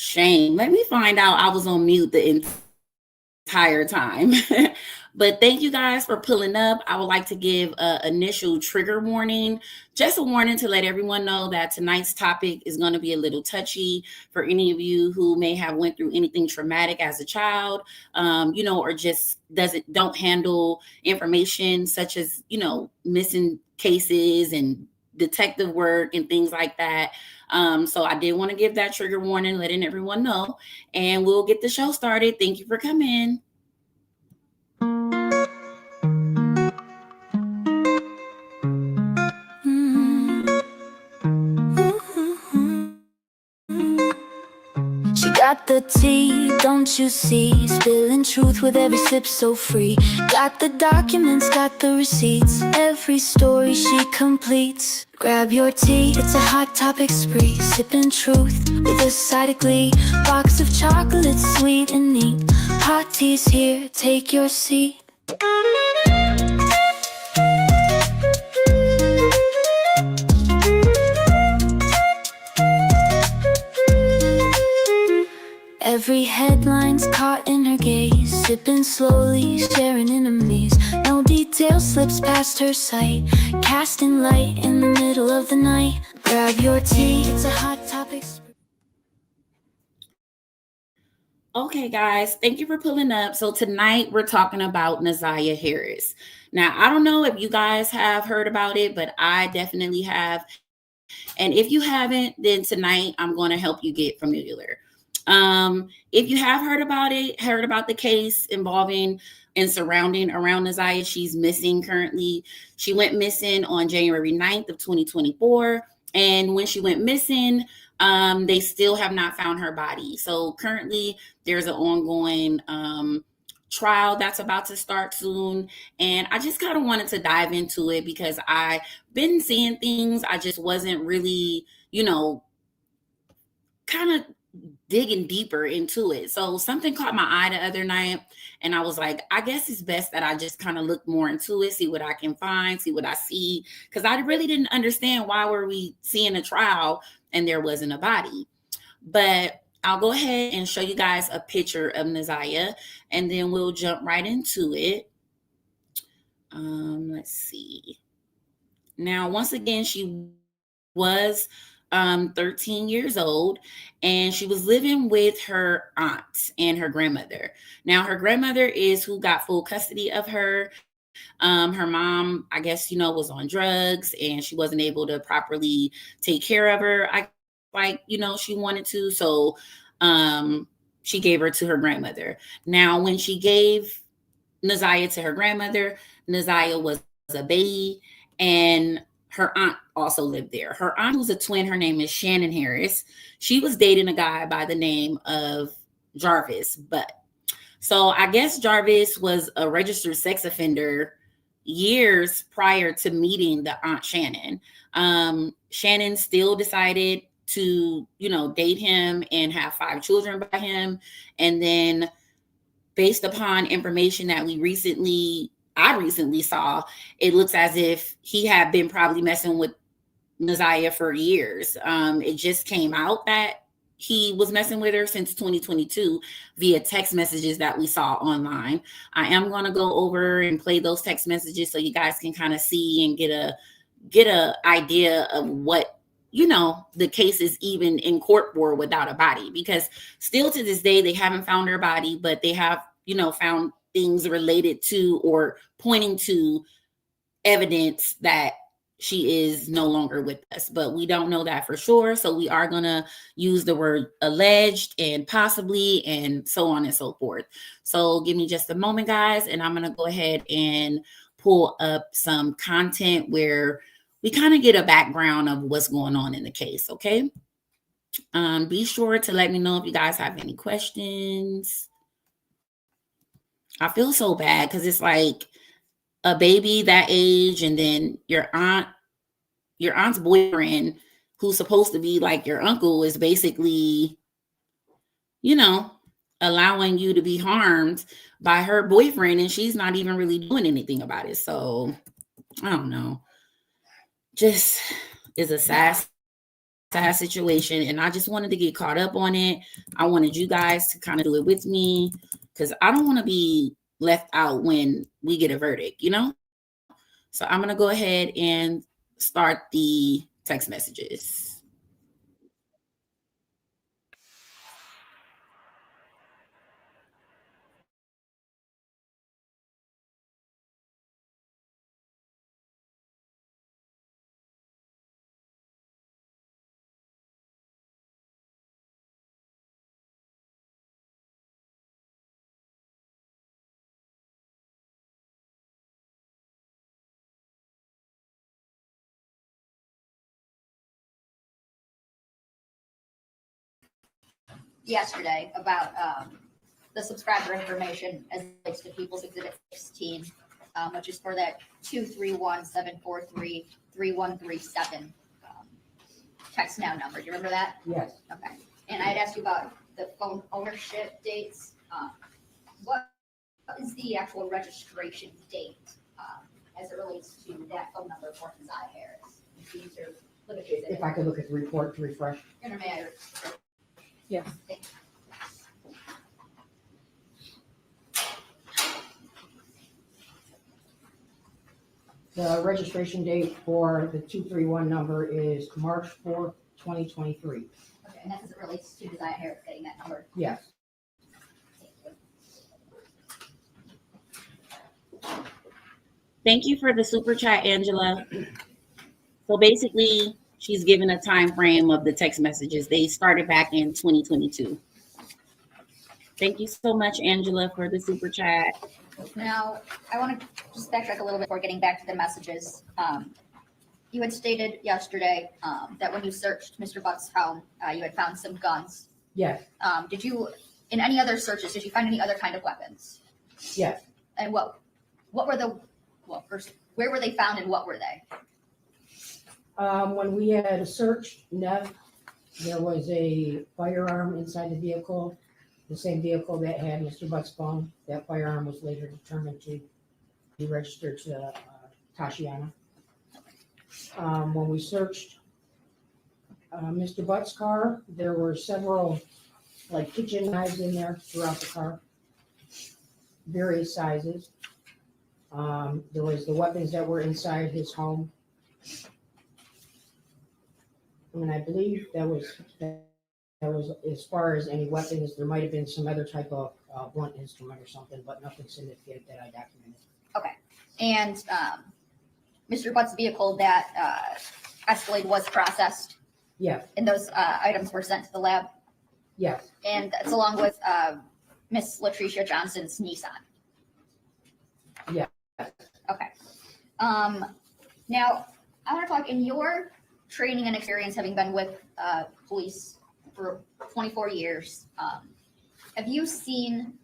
Shame. Let me find out I was on mute the entire time. But thank you guys for pulling up. I would like to give a initial trigger warning, just a warning to let everyone know that tonight's topic is going to be a little touchy for any of you who may have went through anything traumatic as a child, or just don't handle information such as missing cases and detective work and things like that. So I did want to give that trigger warning, letting everyone know, and we'll get the show started. Thank you for coming. She got the tea, don't you see? Spilling truth with every sip so free. Got the documents, got the receipts. Every story she completes. Grab your tea, it's a hot topic spree. Sipping truth with a side of glee. Box of chocolates, sweet and neat. Hot tea's here, take your seat. Every headline's caught in her gaze. Sipping slowly, staring in amaze. No detail slips past her sight. Casting light in the middle of the night. Grab your tea, it's a hot topic. Okay, guys, thank you for pulling up. So tonight we're talking about Naziah Harris. Now, I don't know if you guys have heard about it, but I definitely have. And if you haven't, then tonight I'm going to help you get familiar. If you have heard about the case involving and surrounding around Naziah, she's missing currently. She went missing on January 9th of 2024. And when she went missing, they still have not found her body. So currently there's an ongoing trial that's about to start soon. And I just kind of wanted to dive into it because I've been seeing things. I just wasn't really, kind of digging deeper into it. So something caught my eye the other night, and I was like, I guess it's best that I just kind of look more into it, see what I can find, see what I see, because I really didn't understand why were we seeing a trial and there wasn't a body. But I'll go ahead and show you guys a picture of Naziah, and then we'll jump right into it. Let's see. Now, once again, she was 13 years old, and she was living with her aunt and her grandmother. Now, her grandmother is who got full custody of her. Her mom, I guess, was on drugs and she wasn't able to properly take care of her. She wanted to. So she gave her to her grandmother. Now, when she gave Naziah to her grandmother, Naziah was a baby, and her aunt also lived there. Her aunt was a twin. Her name is Shannon Harris. She was dating a guy by the name of Jarvis Butt. So I guess Jarvis was a registered sex offender years prior to meeting the Aunt Shannon. Shannon still decided to, date him and have 5 children by him. And then based upon information that I recently saw, it looks as if he had been probably messing with Naziah for years. It just came out that he was messing with her since 2022 via text messages that we saw online. I am going to go over and play those text messages so you guys can kind of see and get a idea of what the case is even in court for without a body, because still to this day they haven't found her body, but they have found things related to or pointing to evidence that she is no longer with us, but we don't know that for sure. So we are going to use the word alleged and possibly and so on and so forth. So give me just a moment, guys, and I'm going to go ahead and pull up some content where we kind of get a background of what's going on in the case. Okay. Be sure to let me know if you guys have any questions. I feel so bad because it's like a baby that age, and then your aunt's boyfriend, who's supposed to be like your uncle, is basically, allowing you to be harmed by her boyfriend, and she's not even really doing anything about it. So I don't know. Just is a sad sad situation, and I just wanted to get caught up on it. I wanted you guys to kind of do it with me because I don't want to be left out when we get a verdict, you know? So I'm going to go ahead and start the text messages. Yesterday about the subscriber information as it relates to People's Exhibit 16, which is for that 231-743-3137 text now number. Do you remember that? Yes. Okay. And I had asked you about the phone ownership dates. What is the actual registration date as it relates to that phone number for Keziah Harris? These are limited. If I could look at the report to refresh. Yes. The registration date for the 231 number is March 4th, 2023. Okay, and that's as it relates to Keziah Harris getting that number. Yes. Thank you for the super chat, Angela. So basically, she's given a time frame of the text messages. They started back in 2022. Thank you so much, Angela, for the super chat. Now, I want to just backtrack a little bit before getting back to the messages. You had stated yesterday that when you searched Mr. Buck's home, you had found some guns. Yes. Did you, in any other searches, did you find any other kind of weapons? Yes. And what were the, well, first, where were they found and what were they? When we had searched Nev, there was a firearm inside the vehicle, the same vehicle that had Mr. Buck's phone. That firearm was later determined to be registered to Tashiana. When we searched Mr. Butt's car, there were several like kitchen knives in there throughout the car, various sizes. There was the weapons that were inside his home. And I believe that was as far as any weapons. There might have been some other type of blunt instrument or something, but nothing significant that I documented. Okay. And Mr. Butt's vehicle that Escalade was processed, Yeah. and those items were sent to the lab, Yes. and that's along with Miss Latricia Johnson's Nissan. Yeah. Okay. Now, I want to talk in your training and experience, having been with police for 24 years. Have you seen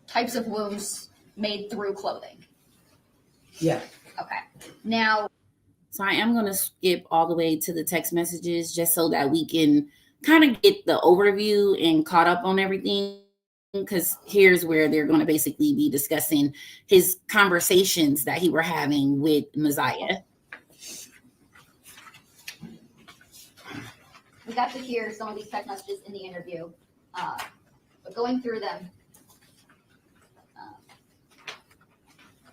types of wounds made through clothing? Yeah. Okay. Now, So I am going to skip all the way to the text messages just so that we can kind of get the overview and caught up on everything, because here's where they're going to basically be discussing his conversations that he were having with Messiah. we got to hear some of these text messages in the interview, but going through them,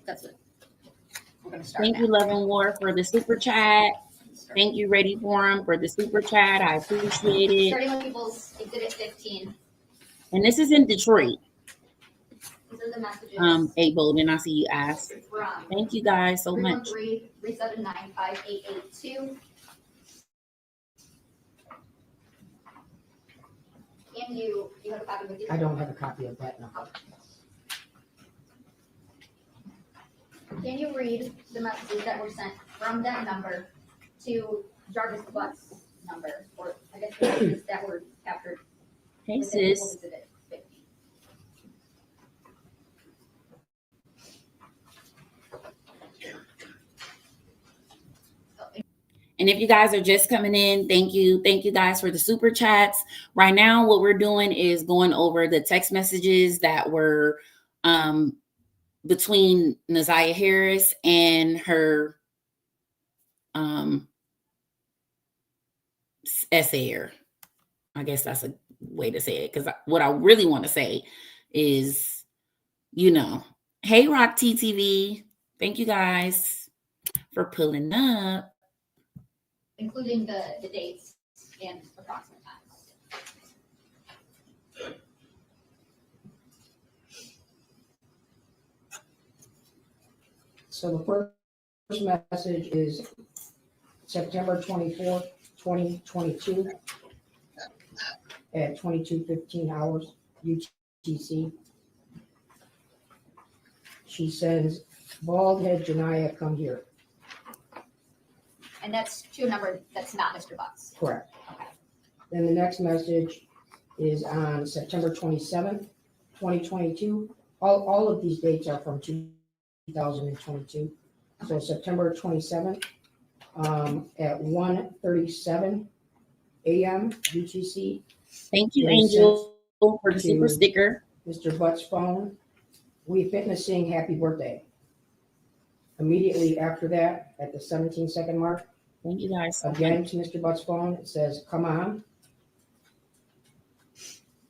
that's it. We're going to start Thank now. you, Love and War, for the super chat. Thank you, Ready Forum, for the super chat. I appreciate it. Starting with People's Exhibit 15. And this is in Detroit. These are the messages A Bolden, I see you asked. from Thank you guys so much. 313-379-5882. And you have a copy with you? I don't have a copy of that. No. Can you read the messages that were sent from that number to Jarvis Butt's number, or I guess the messages that were captured? Hey, within People's sis. Exhibit 15? And if you guys are just coming in, thank you. Thank you guys for the super chats. Right now, what we're doing is going over the text messages that were between Keziah Harris and her essayer. I guess that's a way to say it, because what I really want to say is, hey, Rock TTV, thank you guys for pulling up. Including the dates and approximate times. So the first message is September 24th, 2022 at 22:15 hours UTC. She sends, bald head Janiyah, come here. And that's to a number that's not Mr. Butts. Correct. Then the next message is on September 27th, 2022. All of these dates are from 2022. So September 27th at 1:37 a.m. UTC. Thank you, Angel, for the to super sticker. Mr. Butt's phone. We fitnessing happy birthday. Immediately after that, at the 17-second mark, Thank you guys. again to Mr. Butt's phone, it says, come on.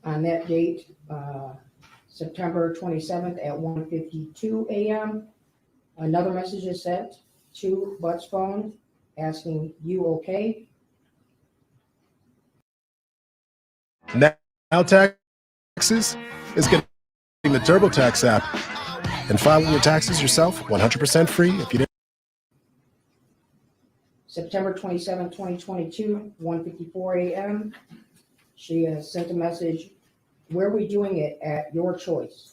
On that date, September 27th at 1:52 a.m., another message is sent to Butt's phone asking, you okay? Now Taxes is getting the TurboTax app and filing your taxes yourself 100% free if you didn't. September 27th, 2022, 1:54 a.m., she has sent a message, where are we doing it at your choice?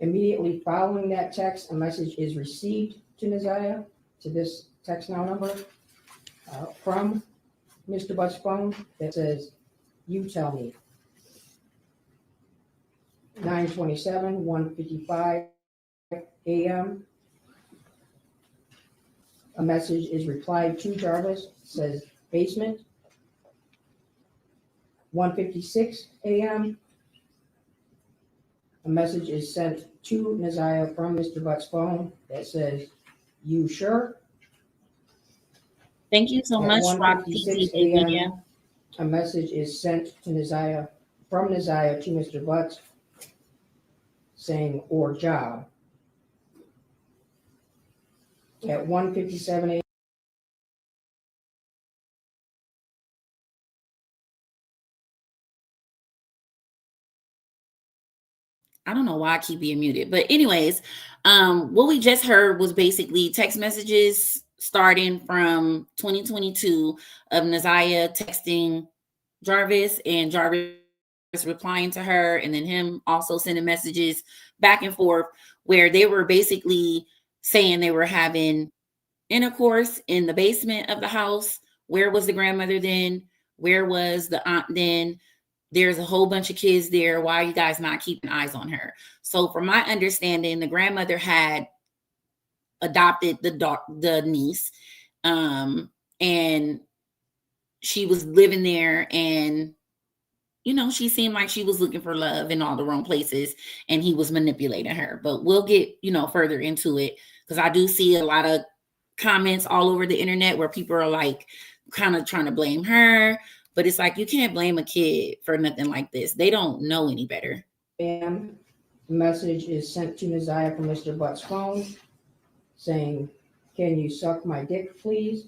Immediately following that text, a message is received to Neziah, to this text now number, from Mr. Butt's phone that says, you tell me. 9:27, 1:55 a.m. A message is replied to Jarvis, says basement. 1:56 a.m. A message is sent to Neziah from Mr. Butt's phone that says, you sure? Thank you so At much, Rock 1:56 TTV. a.m., a message is sent to Neziah, from Neziah to Mr. Butts, saying, or job. At 1:57 a.m., I don't know why I keep being muted, but anyways, what we just heard was basically text messages starting from 2022 of Neziah texting Jarvis and Jarvis replying to her, and then him also sending messages back and forth where they were basically saying they were having intercourse in the basement of the house. Where was the grandmother then? Where was the aunt then? There's a whole bunch of kids there. Why are you guys not keeping eyes on her? So from my understanding, the grandmother had adopted the niece, and she was living there, and she seemed like she was looking for love in all the wrong places, and he was manipulating her. But we'll get further into it, because I do see a lot of comments all over the internet where people are like kind of trying to blame her. But it's like, you can't blame a kid for nothing like this. They don't know any better. the message is sent to Neziah from Mr. Butt's phone saying, can you suck my dick, please?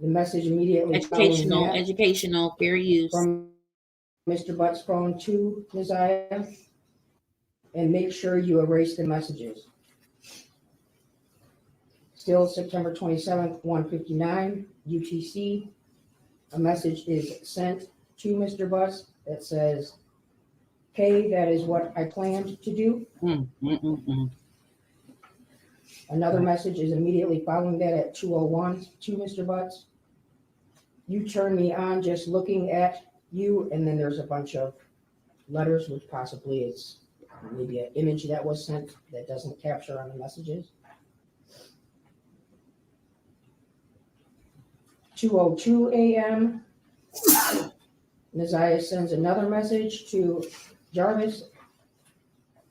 The message immediately Educational, fair use. from Mr. Butt's phone to Neziah, and make sure you erase the messages. Still September 27th, 1:59 UTC. A message is sent to Mr. Butts that says, okay, that is what I planned to do. Another message is immediately following that at 2:01 to Mr. Butts. You turn me on just looking at you, and then there's a bunch of letters, which possibly is maybe an image that was sent that doesn't capture on the messages. 2:02 a.m. Neziah sends another message to Jarvis.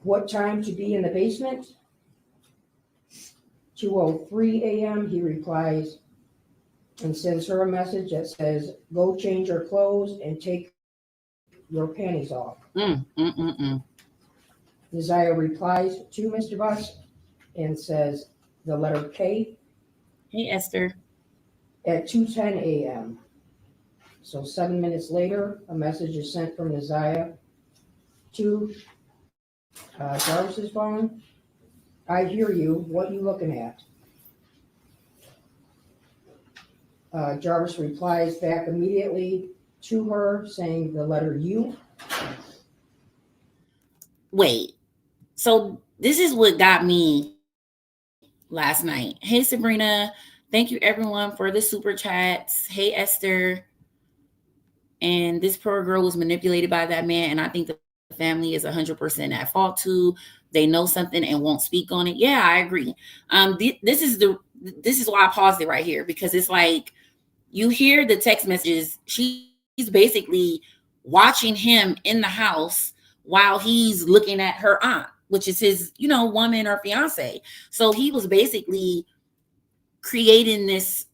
What time to be in the basement? 2:03 a.m. He replies, and sends her a message that says, go change your clothes and take your panties off. Desire replies to Mr. Butts and says the letter K Hey, Esther. at 2:10 a.m. So 7 minutes later, a message is sent from Desire to Jarvis's phone. I hear you. What you looking at? Jarvis replies back immediately to her saying the letter U. Wait. So this is what got me last night. Hey, Sabrina. Thank you, everyone, for the super chats. Hey, Esther. And this poor girl was manipulated by that man, and I think the family is 100% at fault too. They know something and won't speak on it. Yeah, I agree. This is why I paused it right here, because it's like you hear the text messages. She's basically watching him in the house while he's looking at her aunt, which is his, woman or fiance. So he was basically creating this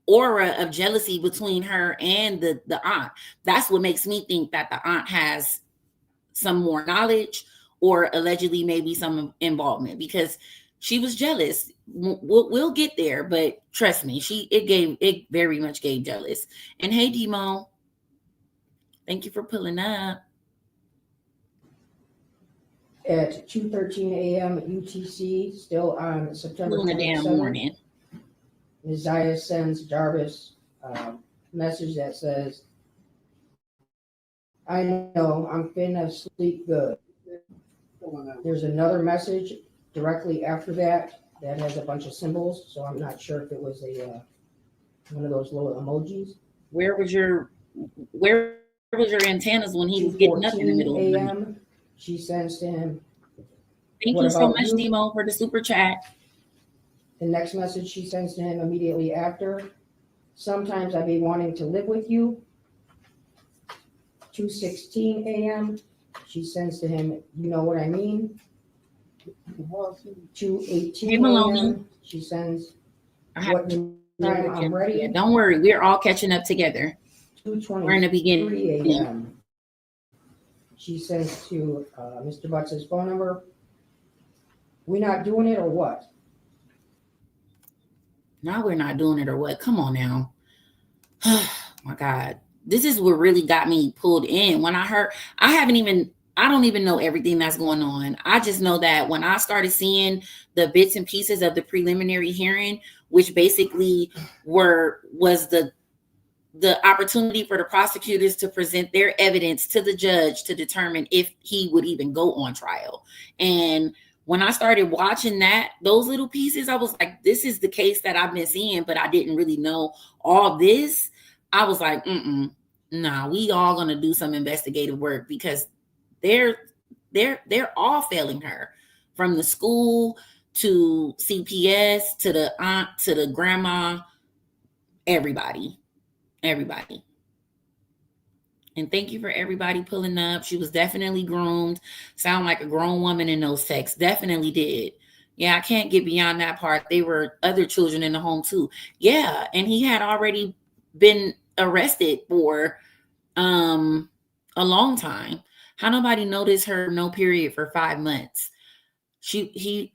aura of jealousy between her and the aunt. That's what makes me think that the aunt has some more knowledge or allegedly maybe some involvement, because she was jealous. We'll get there, but trust me, it very much gave jealous. And hey, Demo, thank you for pulling up. At 2:13 a.m. UTC, still on September In the damn 27th, morning. Isaiah sends Jarvis a message that says, I know, I'm finna sleep good. There's another message directly after that has a bunch of symbols, so I'm not sure if it was one of those little emojis. Where was your antennas when he was getting up in the middle of the night? a.m. She sends to him. Thank What you so about much, you? Demo, for the super chat. The next message she sends to him immediately after. Sometimes I be wanting to live with you. 2:16 a.m. She sends to him, you know what I mean. 2:18 Hey, Maloney. a.m. She sends, what time I'm ready. Yeah, don't worry, we're all catching up together. We're in the 2:23 beginning. a.m. She sends to Mr. Butts' phone number. We not doing it or what? Now we're not doing it or what? Come on now. Oh my God. This is what really got me pulled in. When I heard, I don't even know everything that's going on. I just know that when I started seeing the bits and pieces of the preliminary hearing, which basically was the opportunity for the prosecutors to present their evidence to the judge to determine if he would even go on trial. And when I started watching those little pieces, I was like, this is the case that I've been seeing, but I didn't really know all this. I was like, nah, we all gonna do some investigative work, because they're all failing her, from the school to CPS to the aunt to the grandma, everybody. And thank you for everybody pulling up. She was definitely groomed. Sound like a grown woman in those texts. Definitely did. Yeah, I can't get beyond that part. There were other children in the home too. Yeah, and he had already been arrested for a long time. How nobody noticed her no period for 5 months?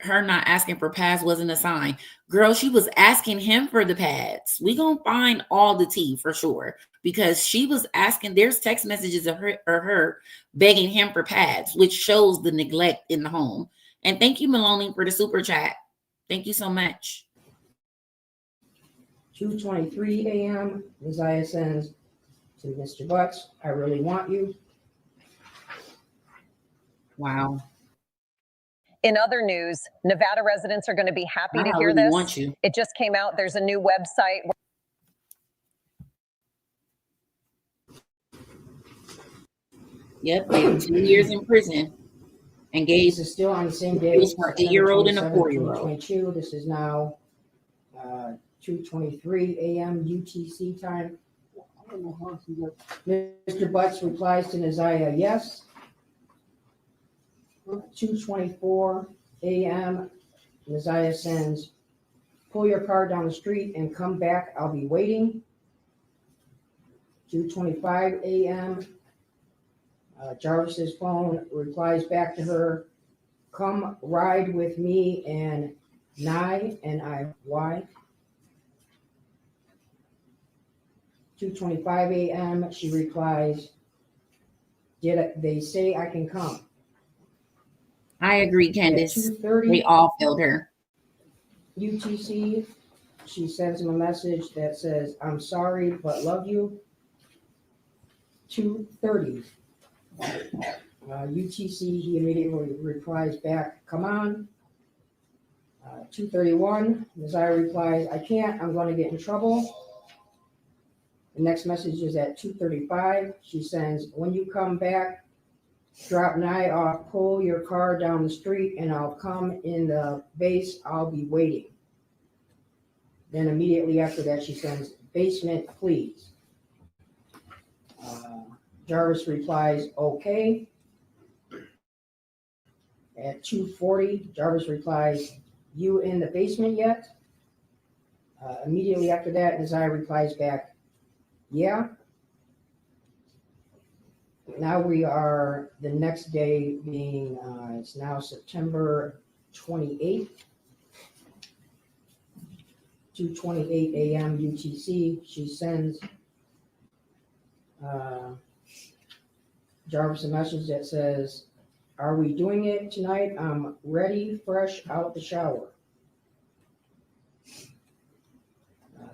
Her not asking for pads wasn't a sign. Girl, she was asking him for the pads. We gonna find all the tea for sure, because she was asking. There's text messages of her begging him for pads, which shows the neglect in the home. And thank you, Maloney, for the super chat. Thank you so much. 2:23 a.m. Isaiah sends to Mr. Butts, I really want you. Wow. In other news, Nevada residents are going to be happy to I hear really this. want you. It just came out. There's a new website. Yep, 2 years in prison. And gave This is still on the same day. It was for an 8-year-old and a September 4-year-old. 2022. This is now 2:23 a.m. UTC time. Mr. Butts replies to Isaiah, yes. 2:24 a.m. Isaiah sends pull your car down the street and come back. I'll be waiting. 2:25 a.m. Jarvis's phone replies back to her, come ride with me and Nye, N-I-Y. 2:25 a.m. She replies, did they say I can come? I agree, At Candace. 2:30 They all failed her. UTC, she sends him a message that says, I'm sorry, but love you. 2:30. UTC, he immediately replies back, come on. 2:31, Desire replies, I can't, I'm going to get in trouble. The next message is at 2:35. She sends, when you come back, drop Nye off, pull your car down the street, and I'll come in the base. I'll be waiting. Then immediately after that, she sends, basement, please. Jarvis replies, okay. At 2:40, Jarvis replies, you in the basement yet? Immediately after that, Desire replies back, yeah. Now we are the next day being, it's now September 28th. 2:28 a.m. UTC. She sends Jarvis a message that says, are we doing it tonight? I'm ready, fresh out the shower.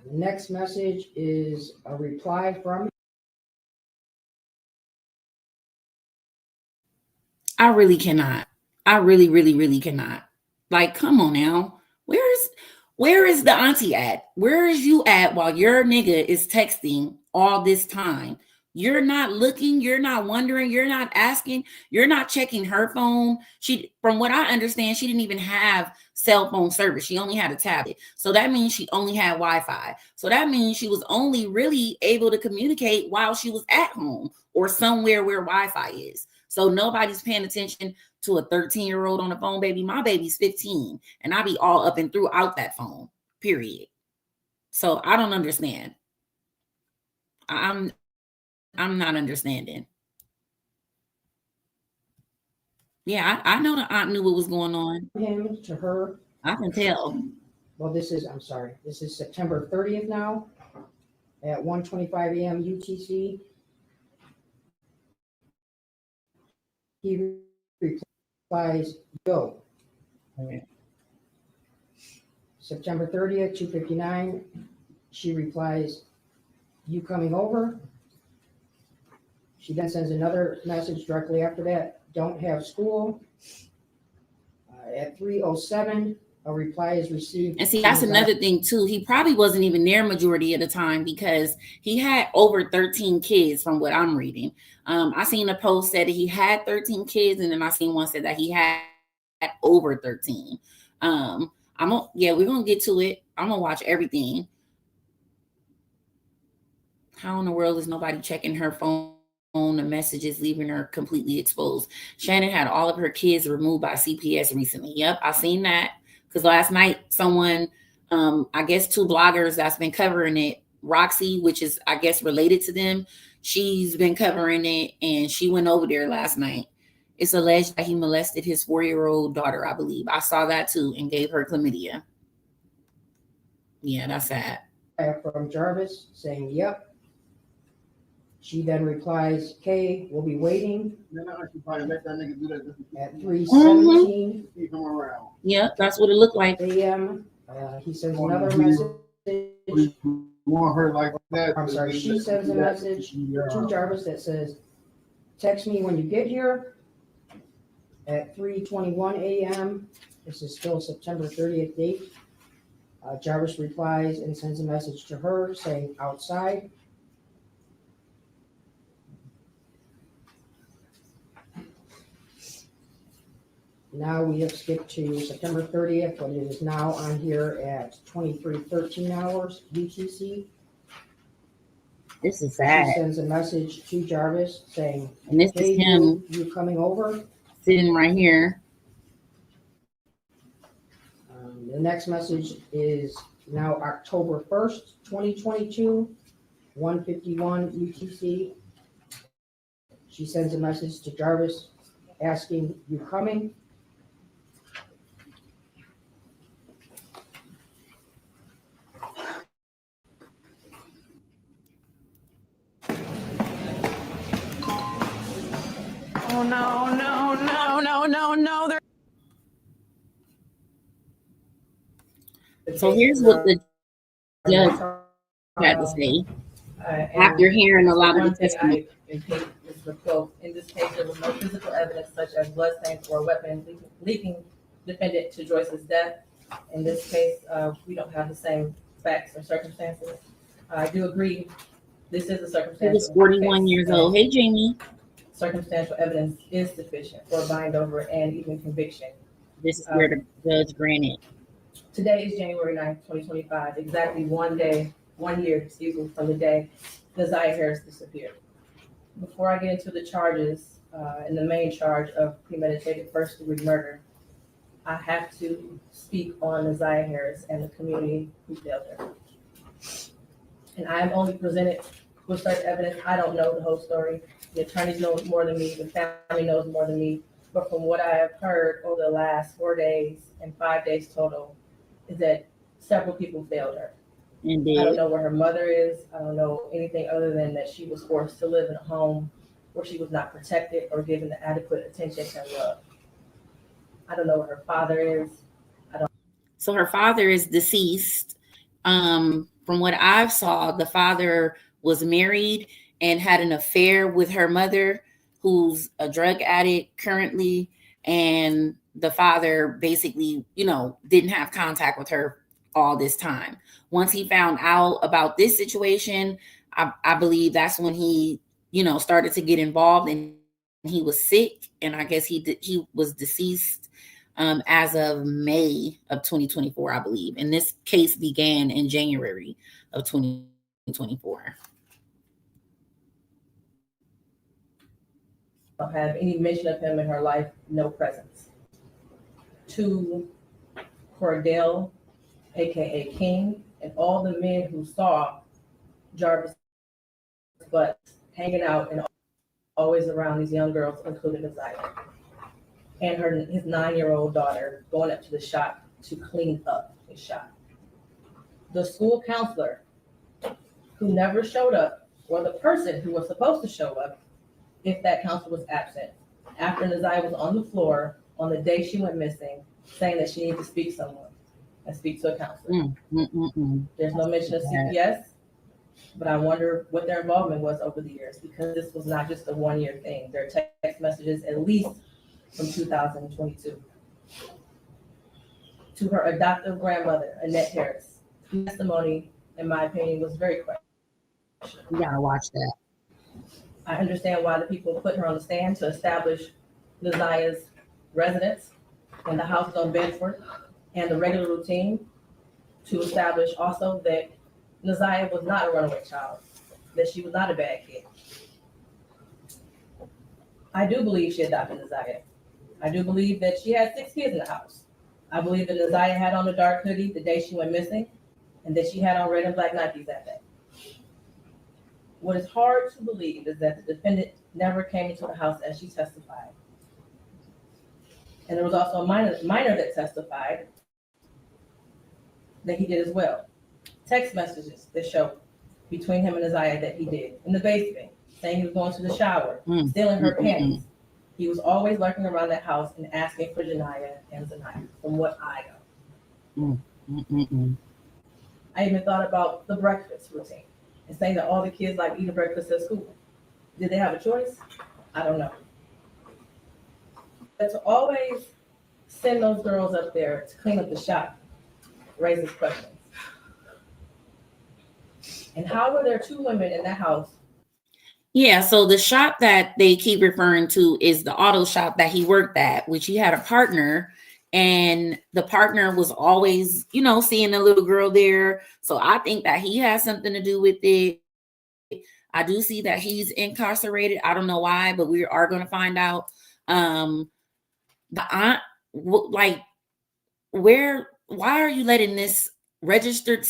The next message is a reply from I really cannot. I really, really, really cannot. Like, come on now. Where is the auntie at? Where is you at while your nigga is texting all this time? You're not looking, you're not wondering, you're not asking, you're not checking her phone. She, from what I understand, she didn't even have cell phone service. She only had a tablet. So that means she only had Wi-Fi. So that means she was only really able to communicate while she was at home or somewhere where Wi-Fi is. So nobody's paying attention to a 13-year-old on the phone, baby. My baby's 15, and I be all up and throughout that phone, period. So I don't understand. I'm not understanding. Yeah, I know the aunt knew what was going on. him to her. I can tell. Well, this is September 30th now at 1:25 a.m. UTC. He replies, go. Okay. September 30th, 2:59. She replies, you coming over? She then sends another message directly after that, don't have school. At 3:07, a reply is received. And see, that's another thing too. He probably wasn't even there majority of the time because he had over 13 kids from what I'm reading. I seen a post said that he had 13 kids, and then I seen one said that he had over 13. We're gonna get to it. I'm gonna watch everything. How in the world is nobody checking her phone? The messages leaving her completely exposed. Shannon had all of her kids removed by CPS recently. Yep, I seen that because last night someone, I guess 2 bloggers that's been covering it, Roxy, which is I guess related to them, she's been covering it, and she went over there last night. It's alleged that he molested his 4-year-old daughter, I believe. I saw that too, and gave her chlamydia. Yeah, that's sad. From Jarvis saying, yep. She then replies, okay, we'll be waiting. At 3:17 Yep, that's what it looked like. a.m. He sends another message. Want her like that? I'm sorry, she sends a message to Jarvis that says, text me when you get here. At 3:21 a.m. This is still September 30th date. Jarvis replies and sends a message to her saying outside. Now we have skipped to September 30th, but it is now on here at 23:13 hours UTC. This is She sad. sends a message to Jarvis saying, And this hey, is him you coming over? sitting right here. The next message is Now, October 1st, 2022, 1:51 UTC. She sends a message to Jarvis asking, "You coming?" Oh, no, no, no, no, no, no. So here's what the judge had to say after hearing a lot of the testimony. Is the quote, in this case, there was no physical evidence such as bloodstains or weapons leaking defendant to Joyce's death. In this case, we don't have the same facts or circumstances. I do agree, this is a He circumstance. was 41 years old. Hey, Jamie. Circumstantial evidence is sufficient for a bind over and even conviction. This is where the judge granted. Today is January 9th, 2025, exactly 1 year, from the day Naziah Harris disappeared. Before I get into the charges, and the main charge of premeditated first-degree murder, I have to speak on Naziah Harris and the community who failed her. And I am only presented with certain evidence. I don't know the whole story. The attorneys know more than me, the family knows more than me. But from what I have heard over the last 4 days and 5 days total, is that several people failed her. Indeed. I don't know where her mother is. I don't know anything other than that she was forced to live in a home where she was not protected or given the adequate attention and love. I don't know where her father is. So her father is deceased. From what I've saw, the father was married and had an affair with her mother, who's a drug addict currently. And the father basically, didn't have contact with her all this time. Once he found out about this situation, I believe that's when he, started to get involved, and he was sick. And I guess he was deceased as of May of 2024, I believe. And this case began in January of 2024. Don't have any mention of him in her life, no presence. To Cordell, aka King, and all the men who saw Jarvis but hanging out and always around these young girls, including Naziah, and his 9-year-old daughter going up to the shop to clean up his shop. The school counselor who never showed up, or the person who was supposed to show up if that counselor was absent, after Naziah was on the floor on the day she went missing, saying that she needed to speak to someone and speak to a counselor. There's no mention of CPS, but I wonder what their involvement was over the years, because this was not just a 1-year thing. There are text messages at least from 2022. To her adoptive grandmother, Annette Harris, whose testimony, in my opinion, was very questionable. You gotta watch that. I understand why the people put her on the stand to establish Naziah's residence and the house on Bedford and the regular routine, to establish also that Naziah was not a runaway child, that she was not a bad kid. I do believe she adopted Naziah. I do believe that she had 6 kids in the house. I believe that Naziah had on a dark hoodie the day she went missing, and that she had on red and black Nikes that day. What is hard to believe is that the defendant never came into the house as she testified. And there was also a minor that testified that he did as well. Text messages that show between him and Naziah that he did in the basement, saying he was going to the shower, stealing her panties. He was always lurking around that house and asking for Janiyah and Zaniyah, from what I know. I even thought about the breakfast routine and saying that all the kids like eating breakfast at school. Did they have a choice? I don't know. But to always send those girls up there to clean up the shop raises questions. And how were there 2 women in that house? Yeah, so the shop that they keep referring to is the auto shop that he worked at, which he had a partner, and the partner was always, seeing a little girl there. So I think that he has something to do with it. I do see that he's incarcerated. I don't know why, but we are going to find out. The aunt, why are you letting this registered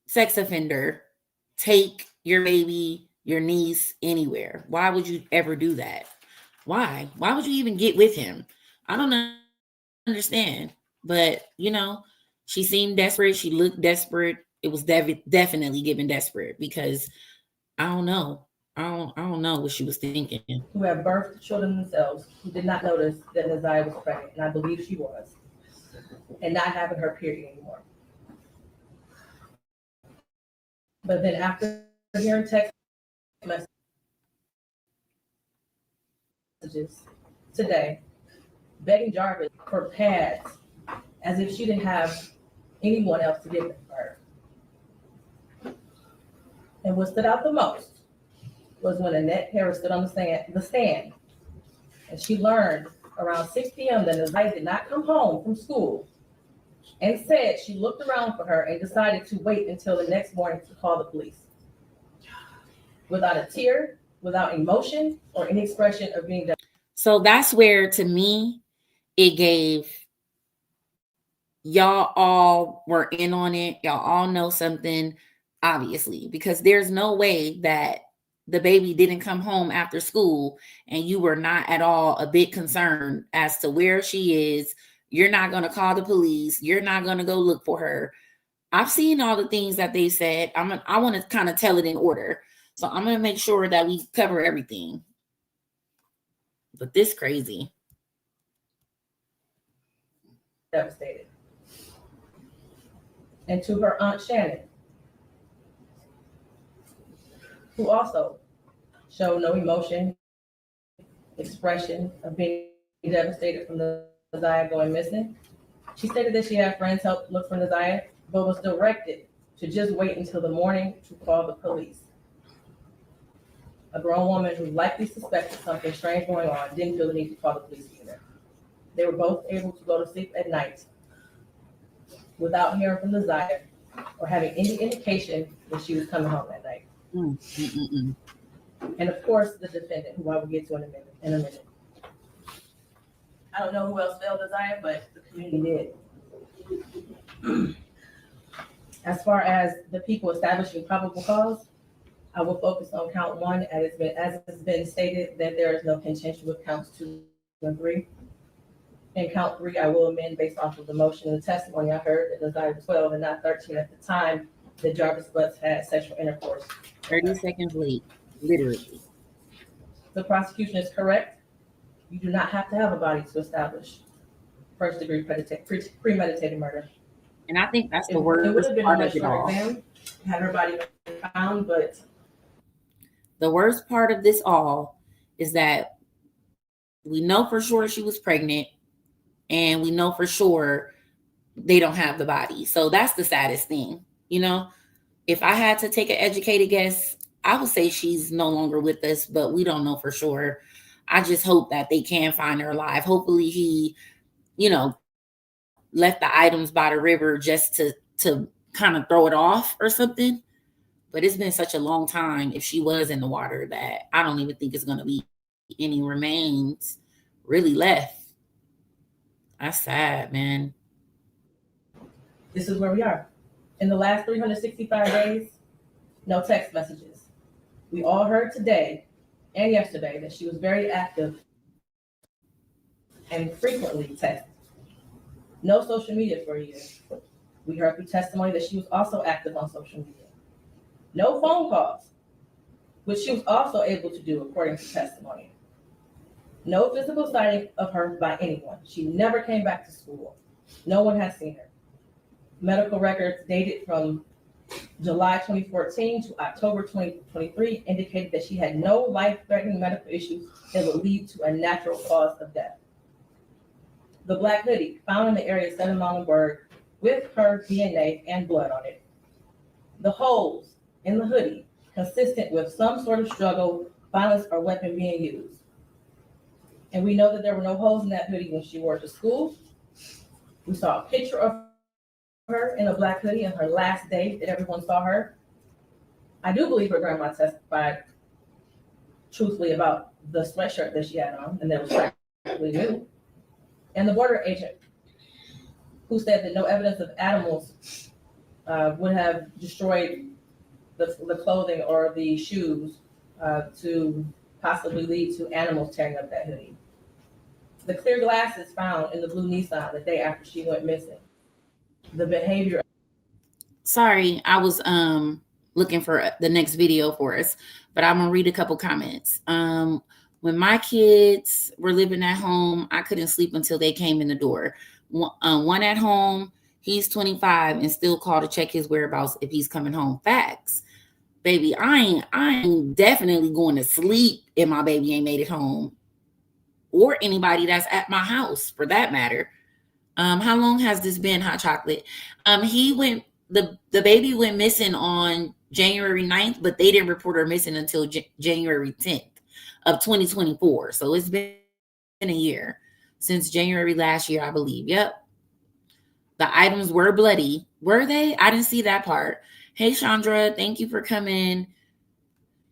sex offender take your baby, your niece anywhere? Why would you ever do that? Why? Why would you even get with him? I don't understand. But, she seemed desperate. She looked desperate. It was definitely given desperate because I don't know. I don't know what she was thinking. Who have birthed children themselves, who did not notice that Naziah was pregnant, and I believe she was, and not having her period anymore. But then after hearing text messages today, begging Jarvis for pads as if she didn't have anyone else to give it for her. And what stood out the most was when Annette Harris stood on the stand, and she learned around 6 p.m. that Naziah did not come home from school, and said she looked around for her and decided to wait until the next morning to call the police. Without a tear, without emotion, or any expression of being done. So that's where, to me, it gave, y'all all were in on it. Y'all all know something, obviously, because there's no way that the baby didn't come home after school and you were not at all a bit concerned as to where she is. You're not going to call the police. You're not going to go look for her. I've seen all the things that they said. I want to kind of tell it in order. So I'm going to make sure that we cover everything. But this crazy. Devastated. And to her Aunt Shannon, who also showed no emotion, expression of being devastated from the Naziah going missing. She stated that she had friends help look for Naziah, but was directed to just wait until the morning to call the police. A grown woman who likely suspected something strange going on didn't feel the need to call the police either. They were both able to go to sleep at night without hearing from Naziah or having any indication that she was coming home that night. And of course, the defendant, who I will get to in a minute. I don't know who else failed Naziah, but the community did. As far as the people establishing probable cause, I will focus on count 1, as it's been stated that there is no contention with counts 2 and 3. In count 3, I will amend based off of the motion and the testimony I heard that Naziah was 12 and not 13 at the time that Jarvis Butts had sexual intercourse. 30 seconds late, literally. The prosecution is correct. You do not have to have a body to establish first-degree premeditated murder. And I think that's the It worst would have been a part much of it shorter all. exam had her body been found, but The worst part of this all is that we know for sure she was pregnant, and we know for sure they don't have the body. So that's the saddest thing. If I had to take an educated guess, I would say she's no longer with us, but we don't know for sure. I just hope that they can find her alive. Hopefully he, left the items by the river just to kind of throw it off or something. But it's been such a long time if she was in the water that I don't even think it's going to be any remains really left. That's sad, man. this is where we are. In the last 365 days, no text messages. We all heard today and yesterday that she was very active and frequently texted. No social media for a year. We heard through testimony that she was also active on social media. No phone calls, which she was also able to do according to testimony. No physical sighting of her by anyone. She never came back to school. No one has seen her. Medical records dated from July 2014 to October 2023 indicated that she had no life-threatening medical issues that would lead to a natural cause of death. The black hoodie found in the area of 7 Mountain with her DNA and blood on it. The holes in the hoodie consistent with some sort of struggle, violence, or weapon being used. And we know that there were no holes in that hoodie when she wore it to school. We saw a picture of her in a black hoodie on her last day that everyone saw her. I do believe her grandma testified truthfully about the sweatshirt that she had on and that was practically new. And the border agent who said that no evidence of animals would have destroyed the clothing or the shoes to possibly lead to animals tearing up that hoodie. The clear glasses found in the blue Nissan the day after she went missing. The behavior. Sorry, I was looking for the next video for us, but I'm gonna read a couple comments. When my kids were living at home, I couldn't sleep until they came in the door. One at home, he's 25 and still call to check his whereabouts if he's coming home. Facts. Baby, I ain't definitely going to sleep if my baby ain't made it home, or anybody that's at my house for that matter. How long has this been, Hot Chocolate? The baby went missing on January 9th, but they didn't report her missing until January 10th of 2024. So it's been a year since January last year, I believe. Yep. The items were bloody. Were they? I didn't see that part. Hey, Chandra, thank you for coming.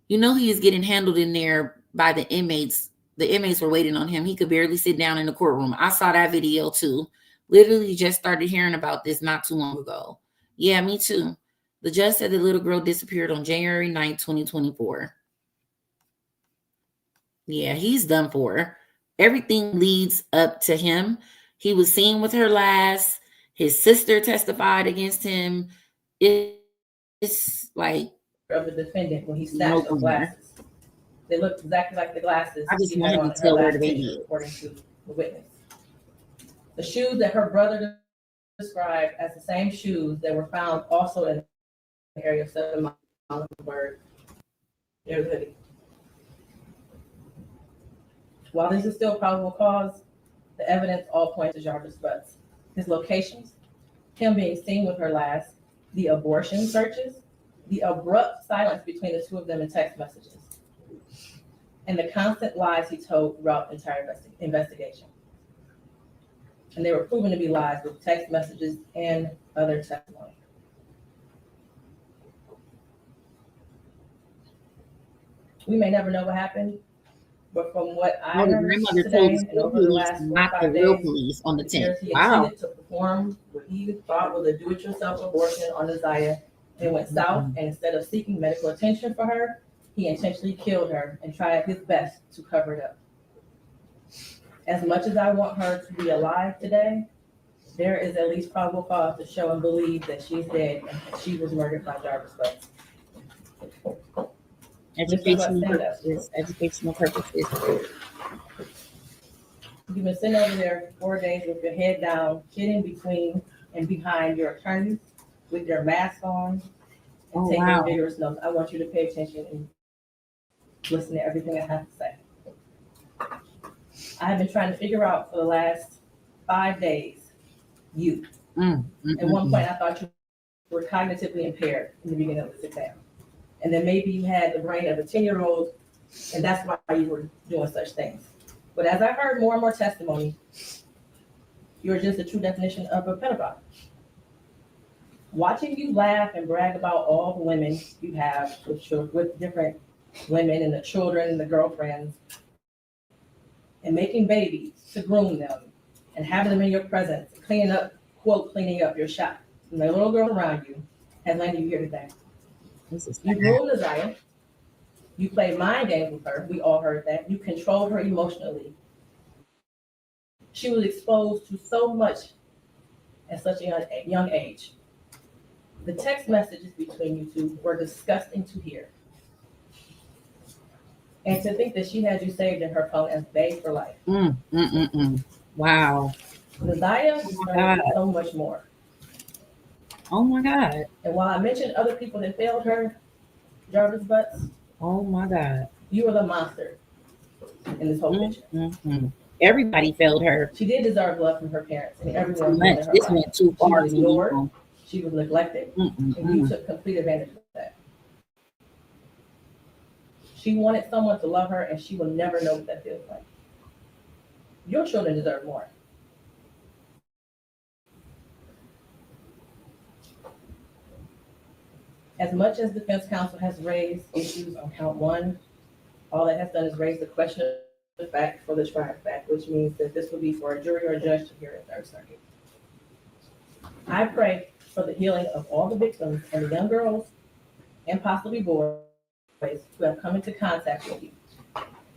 You know he is getting handled in there by the inmates. The inmates were waiting on him. He could barely sit down in the courtroom. I saw that video too. Literally just started hearing about this not too long ago. Yeah, me too. The judge said the little girl disappeared on January 9th, 2024. Yeah, he's done for. Everything leads up to him. He was seen with her last. His sister testified against him. It's like Of the defendant when he snatched the glasses. They looked exactly like the glasses I just she want had him on to her tell where last the baby picture, is. according to the witness. The shoes that her brother described as the same shoes that were found also in the area of 7 Mile Bird near the hoodie. While this is still probable cause, the evidence all points to Jarvis Butts. His locations, him being seen with her last, the abortion searches, the abrupt silence between the two of them in text messages, and the constant lies he told throughout the entire investigation. And they were proven to be lies with text messages and other testimony. We may never know what happened, but from what I Oh, the heard grandmother today told the and school over the police, last 4 or not the 5 real days, police on the it 10th. appears he Wow. intended to perform what he thought was a do-it-yourself abortion on Isaiah and went south, and instead of seeking medical attention for her, he intentionally killed her and tried his best to cover it up. As much as I want her to be alive today, there is at least probable cause to show and believe that she's dead and that she was murdered by Jarvis Butts. Educational purposes. Educational purposes. You've been sitting over there for 4 days with your head down, sitting between and behind your attorney with your mask on and Oh, taking wow. vigorous notes. I want you to pay attention and listen to everything I have to say. I have been trying to figure out for the last 5 days, you. At one point, I thought you were cognitively impaired in the beginning of this exam. And then maybe you had the brain of a 10-year-old, and that's why you were doing such things. But as I heard more and more testimony, you're just a true definition of a pedophile. Watching you laugh and brag about all the women you have with different women and the children and the girlfriends, and making babies to groom them and having them in your presence, cleaning up your shop. And the little girl around you has landed you here today. You groomed Isaiah. You played mind games with her. We all heard that. You controlled her emotionally. She was exposed to so much at such a young age. The text messages between you two were disgusting to hear. And to think that she had you saved in her phone as bae for life. Wow. Isaiah deserves so much more. Oh my God. And while I mentioned other people that failed her, Jarvis Butts, Oh my God. you were the monster in this whole picture. Everybody failed her. She did deserve love from her parents and Too everyone much. in her This life. went too She far. was ignored. She was neglected, and you took complete advantage of that. She wanted someone to love her, and she will never know what that feels like. Your children deserve more. As much as defense counsel has raised issues on count 1, all that has done is raise the question of the fact for the trial fact, which means that this will be for a jury or a judge to hear in Third Circuit. I pray for the healing of all the victims and the young girls and possibly boys who have come into contact with you.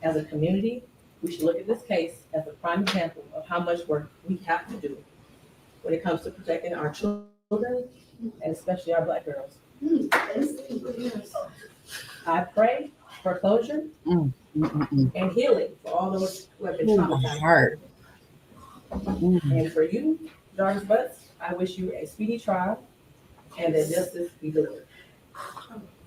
As a community, we should look at this case as a prime example of how much work we have to do when it comes to protecting our children and especially our Black girls. I pray for closure and healing for all those who have been traumatized. Heart. And for you, Jarvis Butts, I wish you a speedy trial and that justice be delivered.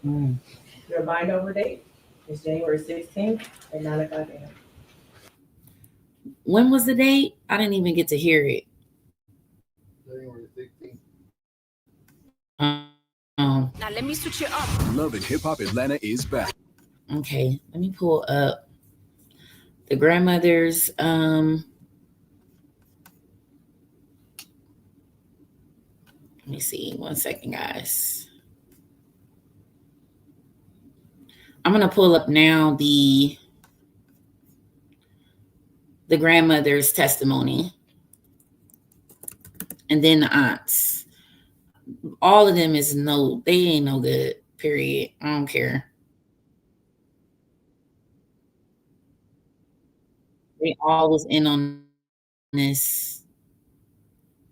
Your bind over date is January 16th at 9:00 a.m. When was the date? I didn't even get to hear it. January 16th. Um, Now let me switch it up. Love and Hip Hop Atlanta is back. okay, let me pull up the grandmother's. Let me see. 1 second, guys. I'm gonna pull up now the grandmother's testimony, and then the aunts. All of them is they ain't no good. Period. I don't care. They all was in on this.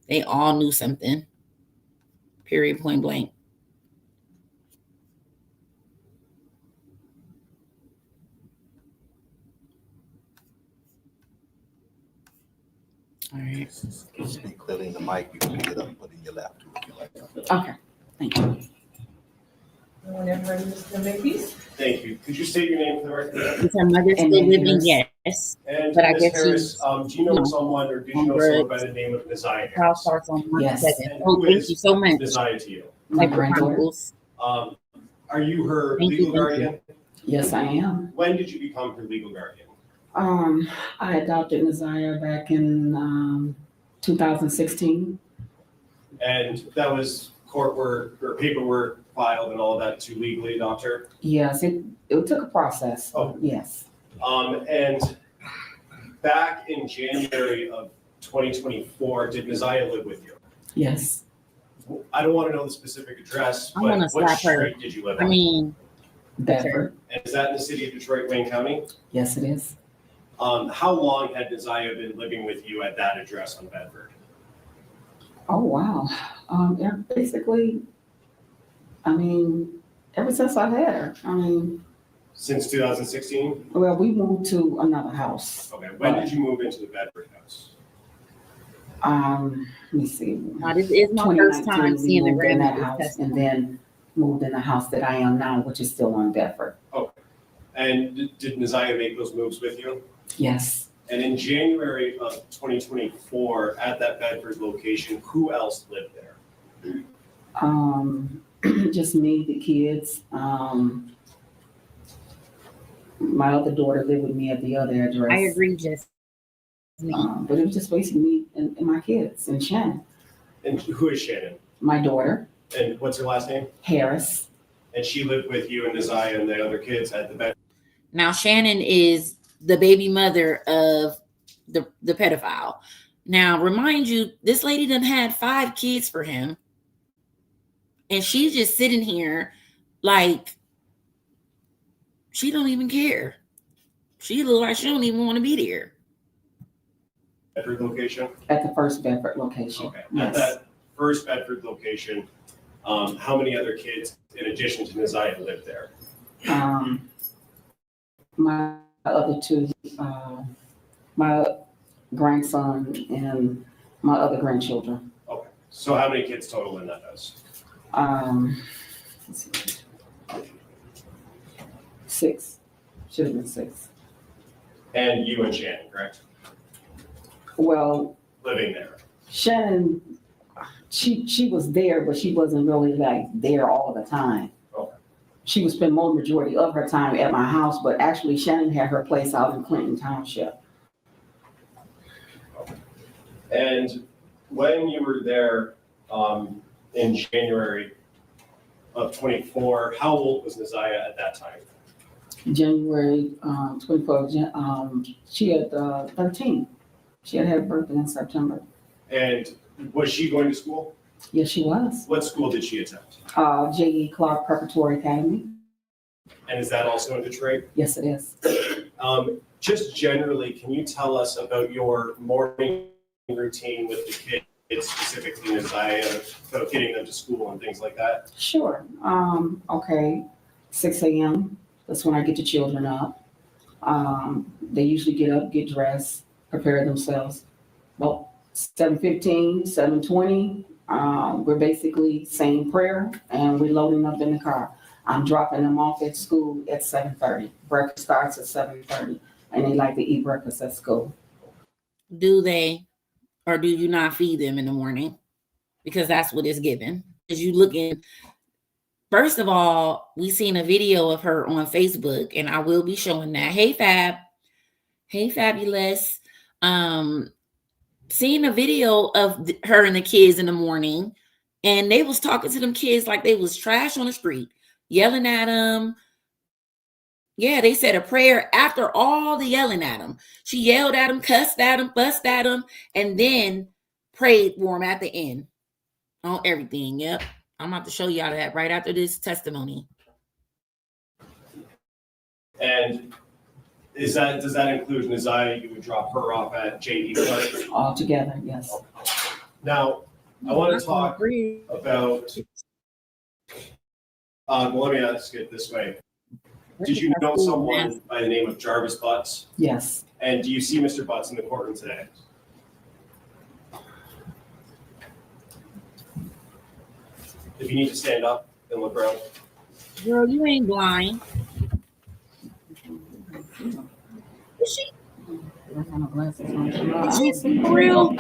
They all knew something. Period. Point blank. All right. Speak clearly in the mic. You can pick it up and put it in your lap too if you like. Okay. Thank you. Whenever ready, Mr. Makepeace. Thank you. Could you state your name for the record? Is her mother still living? Yes. And But I Ms. guess Harris, she's, do you know someone or did you know someone by Drugs. the name of Neziah Trial Harris? starts on March Yes. 7th. And Oh, who thank is you so much. Neziah to you? My Like granddaughter. Chronicles. Are you her Thank you, legal thank you. guardian? Yes, I am. When did you become her legal guardian? I adopted Naziah back in 2016. And that was court work or paperwork filed and all of that to legally adopt her? Yes, it took a process. Oh. Yes. And back in January of 2024, did Neziah live with you? Yes. I don't want to know the specific address, I but wanna what slap her. street did you live I on? mean, Bedford. And is that in the city of Detroit, Wayne County? Yes, it is. How long had Neziah been living with you at that address on Bedford? Oh, wow. Yeah, basically, I mean, ever since I had her. I mean, Since 2016? well, we moved to another house. Okay, when did you move into the Bedford house? Let me see. now this is my first 2019, time we seeing the moved in that grandmother's house testimony. and then moved in the house that I am now, which is still on Bedford. And did Neziah make those moves with you? Yes. And in January of 2024, at that Bedford location, who else lived there? Just me, the kids. My other daughter lived with me at the other address. I agree, just me. But it was just basically me and my kids and Shannon, And who is Shannon? my daughter, And what's her last name? Harris. And she lived with you and Neziah and the other kids at the Bedford. Now Shannon is the baby mother of the pedophile. Now, remind you, this lady done had 5 kids for him. And she's just sitting here like she don't even care. She look like she don't even want to be there. Bedford location? At the first Bedford location. Okay. At Yes. that first Bedford location, how many other kids in addition to Neziah lived there? My other two, my grandson and my other grandchildren. Okay. So how many kids total in that house? Let's see. 6. Should have been 6. And you and Shannon, correct? Well, Living there. Shannon, she was there, but she wasn't really like there all the time. Okay. She would spend more majority of her time at my house, but actually Shannon had her place out in Clinton Township. And when you were there in January of 24, how old was Neziah at that time? January 24th, she had 13. She had her birthday in September. And was she going to school? Yes, she was. What school did she attend? J.E. Clark Preparatory Academy. And is that also in Detroit? Yes, it is. Just generally, can you tell us about your morning routine with the kids, specifically Isaiah, about getting them to school and things like that? Sure. Okay. 6 a.m. That's when I get the children up. They usually get up, get dressed, prepare themselves. Well, 7:15, 7:20, we're basically saying prayer and we're loading up in the car. I'm dropping them off at school at 7:30. Breakfast starts at 7:30, and they like to eat breakfast at school. Do they, or do you not feed them in the morning? Because that's what it's given. As you looking, first of all, we seen a video of her on Facebook, and I will be showing that. Hey, Fab. Hey, Fabulous. Seeing a video of her and the kids in the morning, and they was talking to them kids like they was trash on the street, yelling at them. Yeah, they said a prayer after all the yelling at them. She yelled at them, cussed at them, fussed at them, and then prayed for them at the end on everything. Yep. I'm about to show y'all that right after this testimony. And does that include Isaiah? You would drop her off at J.E. Clark? All together, yes. Now, I want to talk about, well, let me ask it this way. Did you know someone by the name of Jarvis Butts? Yes. And do you see Mr. Butts in the courtroom today? If you need to stand up and look around. Girl, you ain't blind. Is she? Is she for real?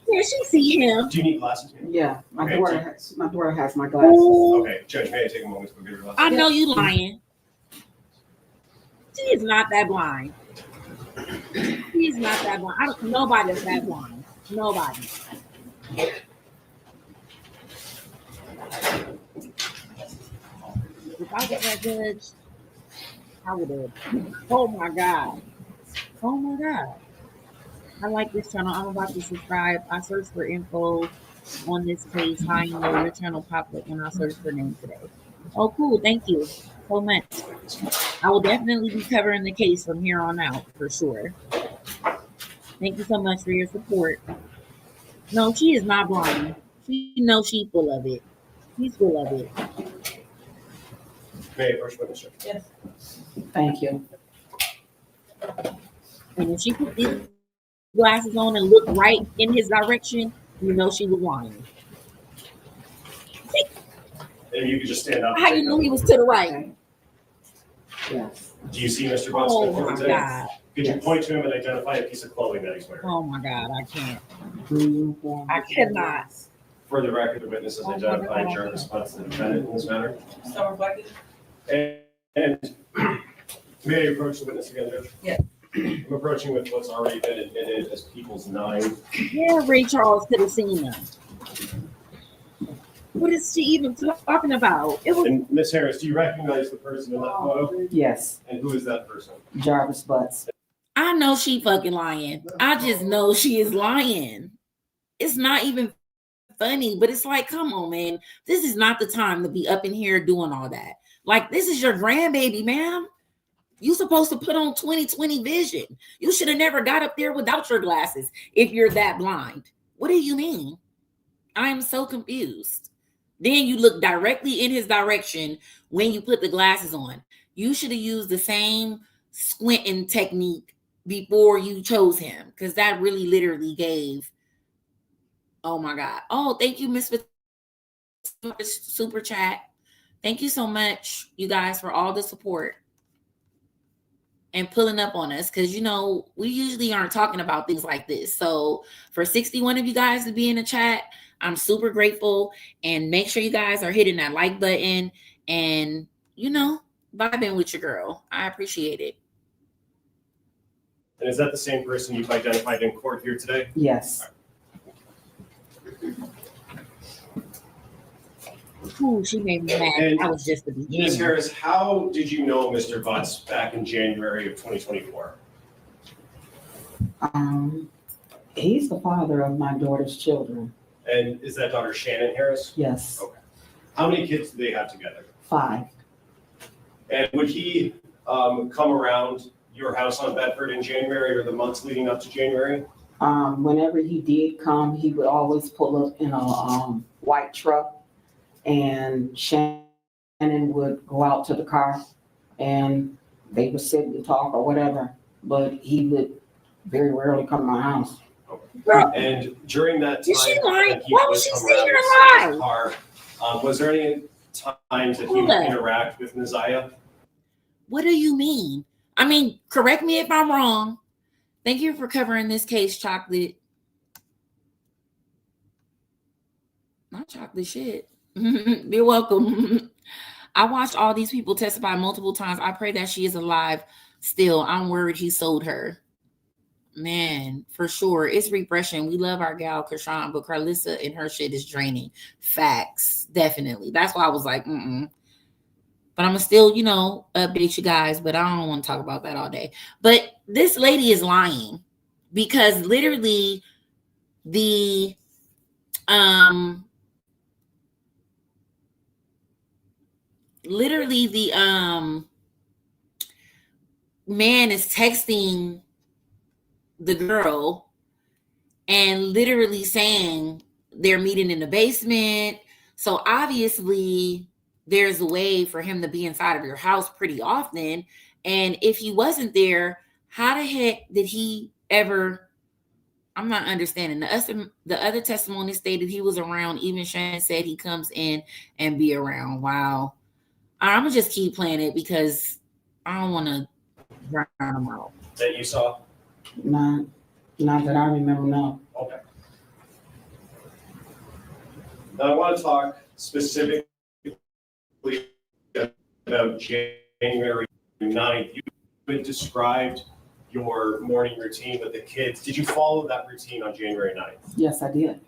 Yeah, she see him. Do you need glasses? Yeah, my Okay, daughter has my glasses. Okay, Judge, may I take a moment to go get her glasses? I know you lying. She is not that blind. She is not that blind. Nobody's that blind. Nobody. If I get that judge, I would have. Oh my God. Oh my God. I like this channel. I'm about to subscribe. I searched for info on this case. I know your channel popped up when I searched for name today. Oh, cool. Thank you so much. I will definitely be covering the case from here on out for sure. Thank you so much for your support. No, she is not blind. She knows she's full of it. She's full of it. May I approach witness, sir? Yes. Thank you. And if she put these glasses on and looked right in his direction, you know she was lying. If you could just stand up. How you knew he was to the right? Yes. Do you see Mr. Butts in the Oh courtroom my today? God. Could you point to him and identify a piece of clothing that he's wearing? Oh my God, I can't. Uniform. I cannot. For the record, the witness has Oh my identified God. Jarvis Butts, the defendant in this matter. So reflected? And may I approach the witness again, Judge? Yes. I'm approaching with what's already been admitted as People's 9. Yeah, Ray Charles could have seen them. What is she even talking about? It was And Ms. Harris, do you recognize the person in that photo? Yes. And who is that person? Jarvis Butts. I know she fucking lying. I just know she is lying. It's not even funny, but it's like, come on, man. This is not the time to be up in here doing all that. Like, this is your grandbaby, ma'am. You supposed to put on 20/20 vision. You should have never got up there without your glasses if you're that blind. What do you mean? I am so confused. Then you look directly in his direction when you put the glasses on. You should have used the same squinting technique before you chose him, because that really literally gave. Oh my God. Oh, thank you, Miss Super Chat. Thank you so much, you guys, for all the support and pulling up on us, because, you know, we usually aren't talking about things like this. So for 61 of you guys to be in the chat, I'm super grateful. And make sure you guys are hitting that like button and, you know, vibing with your girl. I appreciate it. And is that the same person you've identified in court here today? Yes. Ooh, she made me mad. And That was just the Ms. beginning. Harris, how did you know Mr. Butts back in January of 2024? He's the father of my daughter's children. And is that daughter Shannon Harris? Yes, Okay. How many kids do they have together? 5. And would he come around your house on Bedford in January or the months leading up to January? Whenever he did come, he would always pull up in a white truck, and Shannon would go out to the car, and they would sit and talk or whatever, but he would very rarely come to my house. And during that Is she time, lying? when he Why would was she come saying around her and sit in lie? the car, was there any times that he Hold would up. interact with Neziah? What do you mean? I mean, correct me if I'm wrong. Thank you for covering this case, Chocolate. Not chocolate shit. You're welcome. I watched all these people testify multiple times. I pray that she is alive still. I'm worried he sold her. Man, for sure. It's repression. We love our gal, Krishan, but Carlissa and her shit is draining. Facts. Definitely. That's why I was like, But I'm still, update you guys, but I don't want to talk about that all day. But this lady is lying because literally the man is texting the girl and literally saying they're meeting in the basement. So obviously there's a way for him to be inside of your house pretty often. And if he wasn't there, how the heck did he ever? I'm not understanding. The other testimony stated he was around. Even Shannon said he comes in and be around. Wow. I'm going to just keep playing it because I don't want to drown him out. That you saw? Not that I remember, no. Okay. Now I want to talk specifically about January 9th. You had described your morning routine with the kids. Did you follow that routine on January 9th? Yes, I did.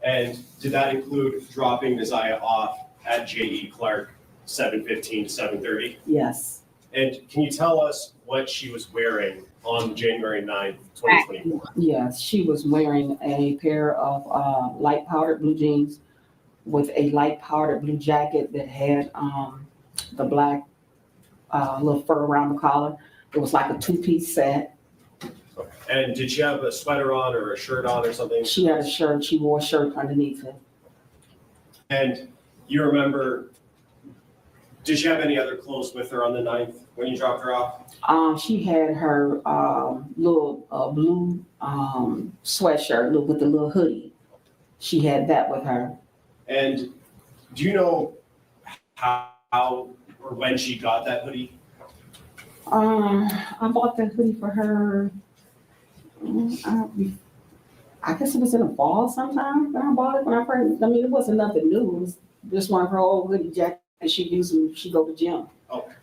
And did that include dropping Neziah off at J.E. Clark 7:15 to 7:30? Yes. And can you tell us what she was wearing on January 9th, 2024? Yes, she was wearing a pair of light powdered blue jeans with a light powdered blue jacket that had the black little fur around the collar. It was like a 2-piece set. And did she have a sweater on or a shirt on or something? She had a shirt. She wore a shirt underneath it. And you remember, did she have any other clothes with her on the 9th when you dropped her off? She had her little blue sweatshirt with the little hoodie. She had that with her. And do you know how or when she got that hoodie? I bought that hoodie for her. I guess it was in the fall sometime when I bought it. When I first, it wasn't nothing new. It was just one of her old hoodie jackets she used when she go to gym. Okay.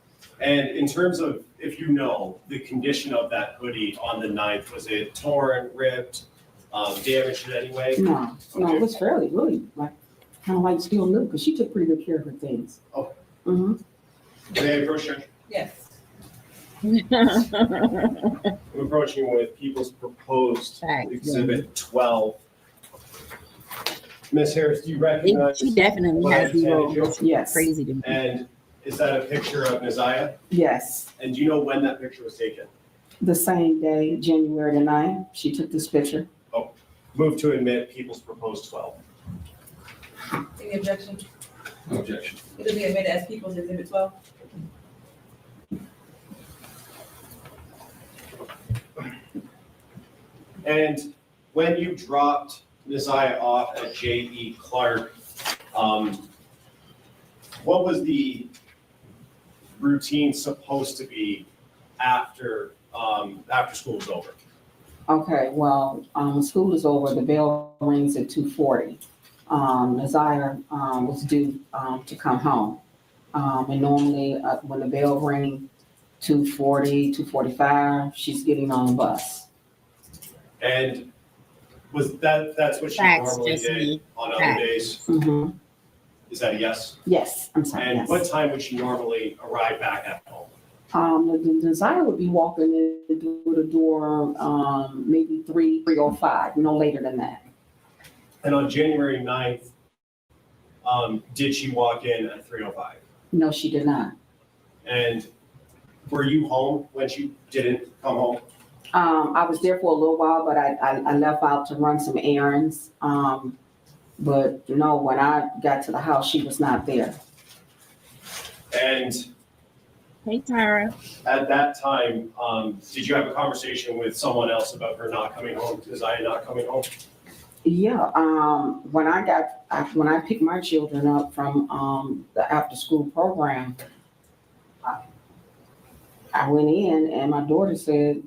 And in terms of, if you know, the condition of that hoodie on the 9th, was it torn, ripped, damaged in any way? No, it was fairly really kind of like still new because she took pretty good care of her things. Okay. Mm-hmm. May I approach you? Yes. I'm approaching with People's Proposed Exhibit 12. Ms. Harris, do you recognize? She definitely what has I handed you? Yes. Crazy to me. And is that a picture of Neziah? Yes. And do you know when that picture was taken? The same day, January the 9th, she took this picture. Move to admit People's Proposed 12. Any objection? No objection. It'll be admitted as People's Exhibit 12. And when you dropped Neziah off at J.E. Clark, what was the routine supposed to be after school was over? Okay, well, school is over. The bell rings at 2:40. Neziah was due to come home. And normally when the bell rings, 2:40, 2:45, she's getting on the bus. And was that's what she Facts, normally just did me. on Facts. other days? Mm-hmm. Is that a yes? Yes, I'm sorry, And yes. what time would she normally arrive back at home? The Neziah would be walking in through the door maybe 3:05, no later than that. And on January 9th, did she walk in at 3:05? No, she did not. And were you home when she didn't come home? I was there for a little while, but I left out to run some errands. But no, when I got to the house, she was not there. And Hey, Tyra. at that time, did you have a conversation with someone else about her not coming home, Desire not coming home? Yeah, when I picked my children up from the after-school program, I went in and my daughter said,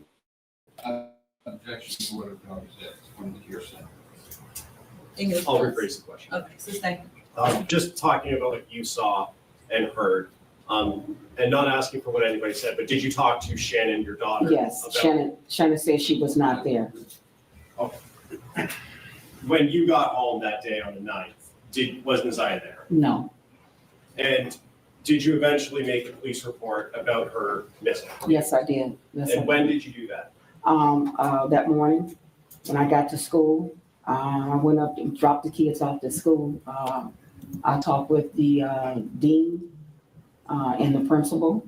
Objection, Board of Elders, from the hearsay. I'll rephrase the question. Okay, sustain. Just talking about what you saw and heard, and not asking for what anybody said, but did you talk to Shannon, your daughter? yes, about Shannon said she was not there. when you got home that day on the 9th, was Nasiah there? No, And did you eventually make a police report about her missing? yes, I did. Yes, I And when did you do that? that morning when I got to school, I went up and dropped the kids off at school. I talked with the dean and the principal,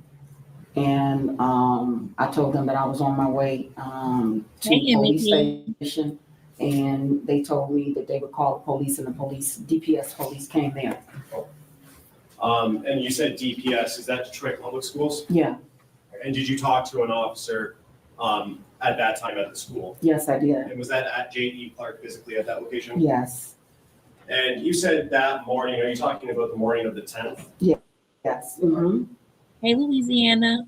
and I told them that I was on my way to the police station, and they told me that they would call the police, and the police, DPS police came there. And you said DPS, is that Detroit Public Schools? Yeah, And did you talk to an officer at that time at the school? yes, I did. And was that at J.E. Clark physically at that location? Yes, And you said that morning, are you talking about the morning of the 10th? yes. Mm-hmm. Hey, Louisiana.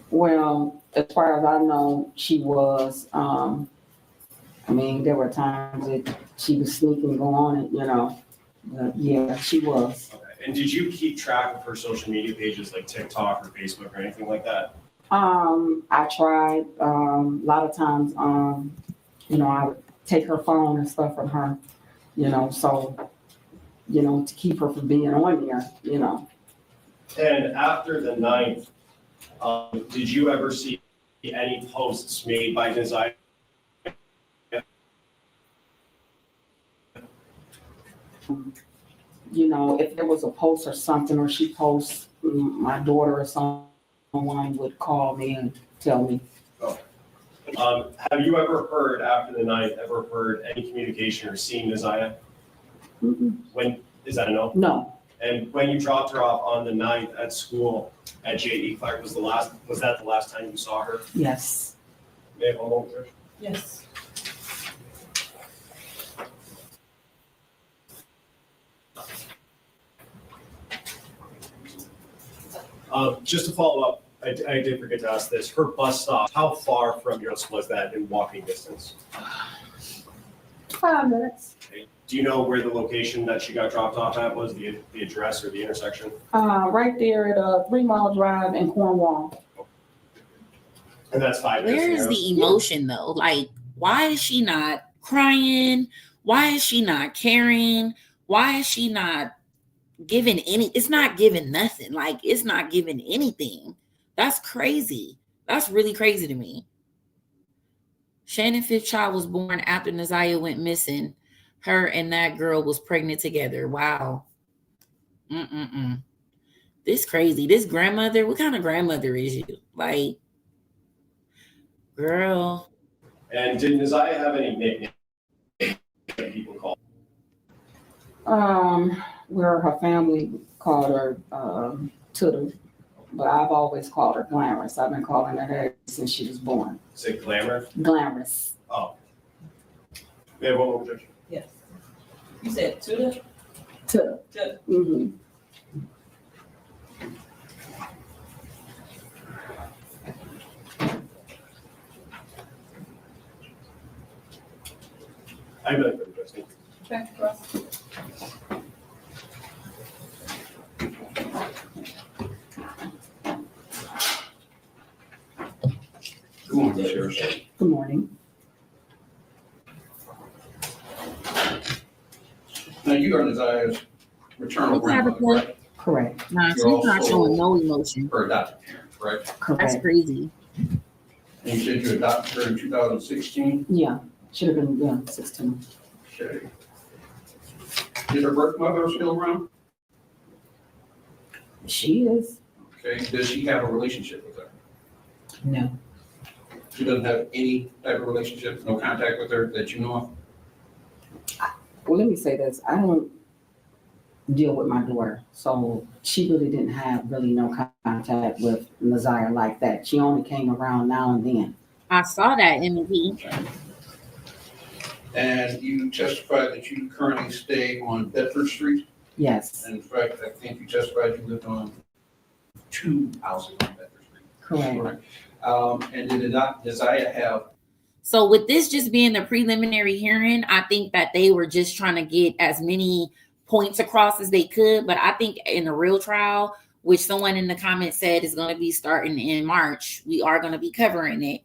Well, as far as I know, she was, I mean, there were times that she was sneaking, go on and, but yeah, she was. Okay. And did you keep track of her social media pages like TikTok or Facebook or anything like that? I tried, a lot of times, I would take her phone and stuff from her, so, to keep her from being on there, And after the 9th, did you ever see any posts made by Desire? If there was a post or something, or she posts, my daughter or someone would call me and tell me. Have you ever heard after the 9th, heard any communication or seen Desire? When, is that a no? No, And when you dropped her off on the 9th at school at J.E. Clark, was that the last time you saw her? yes. May I have one moment, Trish? Yes. Just to follow up, I did forget to ask this. Her bus stop, how far from your house was that in walking distance? 5 minutes. Okay. Do you know where the location that she got dropped off at was, the address or the intersection? Right there at a 3 Mile Drive in Cornwall. And that's 5 minutes. Where from is your house? the emotion though? Like, why is she not crying? Why is she not caring? Why is she not giving it's not giving nothing. Like, it's not giving anything. That's crazy. That's really crazy to me. Shannon fifth child was born after Nasiah went missing. Her and that girl was pregnant together. Wow. This crazy. This grandmother, what kind of grandmother is you? Like, girl. And did Nasiah have any nicknames that people call? Where her family called her Tootle, but I've always called her Glamorous. I've been calling her that since she was born. Is it Glamour? Glamorous. Oh. May I have one more objection? Yes. You said Tuda? Tootle. Tuda. Mm-hmm. I have another objection. Okay, Russ. Good morning, Sheriff. Good morning. Now, you are Nasiah's maternal What's that, grandmother, right? Correct. Nah, You're she's not also- showing no emotion. Or adopted parent, correct? That's Correct. crazy. And you said you adopted her in 2016? Yeah, should have been, yeah, 16. Okay. Is her birth mother still around? She is. Okay, does she have a relationship with her? No. She doesn't have any type of relationship, no contact with her that you know of? Well, let me say this. I don't deal with my daughter, so she really didn't have no contact with Naziah like that. She only came around now and then. I saw that, MEP. And you testified that you currently stay on Bedford Street? Yes, And in fact, I think you testified you lived on 2 houses on Bedford Street. correct. And did not Naziah have? So with this just being the preliminary hearing, I think that they were just trying to get as many points across as they could. But I think in a real trial, which someone in the comments said is going to be starting in March, we are going to be covering it.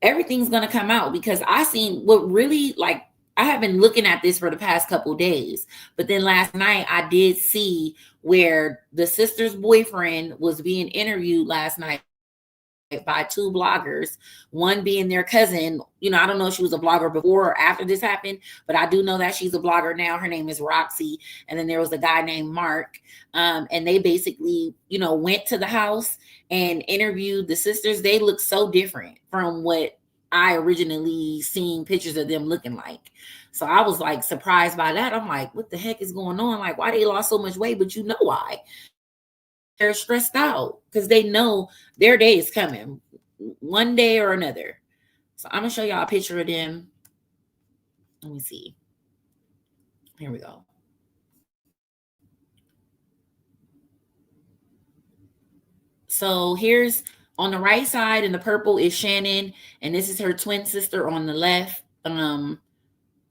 Everything's going to come out, because I seen what really, like, I have been looking at this for the past couple of days, but then last night I did see where the sister's boyfriend was being interviewed last night by 2 bloggers, one being their cousin. You know, I don't know if she was a blogger before or after this happened, but I do know that she's a blogger now. Her name is Roxy. And then there was a guy named Mark. And they basically, you know, went to the house and interviewed the sisters. They look so different from what I originally seen pictures of them looking like. So I was like surprised by that. I'm like, what the heck is going on? Like, why they lost so much weight? But you know why? They're stressed out because they know their day is coming one day or another. So I'm gonna show y'all a picture of them. Let me see. Here we go. So here's on the right side in the purple is Shannon, and this is her twin sister on the left.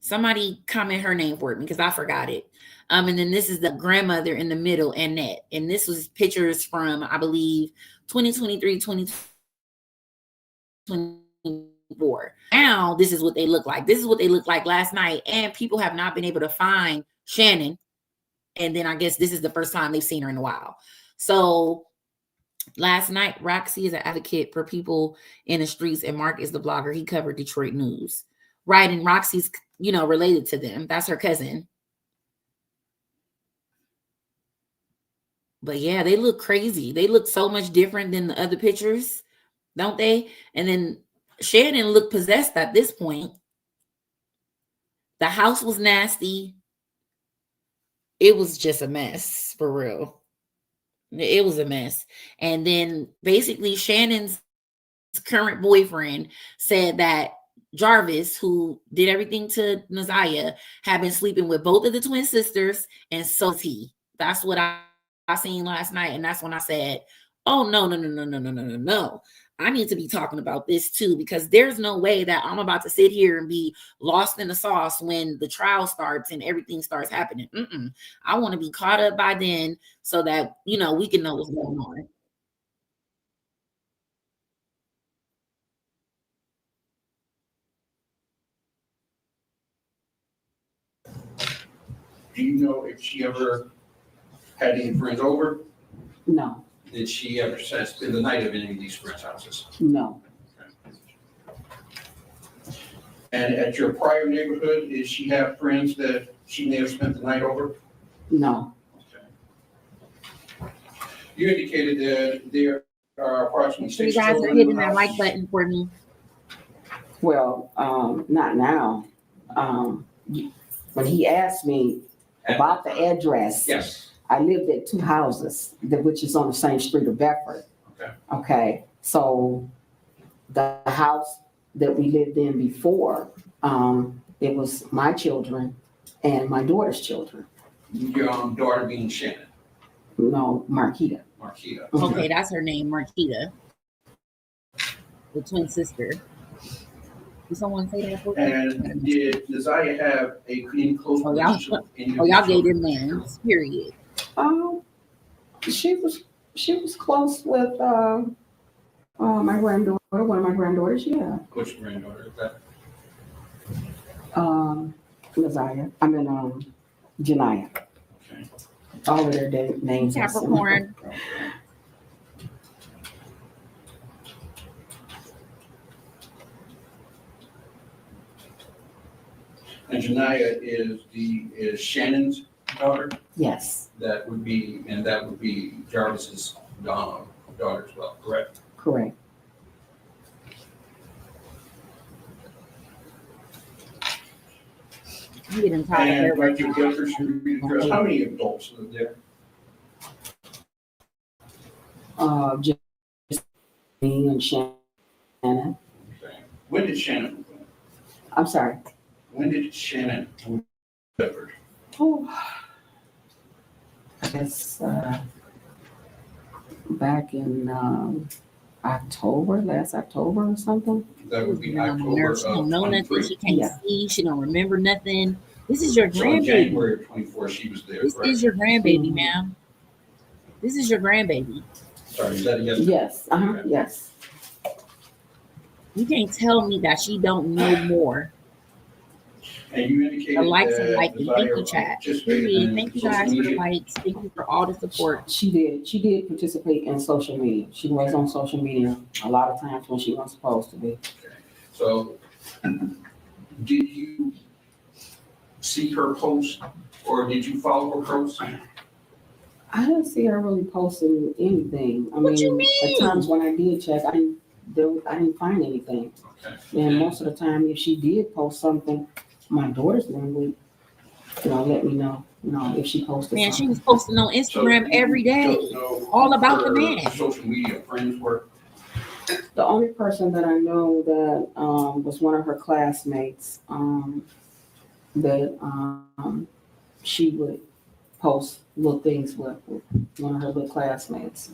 Somebody comment her name for me because I forgot it. And then this is the grandmother in the middle, Annette. And this was pictures from, I believe, 2023, 2024. Now, this is what they look like. This is what they looked like last night. And people have not been able to find Shannon. And then I guess this is the first time they've seen her in a while. So last night, Roxy is an advocate for people in the streets, and Mark is the blogger. He covered Detroit news. Right, and Roxy's, you know, related to them. That's her cousin. But yeah, they look crazy. They look so much different than the other pictures, don't they? And then Shannon looked possessed at this point. The house was nasty. It was just a mess, for real. It was a mess. And then basically Shannon's current boyfriend said that Jarvis, who did everything to Naziah, had been sleeping with both of the twin sisters, and so is he. That's what I seen last night, and that's when I said, oh, no. I need to be talking about this too, because there's no way that I'm about to sit here and be lost in the sauce when the trial starts and everything starts happening. I want to be caught up by then so that, you know, we can know what's going on. Do you know if she ever had any friends over? No, Did she ever spend the night at any of these friends' houses? no, And at your prior neighborhood, did she have friends that she may have spent the night over? no. You indicated that there are approximately So you 6 guys are children in hitting the that house. like button for me. Well, not now. When he asked me about the address, Yes. I lived at 2 houses, which is on the same street of Bedford. Okay. Okay, so the house that we lived in before, it was my children and my daughter's children. Your daughter being Shannon, No, Marquita. Marquita. Okay, that's her name, Marquita, the twin sister. Did someone say that for me? And did Naziah have any close Oh, relationship with any of Oh, your y'all gave children? them names, period. She was close with my granddaughter, one of my granddaughters, yeah. Which granddaughter is that? Naziah, Janiyah. Okay. All of their names are similar. Capricorn. And Janaya is Shannon's daughter? Yes, That would be Jarvis's daughter as well, correct? correct. I'm getting tired And of like your Guilford Street address, how many adults live there? Just me and Shannon. Okay. When did Shannon move in? I'm sorry. When did Shannon move to Guilford? Oh, I guess back in October, last October or something. That would be She don't October of she don't know nothing. 23. She can't Yeah. see. She don't remember nothing. This is your So in grandbaby. January of 24, she was there, This correct? is your grandbaby, Mhm. ma'am. This is your grandbaby. Sorry, is that a yes? Yes, yes. You can't tell me that she don't know more. And you indicated The likes and that like and thank Desire you, chat. participated Period. in Thank you social guys for the media. likes. Thank you for all the support. She did participate in social media. She was on social media a lot of times when she wasn't supposed to be. So did you see her post or did you follow her post? I didn't see her really posting anything. I What you mean, at mean? times when I did check, I didn't find anything. Okay. And most of the time, if she did post something, my daughter's one would, let me know, if she posted Man, she something. was posting on Instagram every day. Don't know All about the who her man. Social media friends were. The only person that I know that was one of her classmates that she would post little things with one of her little classmates.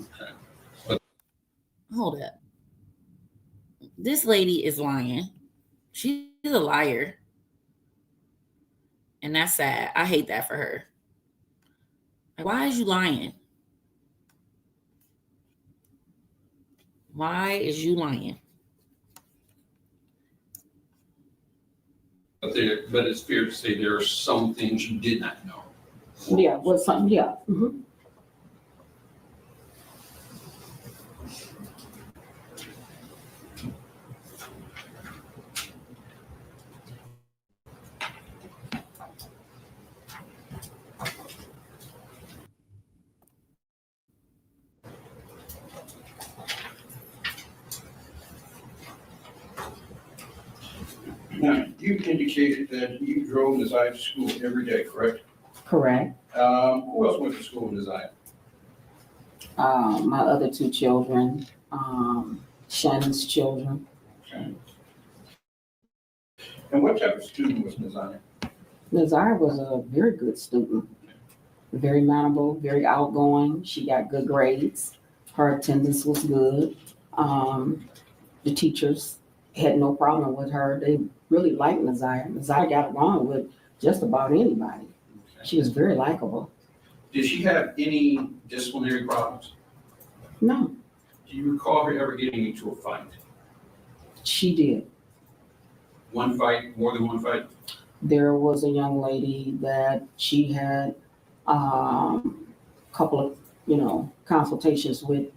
Hold up. This lady is lying. She's a liar. And that's sad. I hate that for her. Like, why is you lying? Why is you lying? But it's fair to say there are some things you did not know. Yeah, was something, yeah. Mhm. Now, you indicated that you drove Desire to school every day, correct? Correct. Who else went to school in Desire? My other two children, Shannon's children. Okay. And what type of student was Desire? Nazar was a very good student, very mannerable, very outgoing. She got good grades. Her attendance was good. The teachers had no problem with her. They really liked Nazar. Nazar got along with just about anybody. She was very likable. Did she have any disciplinary problems? No, Do you recall her ever getting into a fight? she did. One fight, more than one fight? There was a young lady that she had couple of, consultations with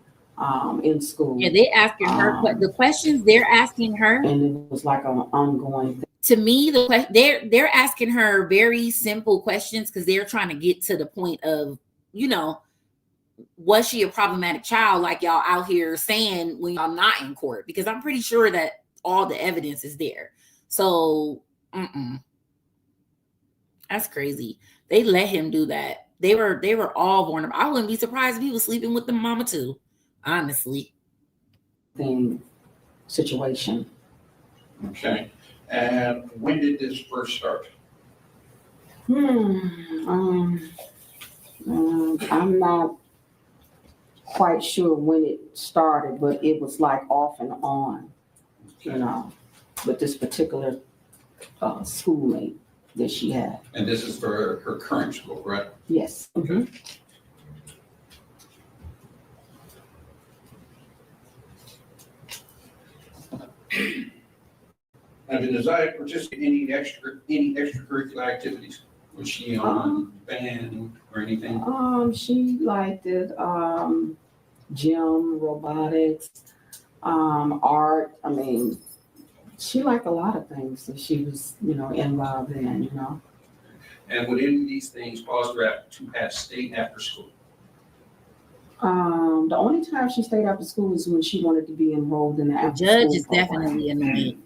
in school. Yeah, they asking her the questions they're asking her. And it was like an ongoing thing. To me, they're asking her very simple questions because they're trying to get to the point of, was she a problematic child like y'all out here saying when y'all not in court? Because I'm pretty sure that all the evidence is there. So, that's crazy. They let him do that. They were all vulnerable. I wouldn't be surprised if he was sleeping with the mama too, honestly. Situation. Okay. And when did this first start? I'm not quite sure when it started, but it was like off and on, with this particular schoolmate that she had. And this is for her current school, right? Yes. Okay. And did Desire participate in any extracurricular activities? Was she on band or anything? She liked it, gym, robotics, art. I mean, She liked a lot of things that she was, involved in, And would any of these things cause her to have stayed after school? The only time she stayed after school is when she wanted to be enrolled in the The after judge school is program. definitely annoying.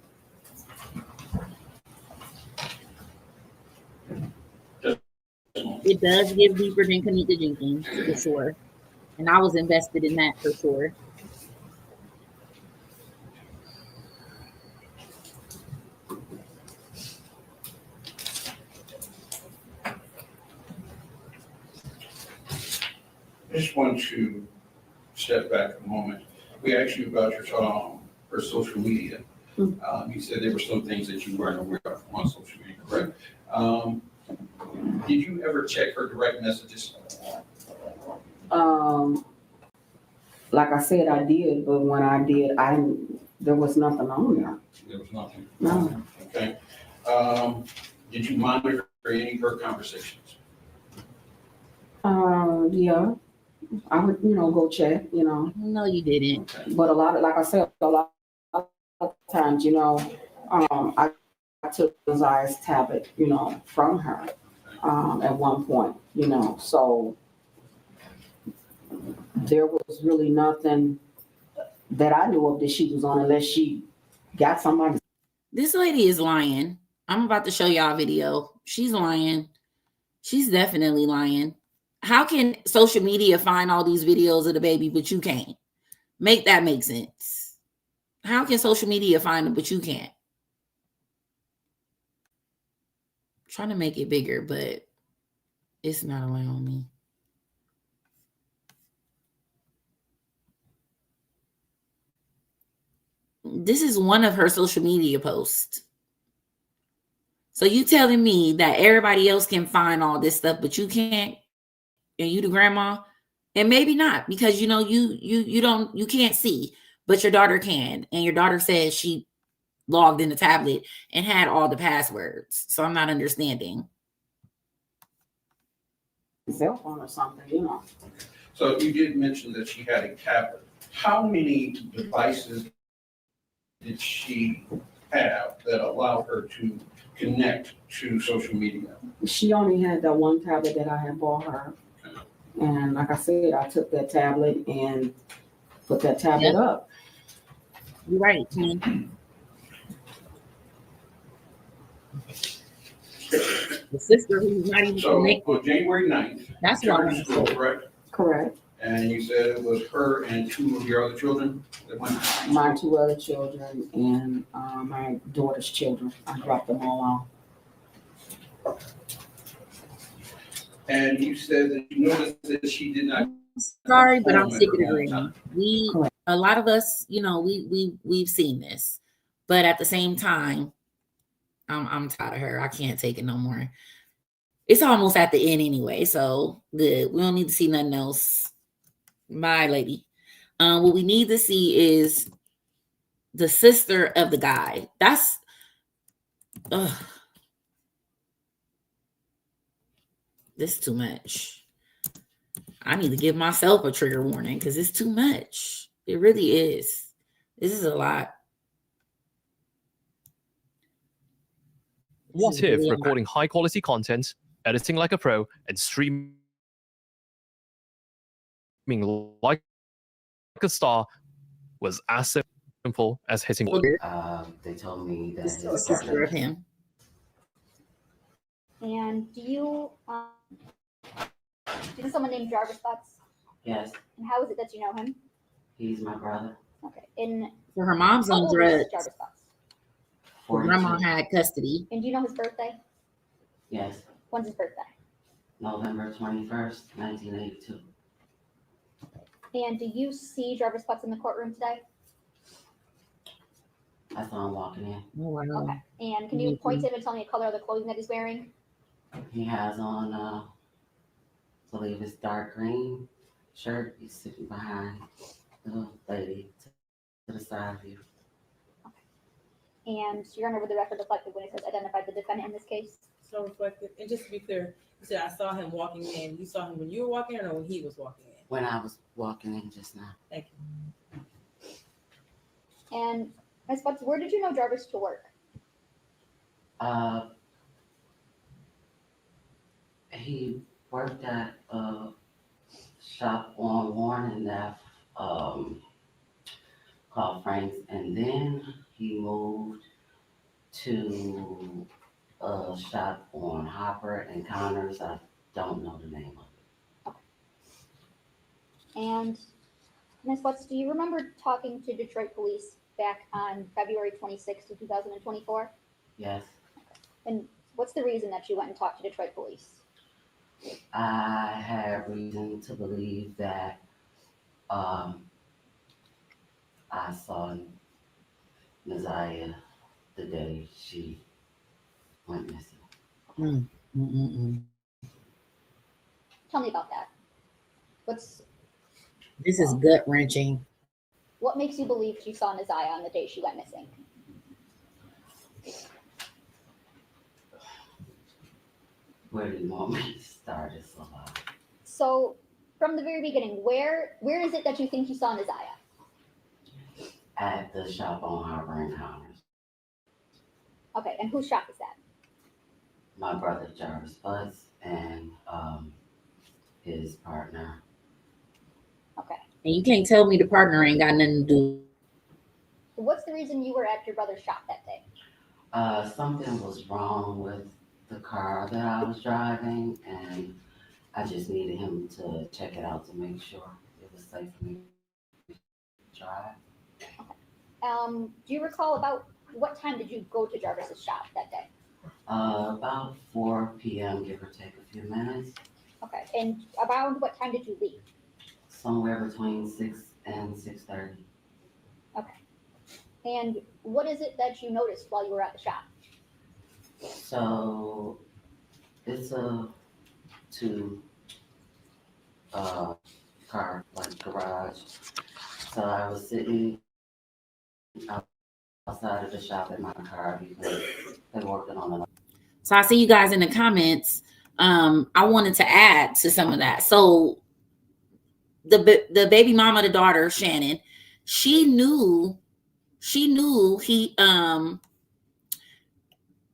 It does give deeper than Kanika Jenkins, for sure. And I was invested in that for sure. I just want to step back a moment. We asked you about her social media. You said there were some things that you weren't aware of on social media, correct? Did you ever check her direct messages? Like I said, I did, but when I did, there was nothing on there. There was nothing. No. Okay. Did you monitor any of her conversations? Yeah, I would, go check, No, you didn't. Okay. But like I said, a lot of times, I took Zai's tablet, from her, at one point, so there was really nothing that I knew of that she was on unless she got somebody. This lady is lying. I'm about to show y'all a video. She's lying. She's definitely lying. How can social media find all these videos of the baby, but you can't? Make that make sense. How can social media find them, but you can't? I'm trying to make it bigger, but it's not allowing me. This is one of her social media posts. So you telling me that everybody else can find all this stuff, but you can't? And you the grandma? And maybe not, because you can't see, but your daughter can. And your daughter says she logged in the tablet and had all the passwords. So I'm not understanding. Cell phone or something, So you did mention that she had a tablet. How many devices did she have that allowed her to connect to social media? She only had that one tablet that I had bought her. And like I said, I took that tablet and put that tablet up. You're right, man. The sister who's not even So connected. on January 9th, That's you why returned to school, correct? Correct. And you said it was her and two of your other children that went to My two other children and my daughter's children. I dropped them all off. And you said that you noticed that she did not. Sorry, but I'm sick of agreeing. A lot of us, we've seen this, but at the same time, I'm tired of her. I can't take it no more. It's almost at the end anyway, so good. We don't need to see nothing else. Bye, lady. What we need to see is the sister of the guy. That's this is too much. I need to give myself a trigger warning because it's too much. It really is. This is a lot. What if recording high quality content, editing like a pro, and streaming like a star was as simple as hitting? They told me that This is a sister of him. And do you know someone named Jarvis Butts? Yes, And how is it that you know him? he's my brother. Okay. And So her mom's how on old is drugs. Jarvis Butts? Her grandma had custody. And do you know his birthday? Yes, When's his birthday? November 21st, 1982. And do you see Jarvis Butts in the courtroom today? I saw him walking in. Oh, wow. Okay. And can you point to him and tell me the color of the clothing that he's wearing? He has on, I believe it's dark green shirt. He's sitting behind the lady to the side of you. And you're going over the record reflected when it says identified the defendant in this case? So reflective. And just to be clear, you said I saw him walking in. You saw him when you were walking in or when he was walking in? When I was walking in just now. Thank you. And Ms. Butts, where did you know Jarvis to work? He worked at a shop on Warren and F, called Frank's, and then he moved to a shop on Hopper and Connors. I don't know the name of it. And Ms. Butts, do you remember talking to Detroit police back on February 26th of 2024? Yes, And what's the reason that you went and talked to Detroit police? I had reason to believe that I saw Naziah the day she went missing. Tell me about that. This is gut wrenching. What makes you believe you saw Naziah on the day she went missing? Where do you want me to start this off? So, from the very beginning, where is it that you think you saw Naziah? At the shop on Harbor and Connors. Okay, and whose shop is that? My brother Jarvis Butts and his partner. Okay. And you can't tell me the partner ain't got nothing to do. What's the reason you were at your brother's shop that day? Something was wrong with the car that I was driving, and I just needed him to check it out to make sure it was safe for me to drive. Do you recall about what time did you go to Jarvis's shop that day? About 4 p.m., give or take a few minutes. Okay, and about what time did you leave? Somewhere between 6 and 6:30. Okay. And what is it that you noticed while you were at the shop? So it's a two car like garage. So I was sitting outside of the shop in my car because they were working on it. So I see you guys in the comments. I wanted to add to some of that. So the baby mama, the daughter, Shannon, she knew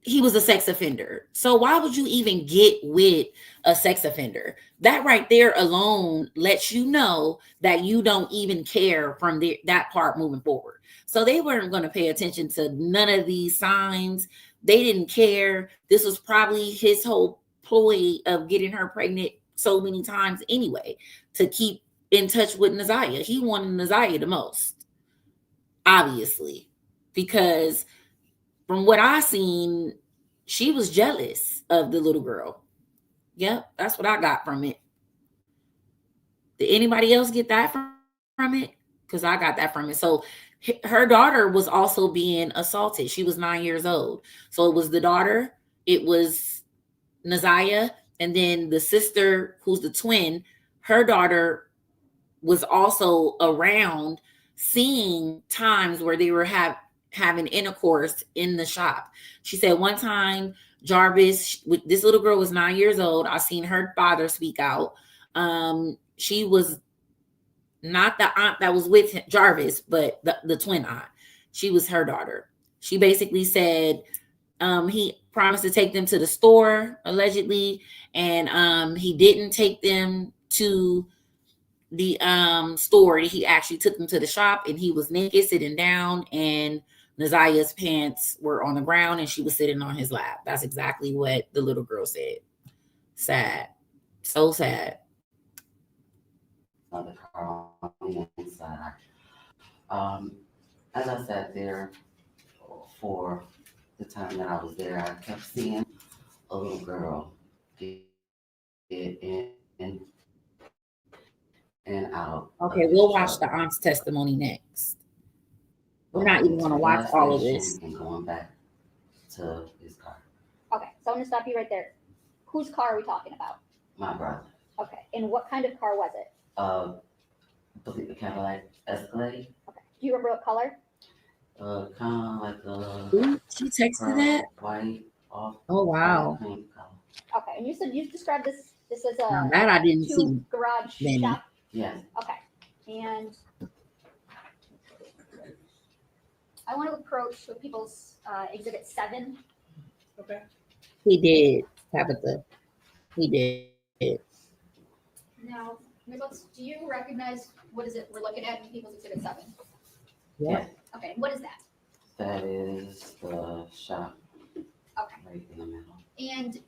he was a sex offender. So why would you even get with a sex offender? That right there alone lets you know that you don't even care from that part moving forward. So they weren't going to pay attention to none of these signs. They didn't care. This was probably his whole ploy of getting her pregnant so many times anyway, to keep in touch with Naziah. He wanted Naziah the most, obviously, because from what I seen, she was jealous of the little girl. Yep, that's what I got from it. Did anybody else get that from it? Because I got that from it. So her daughter was also being assaulted. She was 9 years old. So it was the daughter, it was Naziah, and then the sister, who's the twin, her daughter was also around, seeing times where they were having intercourse in the shop. She said one time Jarvis, this little girl was 9 years old. I seen her father speak out. She was not the aunt that was with Jarvis, but the twin aunt. She was her daughter. She basically said he promised to take them to the store, allegedly, and he didn't take them to the store. He actually took them to the shop, and he was naked, sitting down, and Naziah's pants were on the ground, and she was sitting on his lap. That's exactly what the little girl said. Sad. So sad. The car on the inside. As I sat there for the time that I was there, I kept seeing a little girl get in and out. Okay, we'll watch the aunt's testimony next. We're not even going to watch all of this. And going back to his car. Okay, so I'm going to stop you right there. Whose car are we talking about? My brother. Okay, and what kind of car was it? I believe a Cadillac Escalade. Okay, do you remember what color? Kind of like a. Ooh, she texted that? White. Off. Oh, wow. Okay, and you said you described this as a Now that I didn't see, garage Benny. shop? Yes. Okay, and I want to approach with people's exhibit 7. Okay. He did, Tabitha. He did. Now, Ms. Lutz, do you recognize what is it we're looking at in people's exhibit 7? Yeah, Okay, what is that? that is the shop Okay. right in the middle. And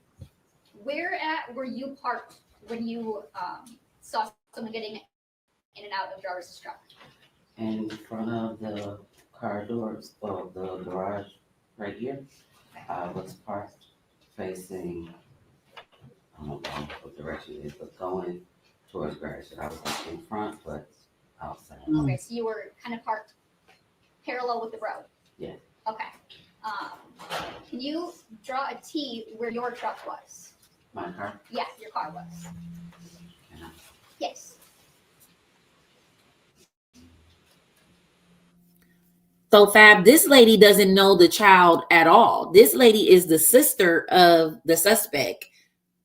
where at were you parked when you saw someone getting in and out of Jarvis's truck? In front of the car doors of the garage right here, I was parked facing, I don't know what direction it is, but going towards garage. I was like in front, but outside. Okay, so you were kind of parked parallel with the road? Yeah. Okay. Can you draw a T where your truck was? My car? Yeah, your car was. Can I? Yes. So Fab, this lady doesn't know the child at all. This lady is the sister of the suspect,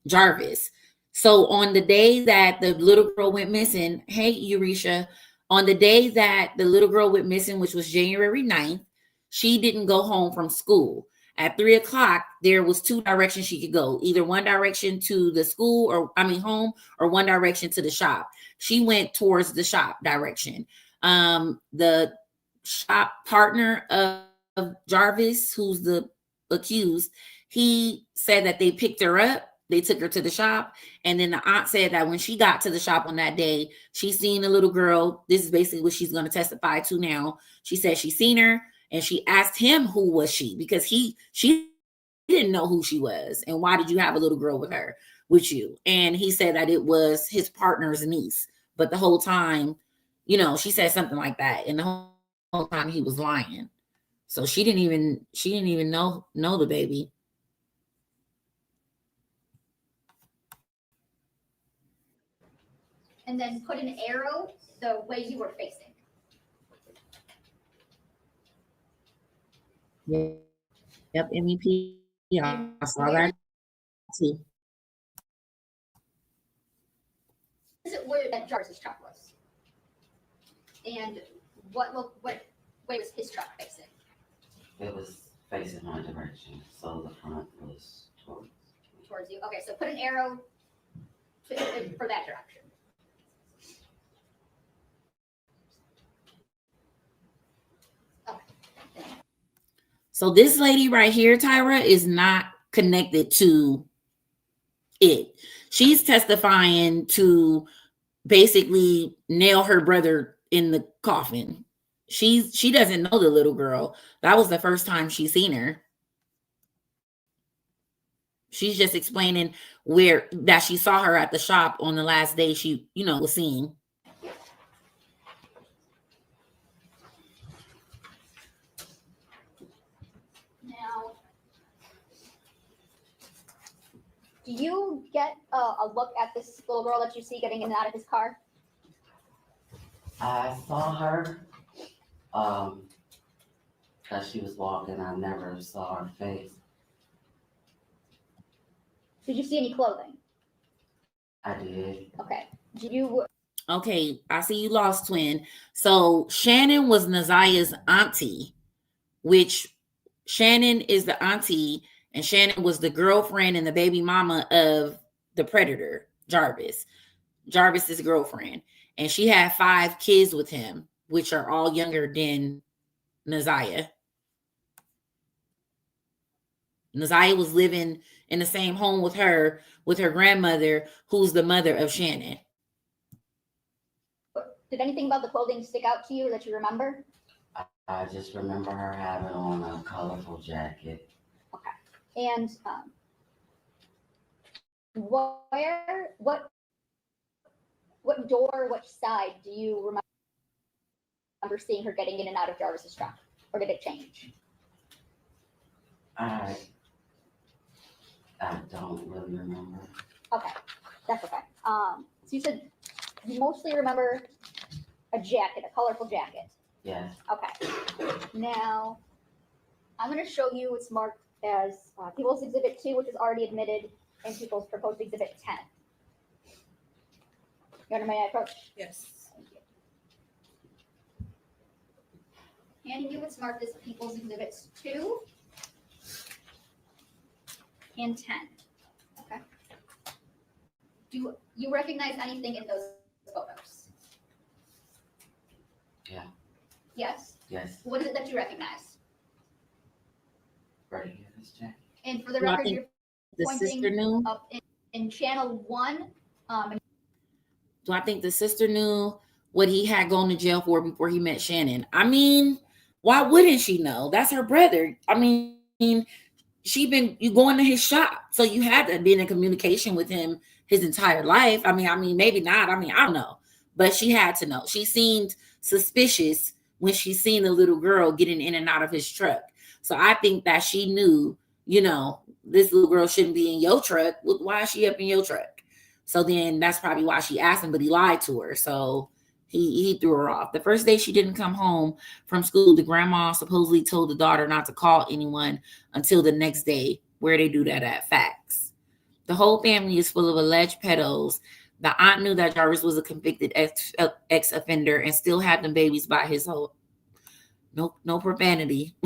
Jarvis. So on the day that the little girl went missing, hey, Eurisha, on the day that the little girl went missing, which was January 9th, she didn't go home from school. At 3 o'clock, there was 2 directions she could go, either one direction to the school home, or one direction to the shop. She went towards the shop direction. The shop partner of Jarvis, who's the accused, he said that they picked her up. They took her to the shop. And then the aunt said that when she got to the shop on that day, she seen a little girl. This is basically what she's going to testify to now. She said she seen her and she asked him who was she, because she didn't know who she was. And why did you have a little girl with you? And he said that it was his partner's niece. But the whole time, she said something like that. And the whole time he was lying. So she didn't even know the baby. And then put an arrow the way you were facing. Yep, MEP. Yeah, I saw that too. Is it where that Jarvis's truck was? And what way was his truck facing? It was facing my direction, so the front was Towards you. Okay, so put an arrow for that direction. So this lady right here, Tyra, is not connected to it. She's testifying to basically nail her brother in the coffin. She doesn't know the little girl. That was the first time she seen her. She's just explaining that she saw her at the shop on the last day she, was seen. Now, do you get a look at this little girl that you see getting in and out of his car? I saw her as she was walking. I never saw her face. Did you see any clothing? I did. Okay. Okay, I see you lost, twin. So Shannon was Naziah's auntie, which Shannon is the auntie, and Shannon was the girlfriend and the baby mama of the predator, Jarvis. Jarvis's girlfriend. And she had 5 kids with him, which are all younger than Naziah. Naziah was living in the same home with her grandmother, who's the mother of Shannon. Did anything about the clothing stick out to you that you remember? I just remember her having on a colorful jacket. Okay. And what door, which side do you remember seeing her getting in and out of Jarvis's truck? Or did it change? I don't really remember. Okay, that's okay. So you said you mostly remember a jacket, a colorful jacket. Yes. Okay. Now, I'm going to show you what's marked as People's Exhibit 2, which is already admitted, and People's Proposed Exhibit 10. You understand my approach? Yes. Thank handing you, it's marked as People's Exhibits 2 and 10. Okay. Do you recognize anything in those photos? Yeah. Yes? Yes. What is it that you recognize? Right here, this jacket. And for the Do I record, think you're the sister pointing knew? up in channel 1. Do I think the sister knew what he had gone to jail for before he met Shannon? I mean, why wouldn't she know? That's her brother. I mean, you going to his shop, so you had to be in communication with him his entire life. I mean, maybe not. I don't know, but she had to know. She seemed suspicious when she seen the little girl getting in and out of his truck. So I think that she knew, this little girl shouldn't be in your truck. Why is she up in your truck? So then that's probably why she asked him, but he lied to her. So he threw her off. The first day she didn't come home from school, the grandma supposedly told the daughter not to call anyone until the next day. Where they do that at? Facts. The whole family is full of alleged pedos. The aunt knew that Jarvis was a convicted ex-offender and still had them babies by his whole. No profanity.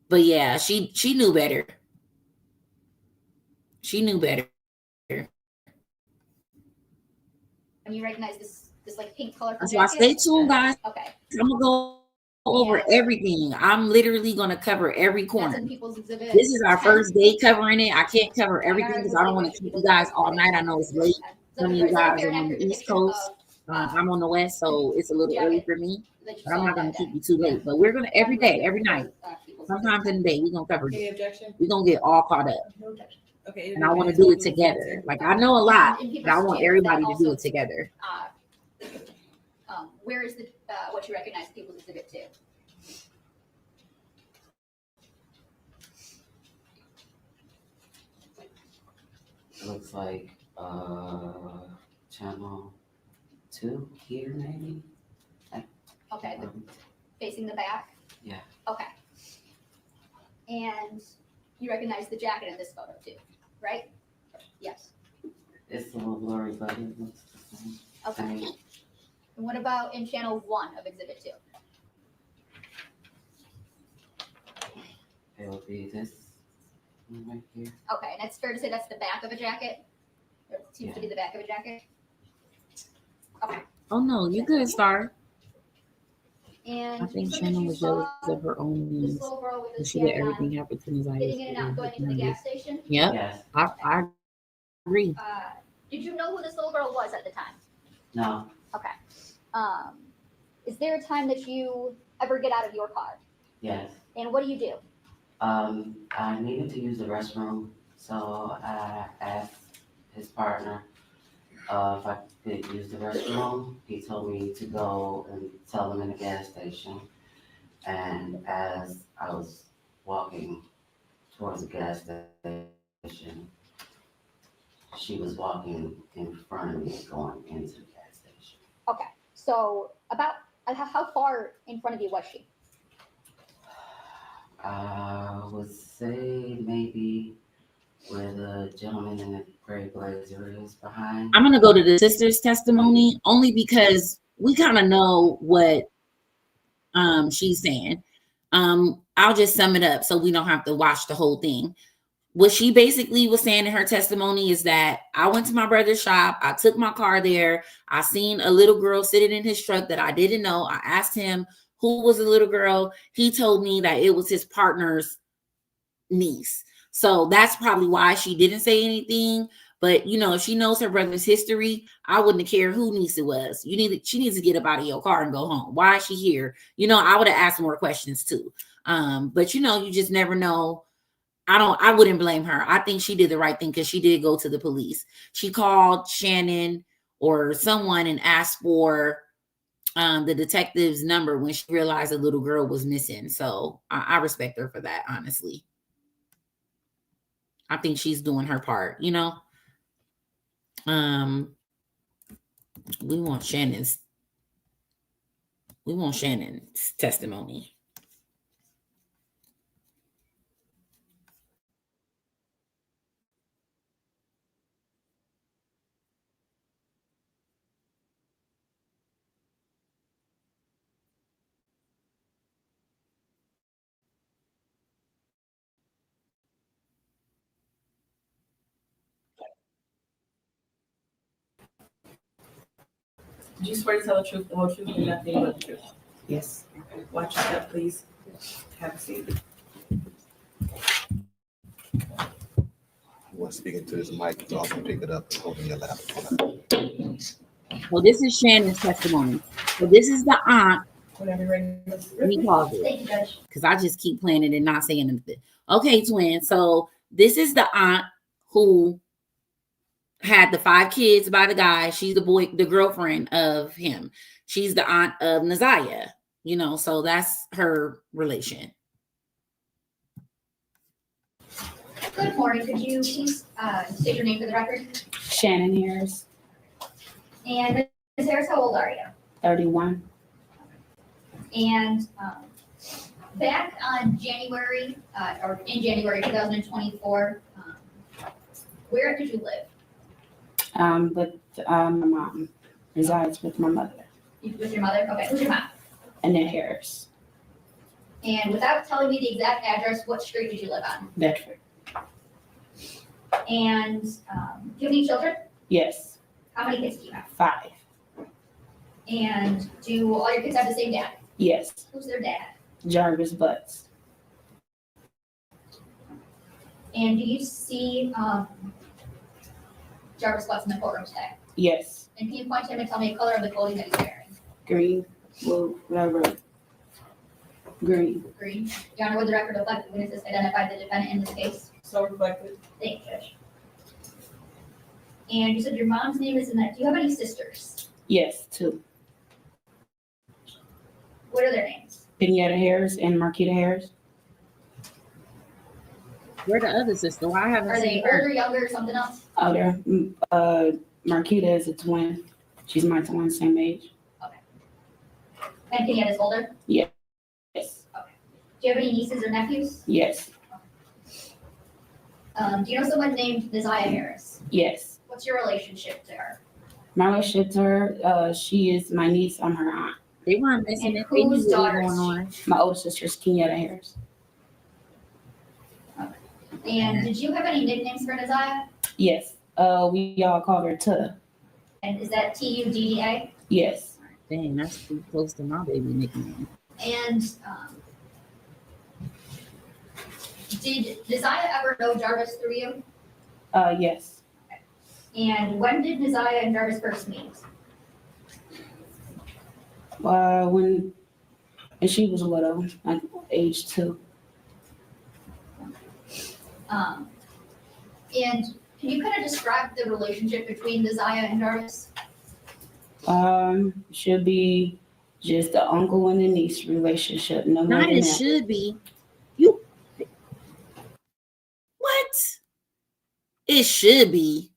But yeah, she knew better. She knew better. And you recognize this like pink colorful That's why jacket? stay tuned, guys. Okay. I'm gonna go over everything. I'm literally gonna cover every That's corner. in People's Exhibit. This is our 10. first day covering it. I can't cover everything because I don't want to keep you guys all night. I know it's late. Some of you guys are on the East Coast. I'm on the West, so it's a little early for me. But I'm not gonna keep you too late. But we're gonna every day, every night, sometimes in the day, we're gonna cover Any it. objection? We're gonna get all caught up. No objection. Okay. And I want to do it together. Like I know a lot, but I want everybody to do it together. Where is the what you recognize People's Exhibit 2? It looks like channel 2 here, maybe. Okay, facing the back? Yeah. Okay. And you recognize the jacket in this photo too, right? Yes. It's a little blurry, but it looks the same. Okay. And what about in channel 1 of Exhibit 2? It would be this one right here. Okay, and it's fair to say that's the back of a jacket? It seems to be the back of a jacket? Okay. Oh no, you good, Star. And I think you said that Shannon you was saw jealous of her own this means. little girl with And this she let jacket on everything happen to Isaiah. getting in and out, going into the gas station? Yep. Yes. I agree. Did you know who this little girl was at the time? No. Okay. Is there a time that you ever get out of your car? Yes. And what do you do? I needed to use the restroom, so I asked his partner if I could use the restroom. He told me to go and tell him in the gas station. And as I was walking towards the gas station, she was walking in front of me going into the gas station. Okay. So about how far in front of you was she? I would say maybe where the gentleman in the gray blazer is behind. I'm gonna go to the sister's testimony only because we kind of know what she's saying. I'll just sum it up so we don't have to watch the whole thing. What she basically was saying in her testimony is that I went to my brother's shop. I took my car there. I seen a little girl sitting in his truck that I didn't know. I asked him who was the little girl. He told me that it was his partner's niece. So that's probably why she didn't say anything. But if she knows her brother's history, I wouldn't care who niece it was. She needs to get up out of your car and go home. Why is she here? I would have asked more questions too. But you just never know. I wouldn't blame her. I think she did the right thing because she did go to the police. She called Shannon or someone and asked for the detective's number when she realized the little girl was missing. So I respect her for that, honestly. I think she's doing her part, we want Shannon's testimony. Did you swear to tell the truth, the whole truth, and nothing but the truth? Yes. Watch your step, please. Have a seat. When speaking to this mic, you also pick it up and hold it in your lap. Well, this is Shannon's testimony. So this is the aunt. Whenever you're ready. He calls it. Thank you, Judge. Because I just keep playing it and not saying anything. Okay, twin. So this is the aunt who had the 5 kids by the guy. She's the girlfriend of him. She's the aunt of Naziah, you know, so that's her relation. Good morning. Could you please state your name for the record? Shannon Harris, And Ms. Harris, how old are you? 31. And back on January, or in January 2024, where did you live? But my mom resides with my mother, With your mother? Okay, who's your mom? Annette Harris, And without telling me the exact address, what street did you live on? Bedford. And do you have any children? Yes, How many kids do you have? 5. And do all your kids have the same dad? Yes, Who's their dad? Jarvis Butts. And do you see Jarvis Butts in the courtroom today? Yes, And can you point to him and tell me the color of the clothing that he's wearing? green, blue, whatever. Green. Green. Your Honor, would the record reflect the witnesses identified the defendant in this case? So reflected. Thank you, Judge. And you said your mom's name is Annette. Do you have any sisters? Yes, 2. What are their names? Pinetta Harris and Marquita Harris. Where the other sister? Why haven't Are they seen her? older, younger, something else? Oh, there. Marquita is a twin. She's my twin, same age. And Kenyatta's older? Yes. Do you have any nieces or nephews? Yes. Do you know someone named Naziah Harris? Yes. What's your relationship to her? My relationship to her, she is my niece. I'm her aunt. They weren't missing And it. They knew whose what daughter was is going she? on. My older sister is Kenyatta Harris. And did you have any nicknames for Naziah? Yes. We all called her Tuda. And is that Tudda? Yes. Dang, that's too close to my baby nickname. And did Naziah ever know Jarvis through you? Yes. And when did Naziah and Jarvis first meet? When she was little, like age 2. And can you kind of describe the relationship between Naziah and Jarvis? Should be just the uncle and the niece relationship. No more Not than it that. should be. You what? It should be.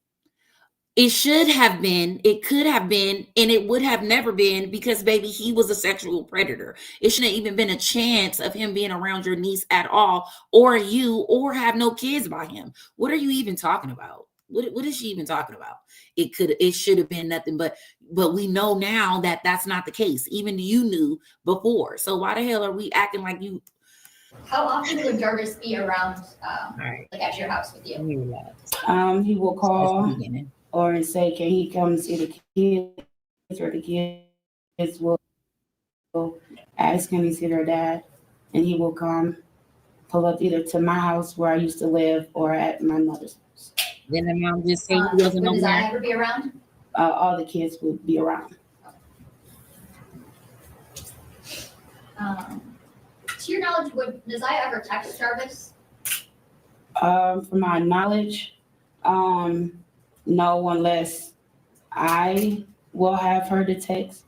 It should have been, it could have been, and it would have never been because, baby, he was a sexual predator. It shouldn't even been a chance of him being around your niece at all, or you, or have no kids by him. What are you even talking about? What is she even talking about? It should have been nothing, but we know now that that's not the case. Even you knew before. So why the hell are we acting like you? How often would Jarvis be around, Right. like at your house with you? He will call That's the beginning. or say, can he come see the kids, or the kids will ask him to see their dad, and he will come pull up either to my house where I used to live or at my mother's house. Then the mom just say he wasn't Would no Naziah more. ever be around? All the kids would be around. To your knowledge, would Naziah ever text Jarvis? From my knowledge, no, unless I will have her to text.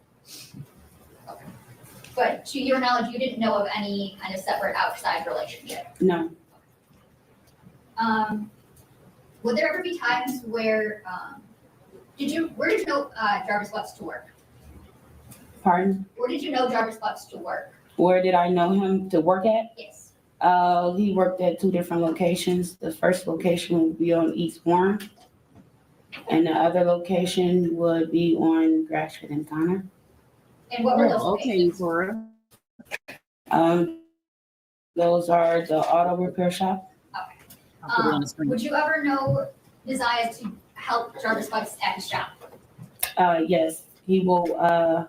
But to your knowledge, you didn't know of any kind of separate outside relationship. No. Would there ever be times where, where did you know Jarvis Butts to work? Pardon? Where did you know Jarvis Butts to work? Where did I know him to work at? Yes. He worked at 2 different locations. The first location would be on East Warren, and the other location would be on Gratiot and Connor. And what were those Okay, locations? Cora. Those are the auto repair shop. I'll put it on the screen. Would you ever know Naziah to help Jarvis Butts at his shop? Yes, he will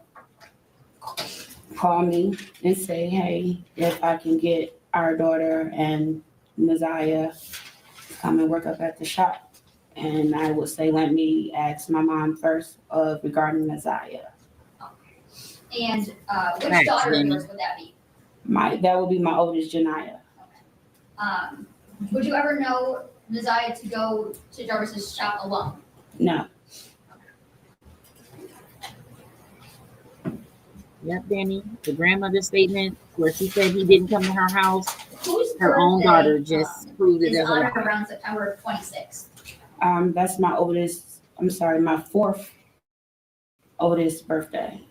call me and say, hey, if I can get our daughter and Messiah to come and work up at the shop. And I would say, let me ask my mom first regarding Messiah. And which Thanks, daughter of Jenny. yours would that be? That would be my oldest, Janiyah. Would you ever know Messiah to go to Jarvis's shop alone? No. Yep, Danny. The grandmother's statement where she said he didn't come to her house. Whose Her own birthday, daughter just proved it is as a on lie. or around September 26th? That's my oldest, my fourth oldest birthday.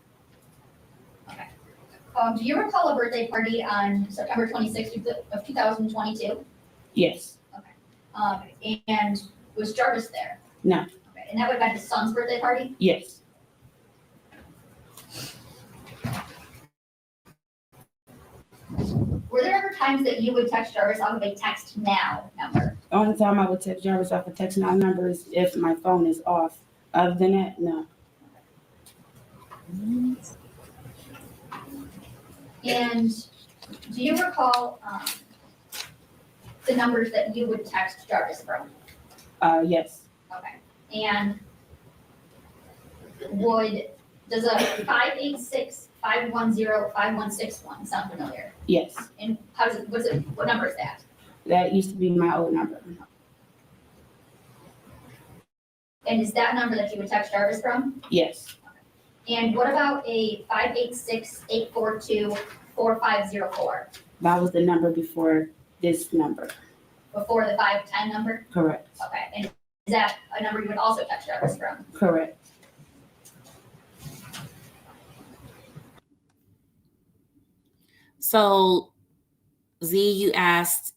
Do you recall a birthday party on September 26th of 2022? Yes. And was Jarvis there? No. Okay. And that would have been his son's birthday party? Yes. Were there ever times that you would text Jarvis off of a text now number? The only time I would text Jarvis off a text now number is if my phone is off. Other than that, no. And do you recall the numbers that you would text Jarvis from? Yes. Okay. And does a 586-510-5161 sound familiar? Yes. And what number is that? That used to be my old number. And is that number that you would text Jarvis from? Yes. And what about a 586-842-4504? That was the number before this number. Before the 510 number? Correct. Okay. And is that a number you would also text Jarvis from? Correct. So, Z, you asked,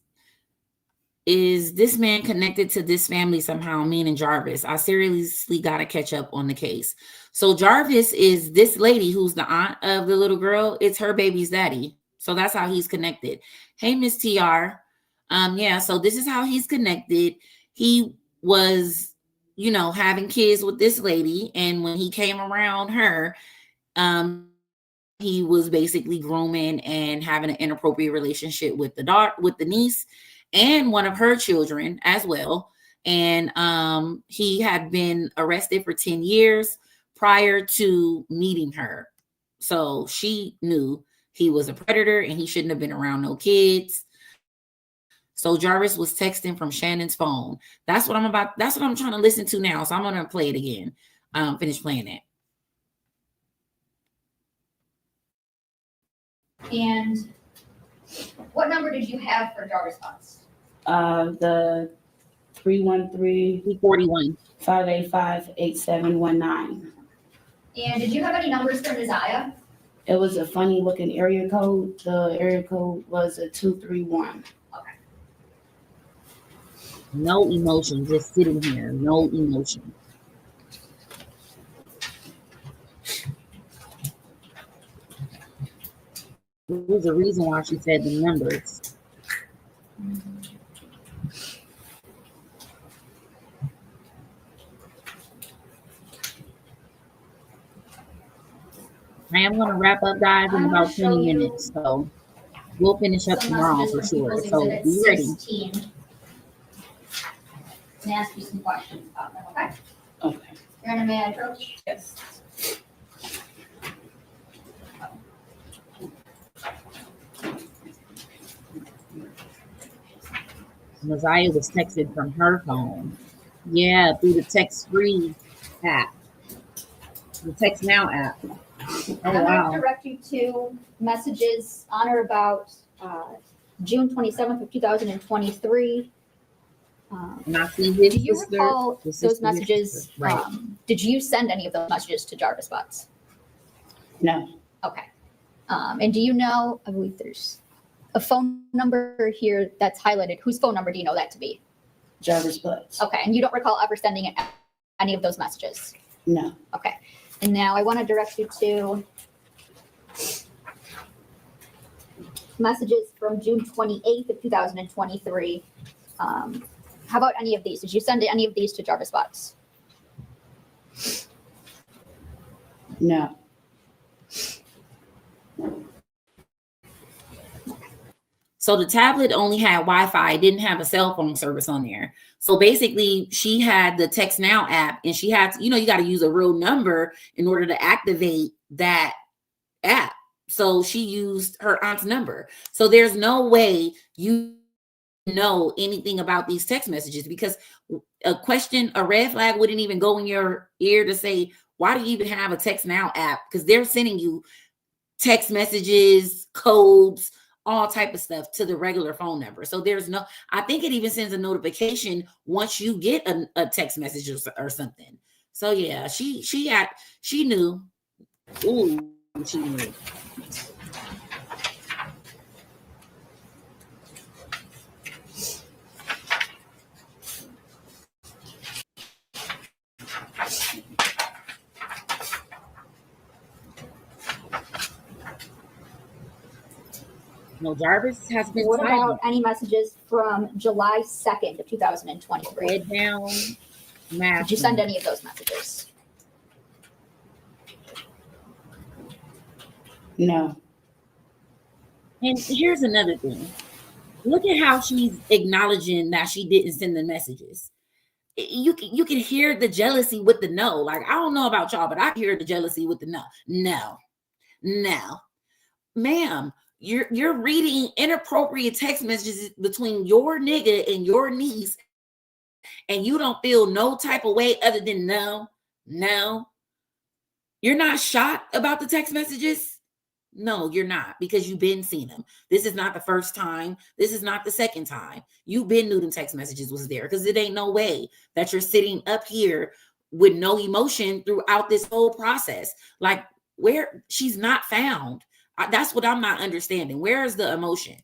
is this man connected to this family somehow, meaning Jarvis? I seriously got to catch up on the case. So Jarvis is this lady who's the aunt of the little girl. It's her baby's daddy. So that's how he's connected. Hey, Miss TR. Yeah, so this is how he's connected. He was, having kids with this lady. And when he came around her, he was basically grooming and having an inappropriate relationship with the niece and one of her children as well. And he had been arrested for 10 years prior to meeting her. So she knew he was a predator and he shouldn't have been around no kids. So Jarvis was texting from Shannon's phone. That's what I'm trying to listen to now. So I'm going to play it again. Finish playing it. And what number did you have for Jarvis Funds? The 313-585-8719. And did you have any numbers for Messiah? It was a funny looking area code. The area code was a 231. Okay. No emotion, just sitting here. No emotion. There's a reason why she said the numbers. I am going to wrap up, guys, in about 20 minutes. So we'll finish up tomorrow for sure. So be ready. 16. And ask you some questions about them, okay? Okay. Aaron, may I approach? Yes. Messiah was texted from her phone. Yeah, through the text-free app. The Text Now app. Oh, I'm going wow. to direct you to messages on or about June 27th of 2023. And I see his Do you sister. recall his those sister, his messages? sister. Right. Did you send any of those messages to Jarvis Butts? No. Okay. And do you know, I believe there's a phone number here that's highlighted. Whose phone number do you know that to be? Jarvis Butts. Okay. And you don't recall ever sending any of those messages? No. Okay. And now I want to direct you to messages from June 28th of 2023. How about any of these? Did you send any of these to Jarvis Butts? No. So the tablet only had Wi-Fi, it didn't have a cell phone service on there. So basically, she had the Text Now app, and she had, you got to use a real number in order to activate that app. So she used her aunt's number. So there's no way you know anything about these text messages, because a red flag wouldn't even go in your ear to say, why do you even have a Text Now app? Because they're sending you text messages, codes, all type of stuff to the regular phone number. So there's no, I think it even sends a notification once you get a text message or something. So yeah, she knew. Ooh, she knew. No, Jarvis has been. What about any messages from July 2nd of 2023? Head down. Did you send any of those messages? No. And here's another thing. Look at how she's acknowledging that she didn't send the messages. You can hear the jealousy with the no. Like, I don't know about y'all, but I hear the jealousy with the no. No. Ma'am, you're reading inappropriate text messages between your nigga and your niece, and you don't feel no type of way other than no. You're not shocked about the text messages? No, you're not, because you've been seeing them. This is not the first time. This is not the second time. You've been knew them text messages was there, because it ain't no way that you're sitting up here with no emotion throughout this whole process. Like, where she's not found. That's what I'm not understanding. Where is the emotion?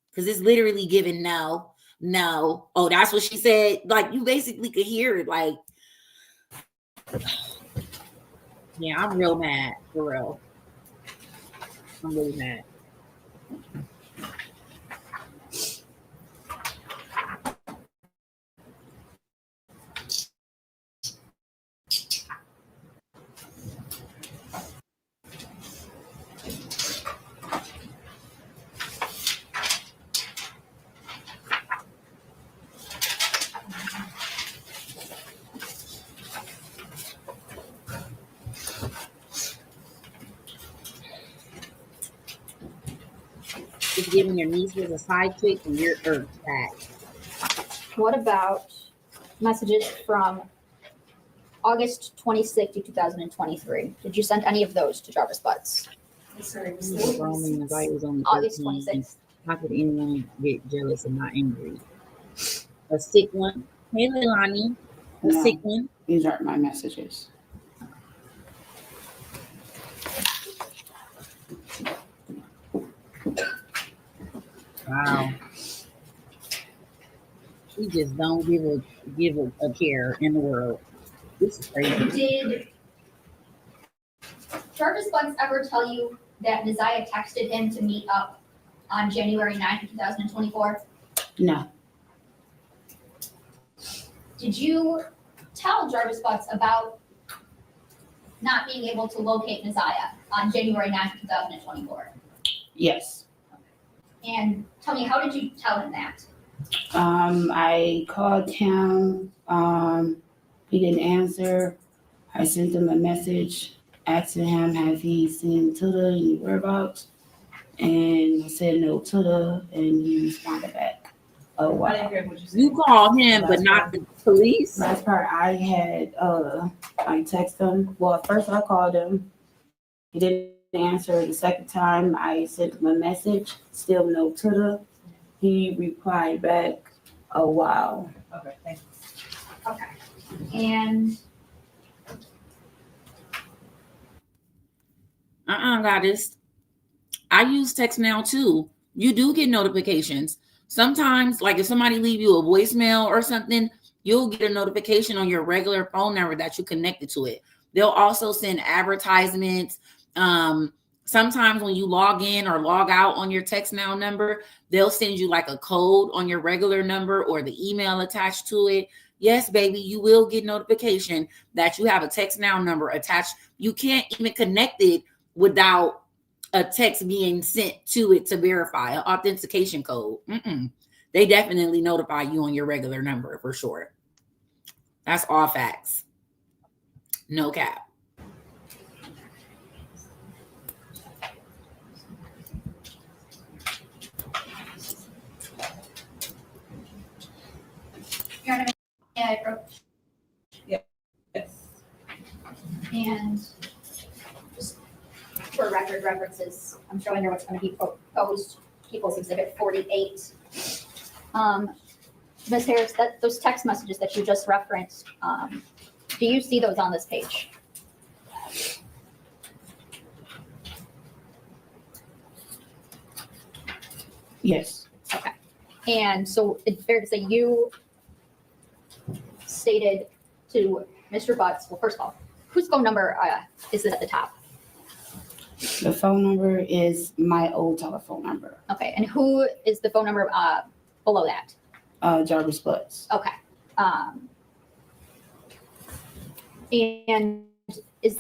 Because it's literally giving no. Oh, that's what she said. Like, you basically could hear it. Like, yeah, I'm real mad, for real. I'm really mad. Just giving your nieces a side chick and you're back. What about messages from August 26th, 2023? Did you send any of those to Jarvis Butts? August 26th. How could anyone get jealous and not angry? A sick one. Hey, Leilani. A sick one. These aren't my messages. Wow. We just don't give a care in the world. This is crazy. Did Jarvis Butts ever tell you that Neziah texted him to meet up on January 9th, 2024? No. Did you tell Jarvis Butts about not being able to locate Neziah on January 9th, 2024? Yes. And tell me, how did you tell him that? I called him. He didn't answer. I sent him a message asking him, have he seen Tuda and whereabouts? And I said no, Tuda, and he responded back. Oh, wow. I didn't hear what you said. You called him, but not the police. Last part, I had, I texted him. Well, at first I called him. He didn't answer. The second time I sent him a message, still no Tuda. He replied back, oh, wow. Okay, thank you. Okay. And Goddess. I use Text Now too. You do get notifications. Sometimes, like if somebody leave you a voicemail or something, you'll get a notification on your regular phone number that you connected to it. They'll also send advertisements. Sometimes when you log in or log out on your Text Now number, they'll send you like a code on your regular number or the email attached to it yes, baby, you will get notification that you have a text now number attached. You can't even connect it without a text being sent to it to verify an authentication code. They definitely notify you on your regular number for sure. That's all facts. No cap. Your Honor, may I approach? Yes. And just for record references, I'm showing her what's going to be proposed, People's Exhibit 48. Ms. Harris, those text messages that you just referenced, do you see those on this page? Yes. Okay. And so it's fair to say you stated to Mr. Butts, well, first of all, whose phone number is this at the top? The phone number is my old telephone number. Okay, and who is the phone number below that? Jarvis Butts. Okay. And is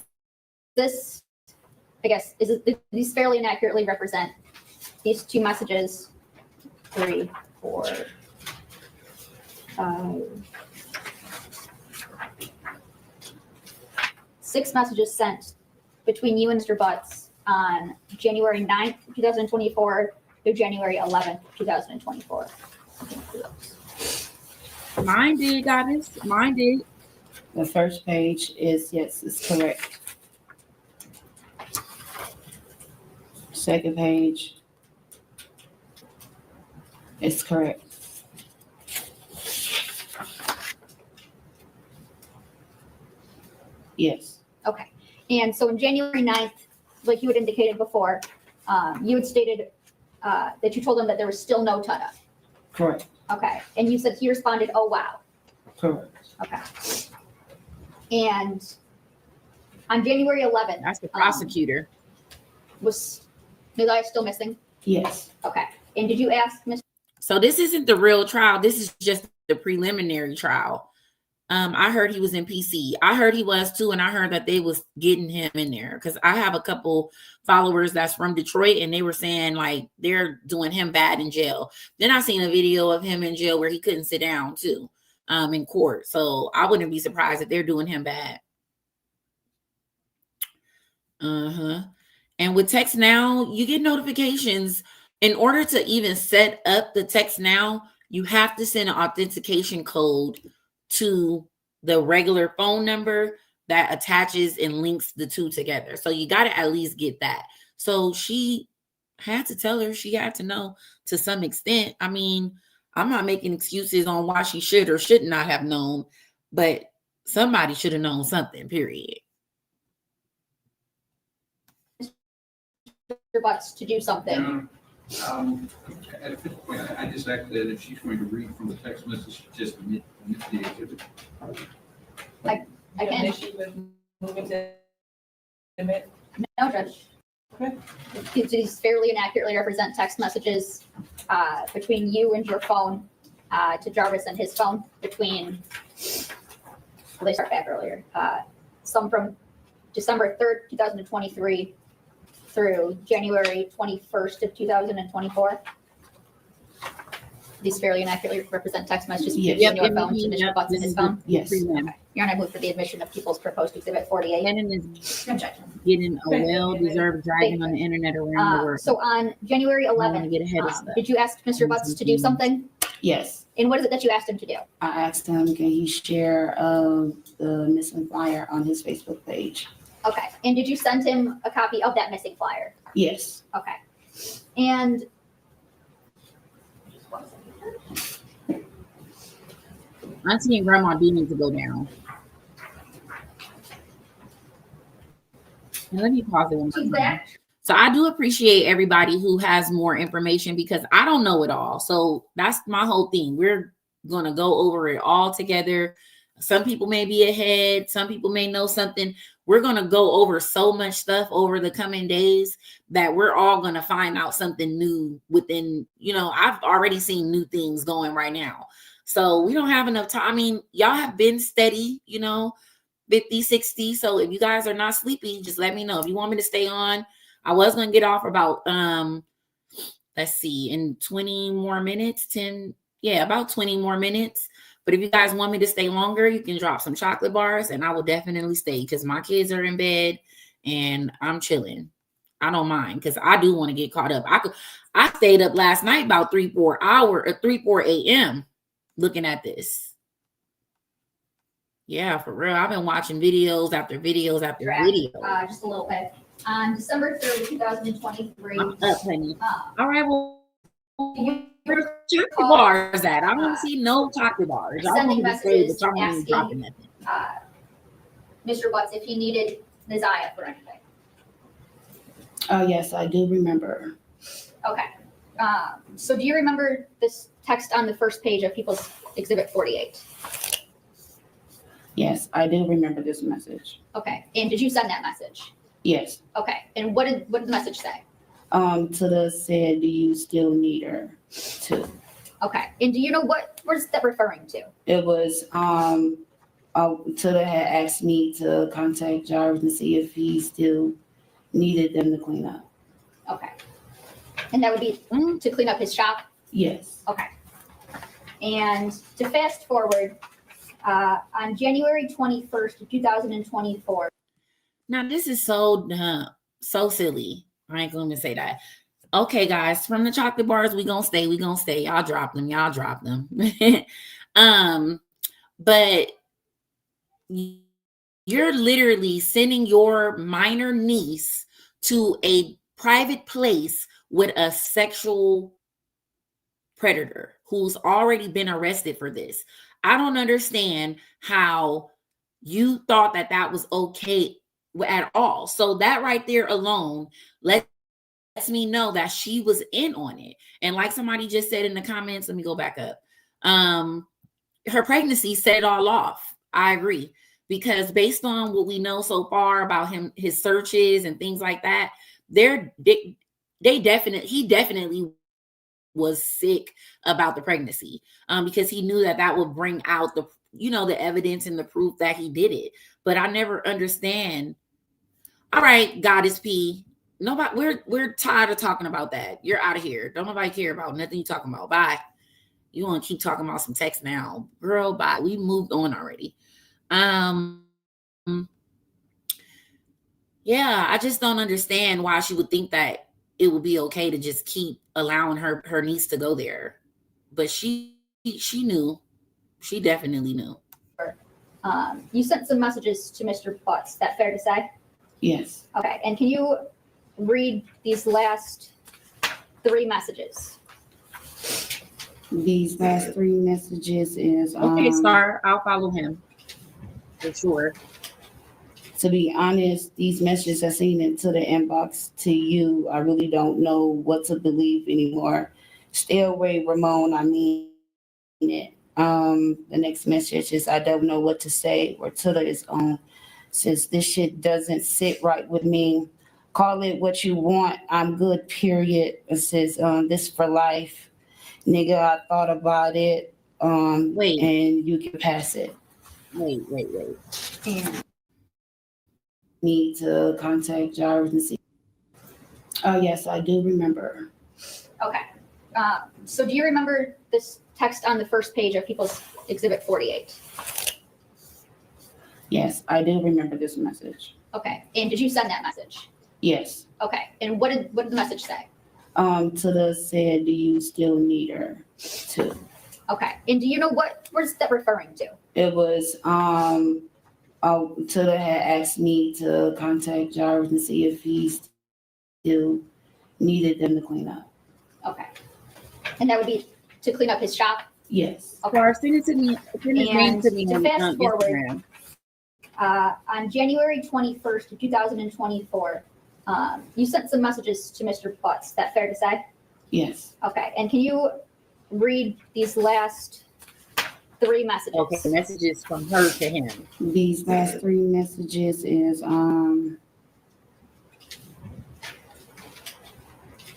this, I guess, these fairly inaccurately represent these two messages? 3, 4, 6 messages sent between you and Mr. Butts on January 9th, 2024 through January 11th, 2024. Mine did, goddess. Mine did. The first page is, yes, it's correct. Second page, it's correct. Yes. Okay. And so on January 9th, like you had indicated before, you had stated that you told him that there was still no Tutta. Correct. Okay. And you said he responded, oh, wow. Correct. Okay. And on January 11th. That's the prosecutor. Was Nilaya still missing? Yes. Okay. And did you ask Mr. So this isn't the real trial. This is just the preliminary trial. I heard he was in PC. I heard he was too, and I heard that they was getting him in there because I have a couple followers that's from Detroit, and they were saying like they're doing him bad in jail. Then I seen a video of him in jail where he couldn't sit down too, in court. So I wouldn't be surprised if they're doing him bad. And with Text Now, you get notifications. In order to even set up the Text Now, you have to send an authentication code to the regular phone number that attaches and links the two together. So you got to at least get that. So she had to tell her, she had to know to some extent. I mean, I'm not making excuses on why she should or should not have known, but somebody should have known something, period. Butts to do something? At this point, I just asked that if she's going to read from the text message, just the exhibit. I can. Moving to admit? No, Judge. Okay. These fairly inaccurately represent text messages between you and your phone to Jarvis and his phone between, well, they start back earlier. Some from December 3rd, 2023 through January 21st of 2024. These fairly inaccurately represent text messages between your phone to Mr. Butts and his phone? Yes. Okay. Your Honor, I move for the admission of People's Proposed Exhibit 48. Shannon is getting a well-deserved dragging on the internet around the world. So on January I wanna 11th, get ahead of stuff. did you ask Mr. Butts to do something? Yes. And what is it that you asked him to do? I asked him, can he share the missing flyer on his Facebook page? Okay. And did you send him a copy of that missing flyer? Yes. Okay. And I'm seeing Grandma D needs to go down. Now, let me pause it one second. So I do appreciate everybody who has more information because I don't know it all. So that's my whole thing. We're going to go over it all together. Some people may be ahead. Some people may know something. We're going to go over so much stuff over the coming days that we're all going to find out something new within, I've already seen new things going right now. So we don't have enough time. I mean, y'all have been steady, you know, 50, 60. So if you guys are not sleepy, just let me know. If you want me to stay on, I was going to get off about, let's see, in 20 more minutes, 10, yeah, about 20 more minutes. But if you guys want me to stay longer, you can drop some chocolate bars and I will definitely stay because my kids are in bed and I'm chilling. I don't mind because I do want to get caught up. I stayed up last night about 3-4 a.m. looking at this. Yeah, for real. I've been watching videos after videos after videos. Just a little bit. On December 3rd, 2023. I'm up, honey. All right, well, where's chocolate bars at? I don't see no chocolate bars. Y'all Sending want me to stay, messages but y'all want me to drop asking nothing. Mr. Butts if he needed Neziah for anything. Yes, I do remember. Okay. So do you remember this text on the first page of People's Exhibit 48? Yes, I do remember this message. Okay. And did you send that message? Yes. Okay. And what did the message say? Tada said, do you still need her too? Okay. And do you know what is that referring to? It was, Tada had asked me to contact Jarvis and see if he still needed them to clean up. Okay. And that would be to clean up his shop? Yes. Okay. And to fast forward, on January 21st, 2024. Now, this is so silly. I ain't going to say that. Okay, guys, from the chocolate bars, we gonna stay. Y'all drop them. But you're literally sending your minor niece to a private place with a sexual predator who's already been arrested for this. I don't understand how you thought that was okay at all. So that right there alone lets me know that she was in on it. And like somebody just said in the comments, let me go back up. Her pregnancy set it all off. I agree. Because based on what we know so far about him, his searches and things like that, he definitely was sick about the pregnancy, because he knew that would bring out the evidence and the proof that he did it. But I never understand. All right, Goddess P. Nobody, we're tired of talking about that. You're out of here. Don't nobody care about nothing you talking about. Bye. You want to keep talking about some text now, girl? Bye. We moved on already. Yeah, I just don't understand why she would think that it would be okay to just keep allowing her niece to go there. But she knew. She definitely knew. You sent some messages to Mr. Butts. Is that fair to say? Yes. Okay. And can you read these last 3 messages? These last 3 messages is okay, Star. I'll follow him for sure. To be honest, these messages I seen into the inbox to you. I really don't know what to believe anymore. Stay away, Ramon. I mean it. The next message is I don't know what to say, or Tilla is on. Says this shit doesn't sit right with me. Call it what you want. I'm good, period. It says this for life. Nigga, I thought about it. Wait. And you can pass it. Wait. And need to contact Jarvis and see. Oh, yes, I do remember. Okay. So do you remember this text on the first page of People's Exhibit 48? Yes, I do remember this message. Okay. And did you send that message? Yes. Okay. And what did the message say? Tada said, do you still need her too? Okay. And do you know what is that referring to? It was Tada had asked me to contact Jarvis and see if he still needed them to clean up. Okay. And that would be to clean up his shop? Yes. Okay. Or send it to me. Send his name to me to on fast forward, Instagram. On January 21st, 2024, you sent some messages to Mr. Butts. Is that fair to say? Yes. Okay. And can you read these last 3 messages? Okay, messages from her to him. These last 3 messages is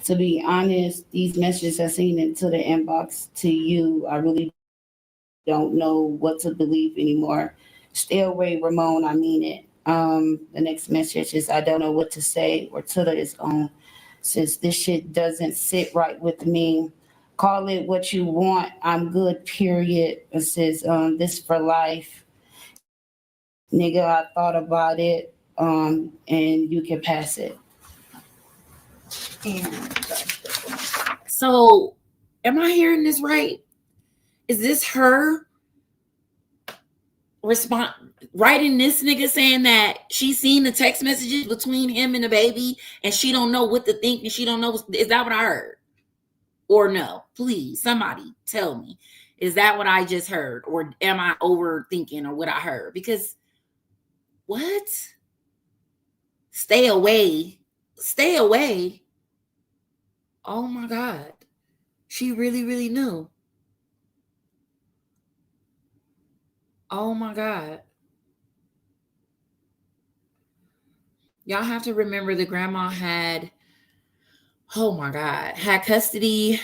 to be honest, these messages I seen into the inbox to you. I really don't know what to believe anymore. Stay away, Ramon, I mean it. The next message is, I don't know what to say or to his own. Since this shit doesn't sit right with me. Call it what you want. I'm good, period. It says, this for life. Nigga, I thought about it. And you can pass it. So, am I hearing this right? Is this her writing this nigga saying that she's seen the text messages between him and the baby and she don't know what to think and she don't know? Is that what I heard? Or no? Please, somebody tell me. Is that what I just heard? Or am I overthinking or what I heard? Because what? Stay away. Stay away. Oh my God. She really, really knew. Oh my God. Y'all have to remember the grandma had, oh my God, had custody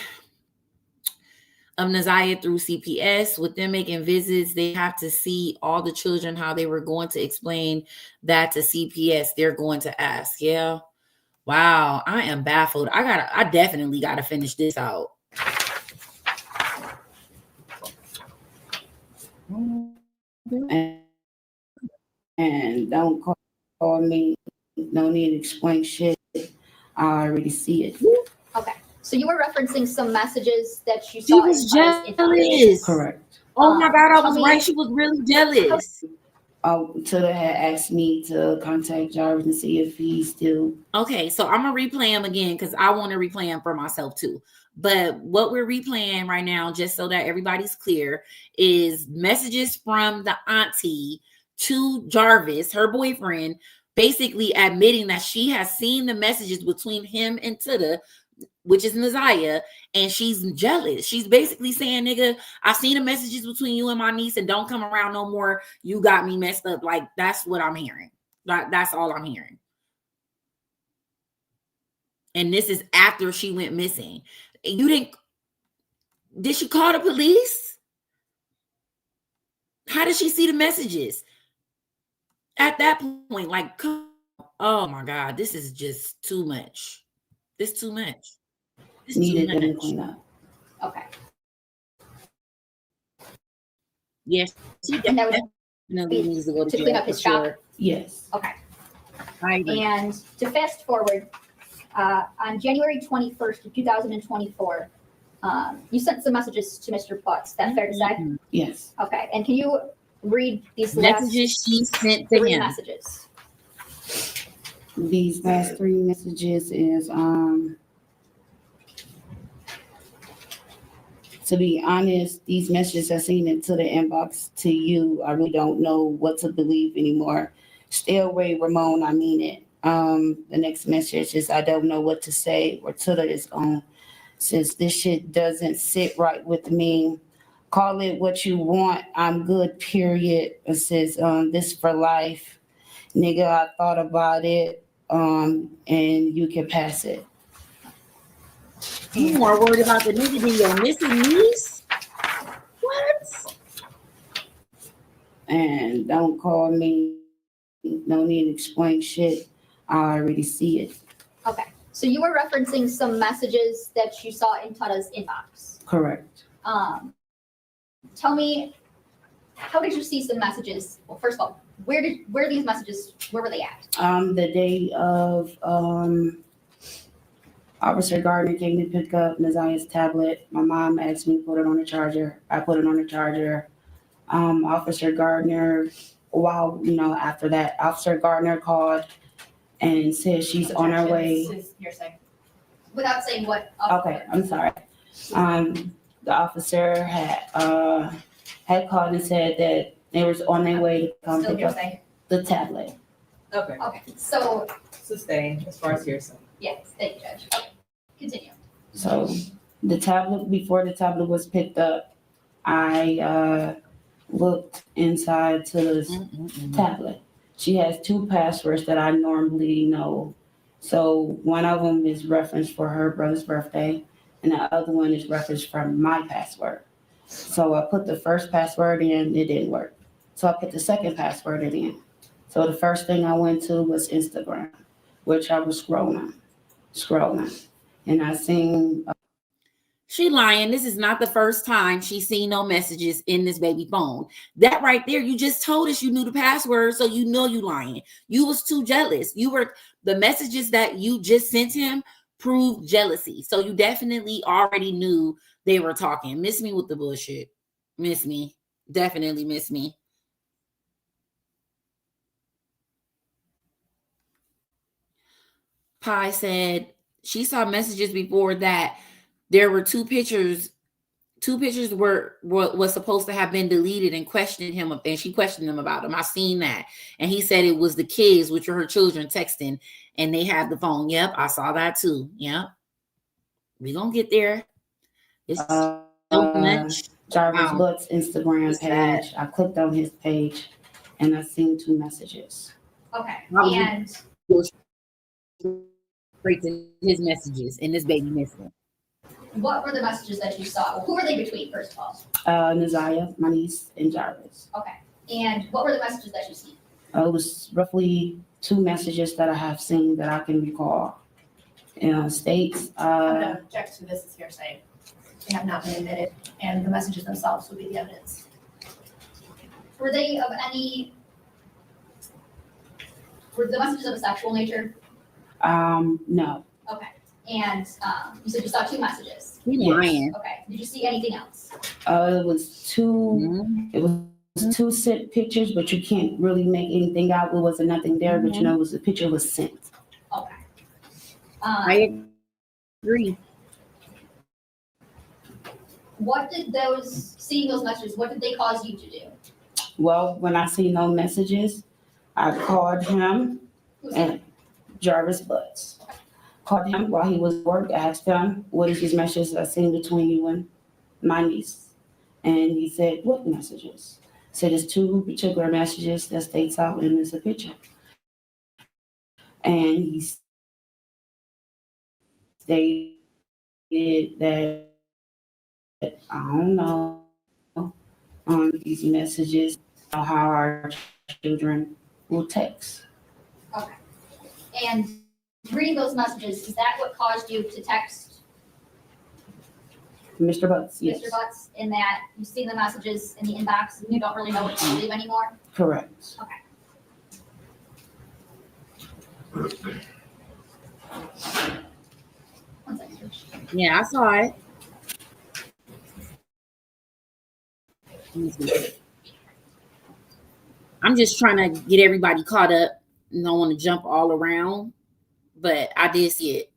of Naziah through CPS. With them making visits, they have to see all the children, how they were going to explain that to CPS. They're going to ask, yeah. Wow, I am baffled. I definitely gotta finish this out. And don't call me. No need to explain shit. I already see it. Okay. So you were referencing some messages that you She saw. was in jealous. Correct. Oh my God, I was tell me- right. She was really jealous. Tilla had asked me to contact Jarvis and see if he's still. Okay, so I'm gonna replay him again because I want to replay him for myself too. But what we're replaying right now, just so that everybody's clear, is messages from the auntie to Jarvis, her boyfriend, basically admitting that she has seen the messages between him and Tilla, which is Naziah, and she's jealous. She's basically saying, nigga, I've seen the messages between you and my niece and don't come around no more. You got me messed up. Like, that's what I'm hearing. That's all I'm hearing. And this is after she went missing. Did she call the police? How did she see the messages? At that point, like, oh my God, this is just too much. This too much. This Needed too them to much. clean up. Okay. Yes, she And that was definitely needs to go to jail clean up for his shop. sure. Yes. Okay. I agree. And to fast forward, on January 21st of 2024, you sent some messages to Mr. Butts. Is that fair to say? Yes. Okay. And can you read these Messages she sent to three him. messages? These last three messages is to be honest, these messages I seen into the inbox to you. I really don't know what to believe anymore. Stay away, Ramon, I mean it. The next message is, I don't know what to say or to his own. Since this shit doesn't sit right with me. Call it what you want. I'm good, period. It says, this for life. Nigga, I thought about it. And you can pass it. You more worried about the nigga than your missing niece? What? And don't call me. No need to explain shit. I already see it. Okay. So you were referencing some messages that you saw in Tada's inbox. Correct. Tell me, how did you see some messages? Well, first of all, where these messages, where were they at? The day of Officer Gardner came to pick up Naziah's tablet. My mom asked me to put it on the charger. I put it on the charger. Officer Gardner, after that, Officer Gardner called and said she's on her way. You're saying, without saying what. Okay, I'm sorry. The officer had called and said that they was on their way to come Still pick up hearsay. the tablet. Okay, Okay. So, sustained as far as hearsay. yes, thank you, Judge. Okay. Continue. So before the tablet was picked up, I looked inside to the tablet. She has two passwords that I normally know. So one of them is referenced for her brother's birthday, and the other one is referenced from my password. So I put the first password in, it didn't work. So I put the second password in. So the first thing I went to was Instagram, which I was scrolling. And I seen She lying. This is not the first time she's seen no messages in this baby phone. That right there, you just told us you knew the password, so you know you lying. You was too jealous. The messages that you just sent him proved jealousy. So you definitely already knew they were talking. Miss me with the bullshit. Miss me. Definitely miss me. Pi said she saw messages before that there were two pictures was supposed to have been deleted and questioned him, and she questioned him about them. I seen that, and he said it was the kids, which are her children, texting, and they have the phone. Yep, I saw that too. Yep, we gonna get there. It's so much. Jarvis Butts Instagram page. I clicked on his page, and I seen 2 messages. Okay, How would you- and Straight to his messages, and this baby missing. what were the messages that you saw? Who were they between, first of all? Naziah, my niece, and Jarvis. Okay, and what were the messages that you seen? It was roughly 2 messages that I have seen that I can recall. States, I'm gonna object to this as hearsay. They have not been admitted, and the messages themselves would be the evidence. Were they of any, were the messages of a sexual nature? No. Okay, and you said you saw 2 messages. He lying. Okay, did you see anything else? It was 2. It was 2 sent pictures, but you can't really make anything out. There wasn't nothing there, but it was the picture was sent. Okay. I agree. What did seeing those messages, what did they cause you to do? Well, when I see no messages, I called him and Jarvis Butts. Called him while he was at work, asked him, what is these messages I seen between you and my niece? And he said, what messages? I said, it's 2 particular messages that states out and there's a picture. And he stated that, I don't know, on these messages, how our children will text. Okay. And reading those messages, is that what caused you to text Mr. Butts, yes. Mr. Butts, in that you've seen the messages in the inbox and you don't really know what to believe anymore? Correct. Okay. One second. Yeah, I saw it. I'm just trying to get everybody caught up. And don't want to jump all around, but I did see it.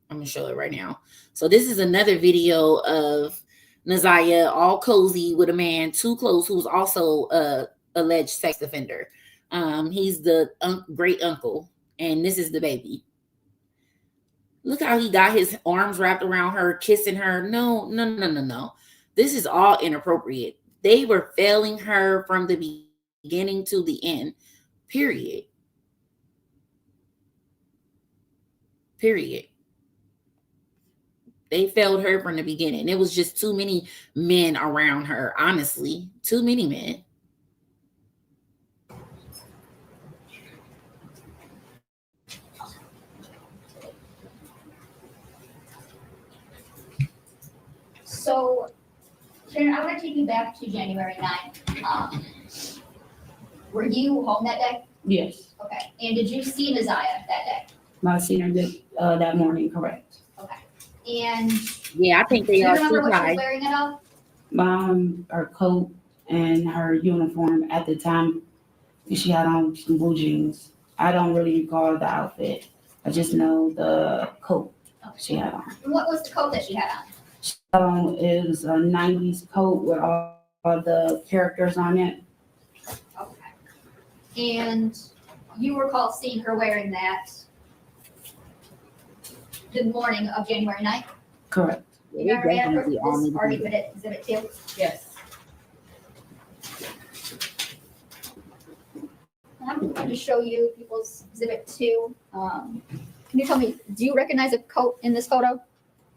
I'm gonna show it right now. So this is another video of Naziah all cozy with a man too close who's also a alleged sex offender. He's the great uncle, and this is the baby. Look how he got his arms wrapped around her, kissing her. No. This is all inappropriate. They were failing her from the beginning to the end. Period. They failed her from the beginning. It was just too many men around her, honestly. Too many men. So, Sharon, I want to take you back to January 9th. Were you home that day? Yes. Okay. And did you see Naziah that day? My senior did that morning, correct. Okay. And yeah, I think do they you are remember what she was surprised. wearing at all? Her coat and her uniform at the time, she had on some blue jeans. I don't really recall the outfit. I just know the coat she had on. And what was the coat that she had on? It was a 90s coat with all the characters on it. Okay. And you recall seeing her wearing that the morning of January 9th? Correct. You remember this already been at Exhibit 2? Yes. I'm going to show you people's Exhibit 2. Can you tell me, do you recognize a coat in this photo?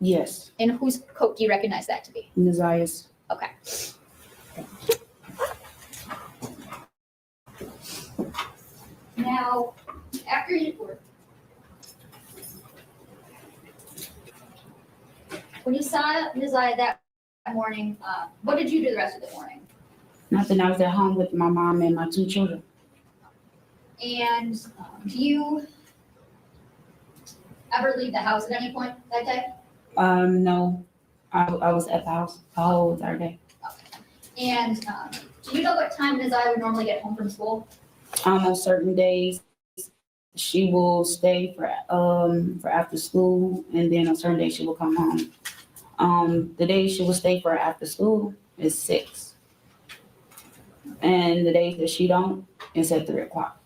Yes. And whose coat do you recognize that to be? Naziah's. Okay. Now, after you were, when you saw Neziah that morning, what did you do the rest of the morning? Nothing, I was at home with my mom and my 2 children. And do you ever leave the house at any point that day? No, I was at the house the whole entire day. And do you know what time Neziah would normally get home from school? On certain days, she will stay for after school, and then on certain days she will come home. The days she will stay for after school is 6. And the days that she don't, is at 3 o'clock.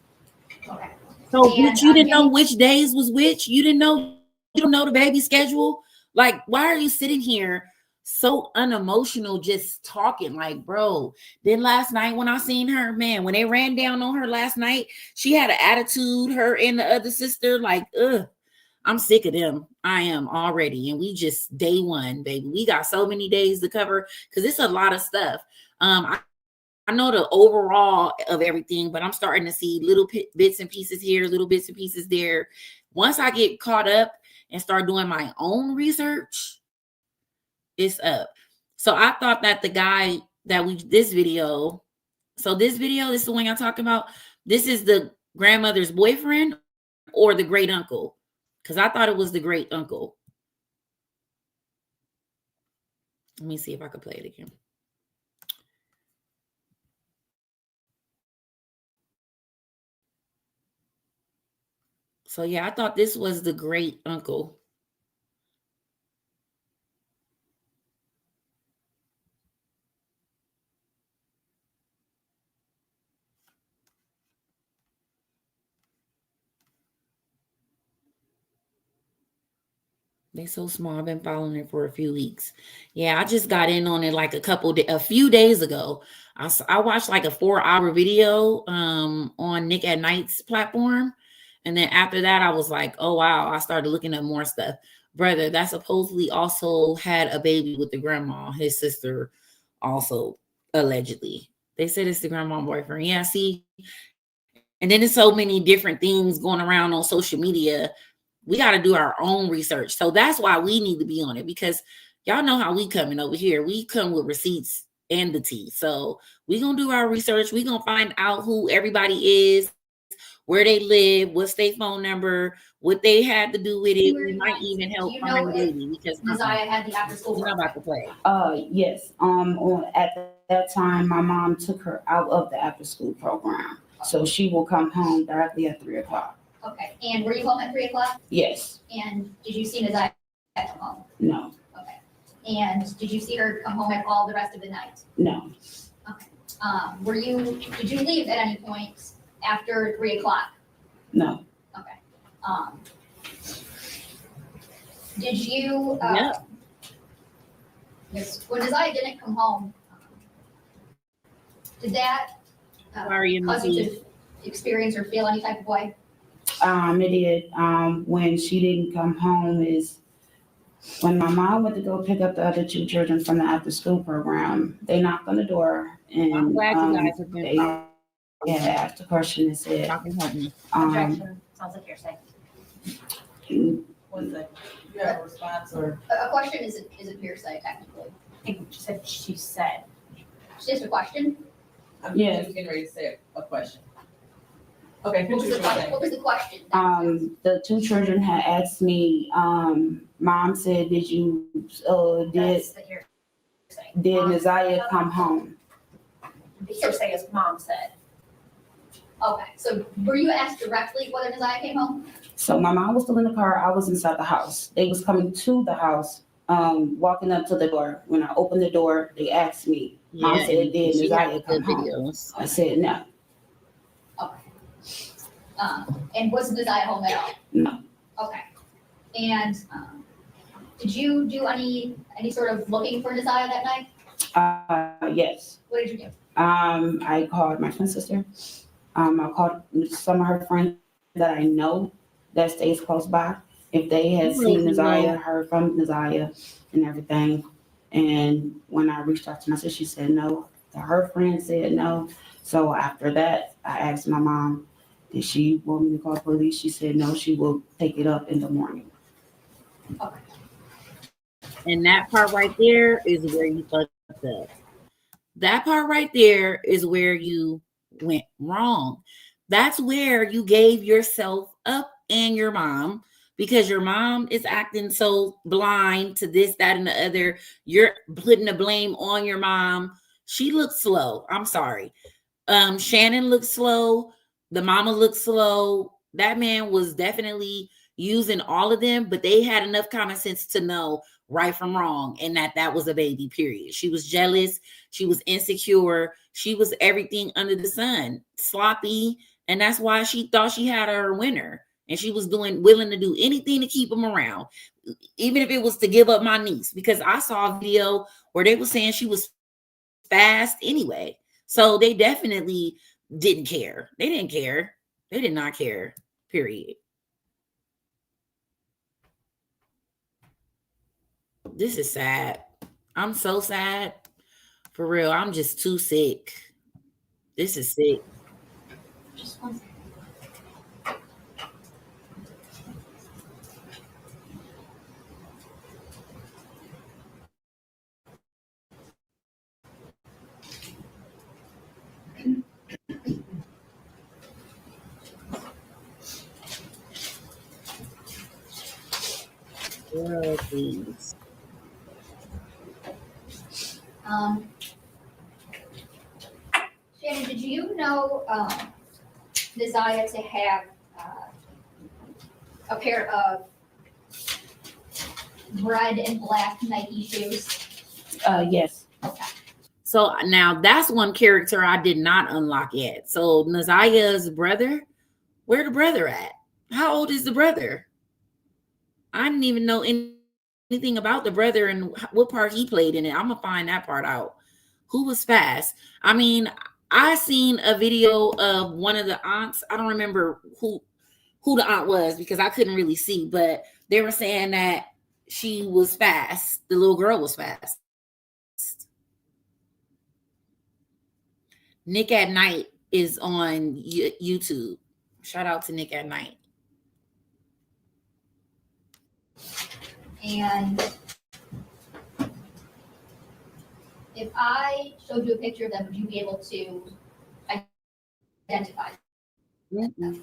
Okay. So, And, bitch, you didn't know which days was which? You don't know the baby schedule? Like, why are you sitting here so unemotional just talking? Like, bro, then last night when I seen her, man, when they ran down on her last night, she had an attitude, her and the other sister, like, ugh, I'm sick of them. I am already. And we just day one, baby. We got so many days to cover because it's a lot of stuff. I know the overall of everything, but I'm starting to see little bits and pieces here, little bits and pieces there. Once I get caught up and start doing my own research, it's up. So I thought that the guy that this video, this is the one I'm talking about. This is the grandmother's boyfriend or the great uncle? Because I thought it was the great uncle. Let me see if I can play it again. So yeah, I thought this was the great uncle. They so small. I've been following it for a few weeks. Yeah, I just got in on it like a few days ago. I watched like a 4-hour video on Nick at Night's platform. And then after that, I was like, oh, wow. I started looking at more stuff. Brother, that supposedly also had a baby with the grandma, his sister also, allegedly. They said it's the grandma boyfriend. Yeah, see? And then there's so many different things going around on social media. We got to do our own research. So that's why we need to be on it, because y'all know how we coming over here. We come with receipts and the tea. So we going to do our research. We going to find out who everybody is, where they live, what's their phone number, what they had to do with it. We might even help find the baby, because Neziah had the after school. We're not about to play. Yes. At that time, my mom took her out of the after school program. So she will come home directly at 3 o'clock. Okay, and were you home at 3 o'clock? Yes. And did you see Neziah come home? No. Okay. And did you see her come home at all the rest of the night? No. Okay. Did you leave at any point after 3 o'clock? No. Okay. Did you, yes, when Neziah didn't come home, did that cause you to experience or feel any type of way? It did. When she didn't come home is when my mom went to go pick up the other 2 children from the after school program. They knocked on the door and I'm glad you guys have been they asked a question and said, Objection. Sounds like hearsay. Was it, you have a response or? A question is a hearsay technically. I think she said. Just a question? I'm just getting ready to say a question. Okay, What was the question? The 2 children had asked me, Mom said, did Neziah come home? The hearsay is mom said. Okay, so were you asked directly whether Neziah came home? So my mom was still in the car. I was inside the house. They was coming to the house, walking up to the door. When I opened the door, they asked me. Mom said, did Neziah come home? I said, no. Okay. And was Neziah home at all? No. Okay. And did you do any sort of looking for Neziah that night? Yes. What did you do? I called my twin sister. I called some of her friends that I know that stays close by. If they had seen Neziah, heard from Neziah and everything. And when I reached out to my sister, she said no. Her friend said no. So after that, I asked my mom, did she want me to call the police? She said no, she will take it up in the morning. And that part right there is where you fucked up. That part right there is where you went wrong. That's where you gave yourself up and your mom, because your mom is acting so blind to this, that, and the other. You're putting the blame on your mom. She looks slow. I'm sorry. Shannon looks slow. The mama looks slow. That man was definitely using all of them, but they had enough common sense to know right from wrong, and that was a baby, period. She was jealous. She was insecure. She was everything under the sun, sloppy. And that's why she thought she had her winner. And she was willing to do anything to keep him around, even if it was to give up my niece, because I saw a video where they were saying she was fast anyway. So they definitely didn't care. They didn't care. They did not care, period. This is sad. I'm so sad. For real, I'm just too sick. This is sick. Just one second. Girl, please. Shannon, did you know Desire to have a pair of red and black Nike shoes? Yes. Okay. So now that's one character I did not unlock yet. So Nazaya's brother, where the brother at? How old is the brother? I didn't even know anything about the brother and what part he played in it. I'm gonna find that part out. Who was fast? I mean, I seen a video of one of the aunts. I don't remember who the aunt was because I couldn't really see, but they were saying that she was fast. The little girl was fast. Nick at Night is on YouTube. Shout out to Nick at Night. And if I showed you a picture of them, would you be able to identify them?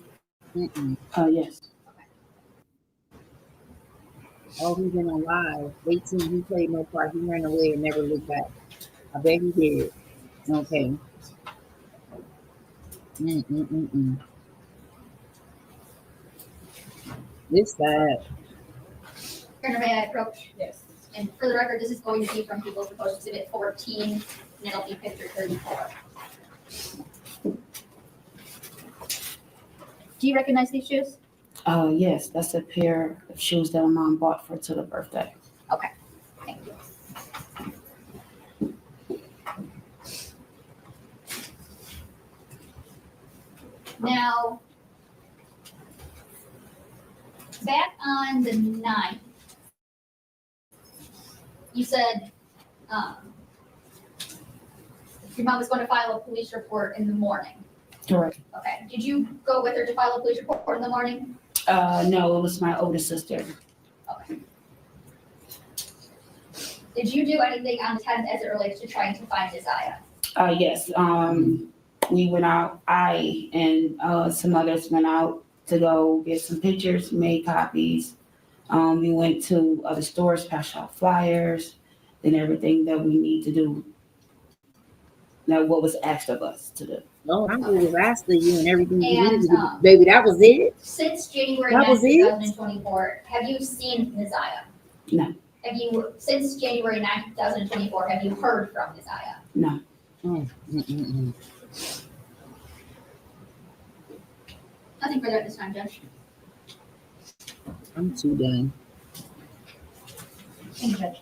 Yes. Oh, he's been on live. 18, he played no part. He ran away and never looked back. I bet he did. Okay. This sad. Colonel, may I approach? Yes. And for the record, this is going to be from People's Proposed Exhibit 14, and it'll be picture 34. Do you recognize these shoes? Yes, that's a pair of shoes that my mom bought for to the birthday. Okay, thank you. Now, back on the 9th, you said your mom was going to file a police report in the morning. Correct. Okay, did you go with her to file a police report in the morning? No, it was my older sister. Okay. Did you do anything on the 10th as it relates to trying to find Desire? Yes. We went out, I and some others went out to go get some pictures, made copies. We went to other stores, passed out flyers, and everything that we need to do. Now, what was asked of us to do. Oh, I was asking you and everything you And, needed to do. Baby, that was it? Since January That was 9th, it? 2024, have you seen Desire? No. Have you, since January 9th, 2024, have you heard from Desire? No. Nothing further at this time, Judge. I'm too done. Thank you, Judge.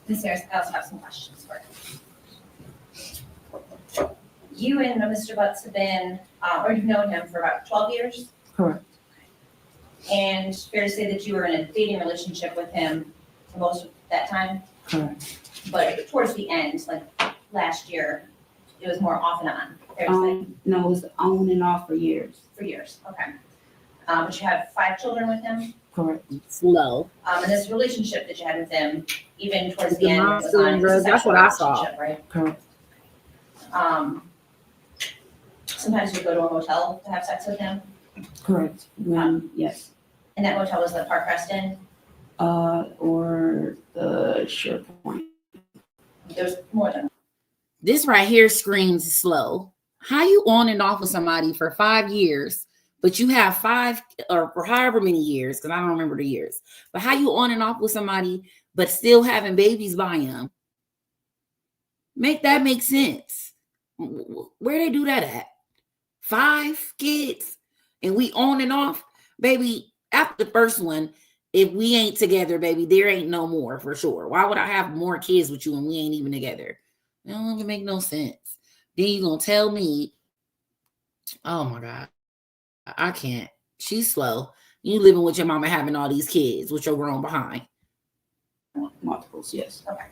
Ms. Harris, I also have some questions for you. You and Mr. Butts have been, or you've known him for about 12 years? Correct. And fair to say that you were in a dating relationship with him for most of that time, Correct. but towards the end, like last year, it was more off and on, fair to say, No, it was on and off for years. for years, okay. But you have 5 children with him, Correct. Slow. and this relationship that you had with him, even towards The the end, mom was still on in a drugs, that's sexual what I saw. relationship, right? Correct. Sometimes you go to a motel to have sex with him, Correct. Yes. and that motel was the Park Crest Inn. Or the SharePoint. There's more than This right here screams slow. How you on and off with somebody for 5 years, but you have 5 or for however many years, because I don't remember the years, but how you on and off with somebody, but still having babies by them? Make that make sense. Where they do that at? 5 kids and we on and off, baby. After the first one, if we ain't together, baby, there ain't no more for sure. Why would I have more kids with you and we ain't even together? It don't even make no sense. Then you gonna tell me, oh my God, I can't. She's slow. You living with your mama having all these kids with your grown behind. Multiples, yes. Okay.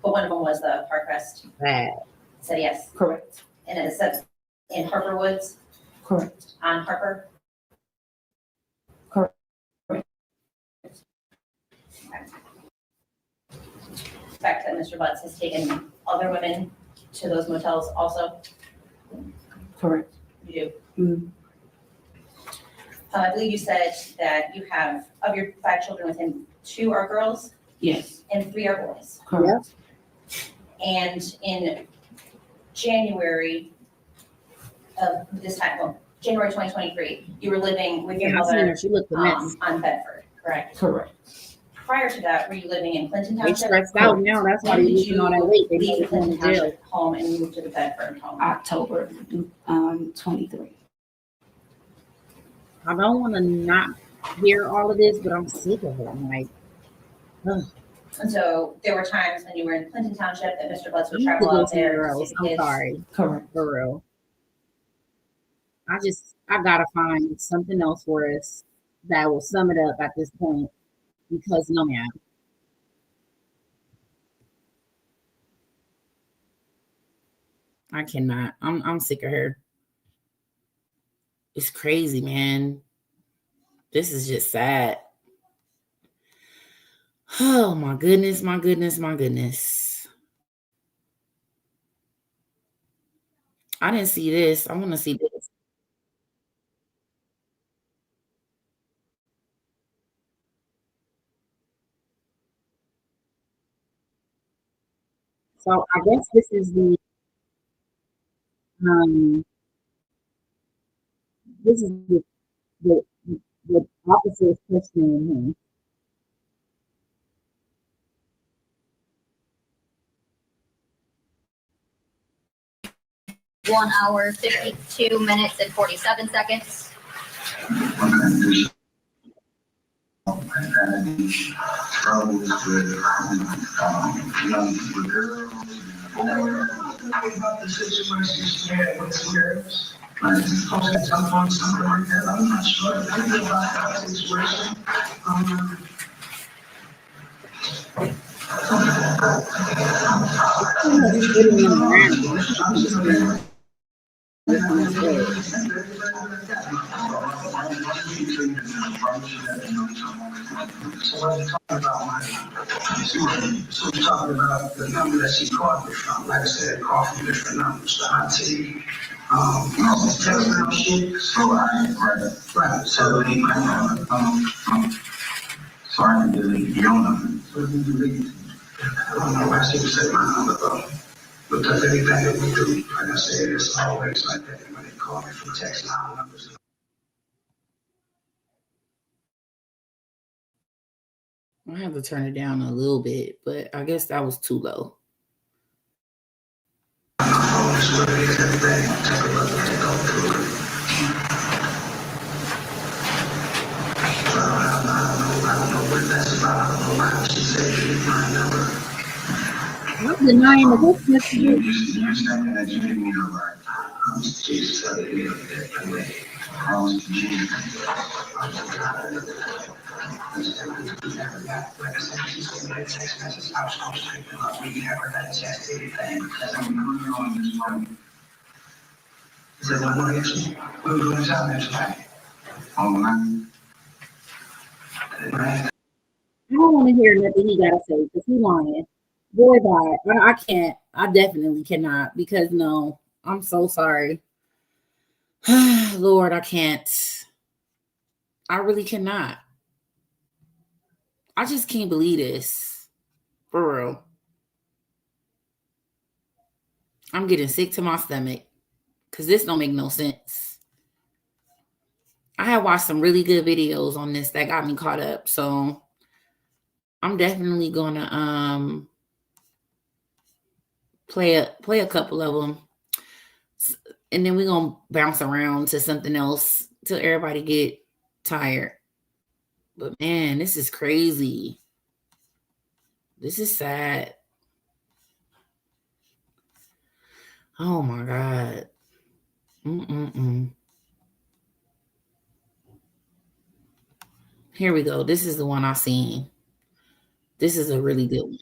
But one of them was the Park Crest. Bad. Said yes. Correct. And it says in Harper Woods Correct. on Harper. Correct. The fact that Mr. Butts has taken other women to those motels also. Correct. You do. Mm. I believe you said that you have, of your 5 children with him, 2 are girls Yes. and 3 are boys. Correct. And in January of this time, well, January 2023, you were living with your Yeah, I seen mother her. She looked a mess. on Bedford, correct? Correct. Prior to that, were you living in Clinton They Township? stressed out now. That's why they When did losing all that you weight. They leave need the to go Clinton to jail. Township home and move to the Bedford home? October 23. I don't want to not hear all of this, but I'm sick of it. I'm like, ugh. And so there were times when you were in Clinton Township that Mr. Butts would You need to travel go out there somewhere to see else. the I'm kids. sorry. Correct. For real. I gotta find something else for us that will sum it up at this point. Because no man. I cannot. I'm sick of her. It's crazy, man. This is just sad. Oh my goodness, my goodness, my goodness. I didn't see this. I want to see this. So I guess this is this is the officer is questioning him. 1 hour, 52 minutes and 47 seconds. Troubles with young girls. About the situations you had with girls. Like, something like that. I'm not sure. I think about that situation. So we're talking about the number that she called me from. Like I said, call from different numbers. The IT, telegram shit. So right. So they so I can delete your number. So you delete. I don't know why she would say my number though. Because anything that we do, like I said, it's always like that. When they call me from text line numbers. I have to turn it down a little bit, but I guess that was too low. What denying the text messages. I don't want to hear nothing he gotta say because he lying. Boy, bye. I can't. I definitely cannot because no, I'm so sorry. Lord, I can't. I really cannot. I just can't believe this. For real. I'm getting sick to my stomach because this don't make no sense. I had watched some really good videos on this that got me caught up. So I'm definitely gonna play a couple of them. And then we're gonna bounce around to something else till everybody get tired. But man, this is crazy. This is sad. Oh my God. Here we go. This is the one I seen. This is a really good one.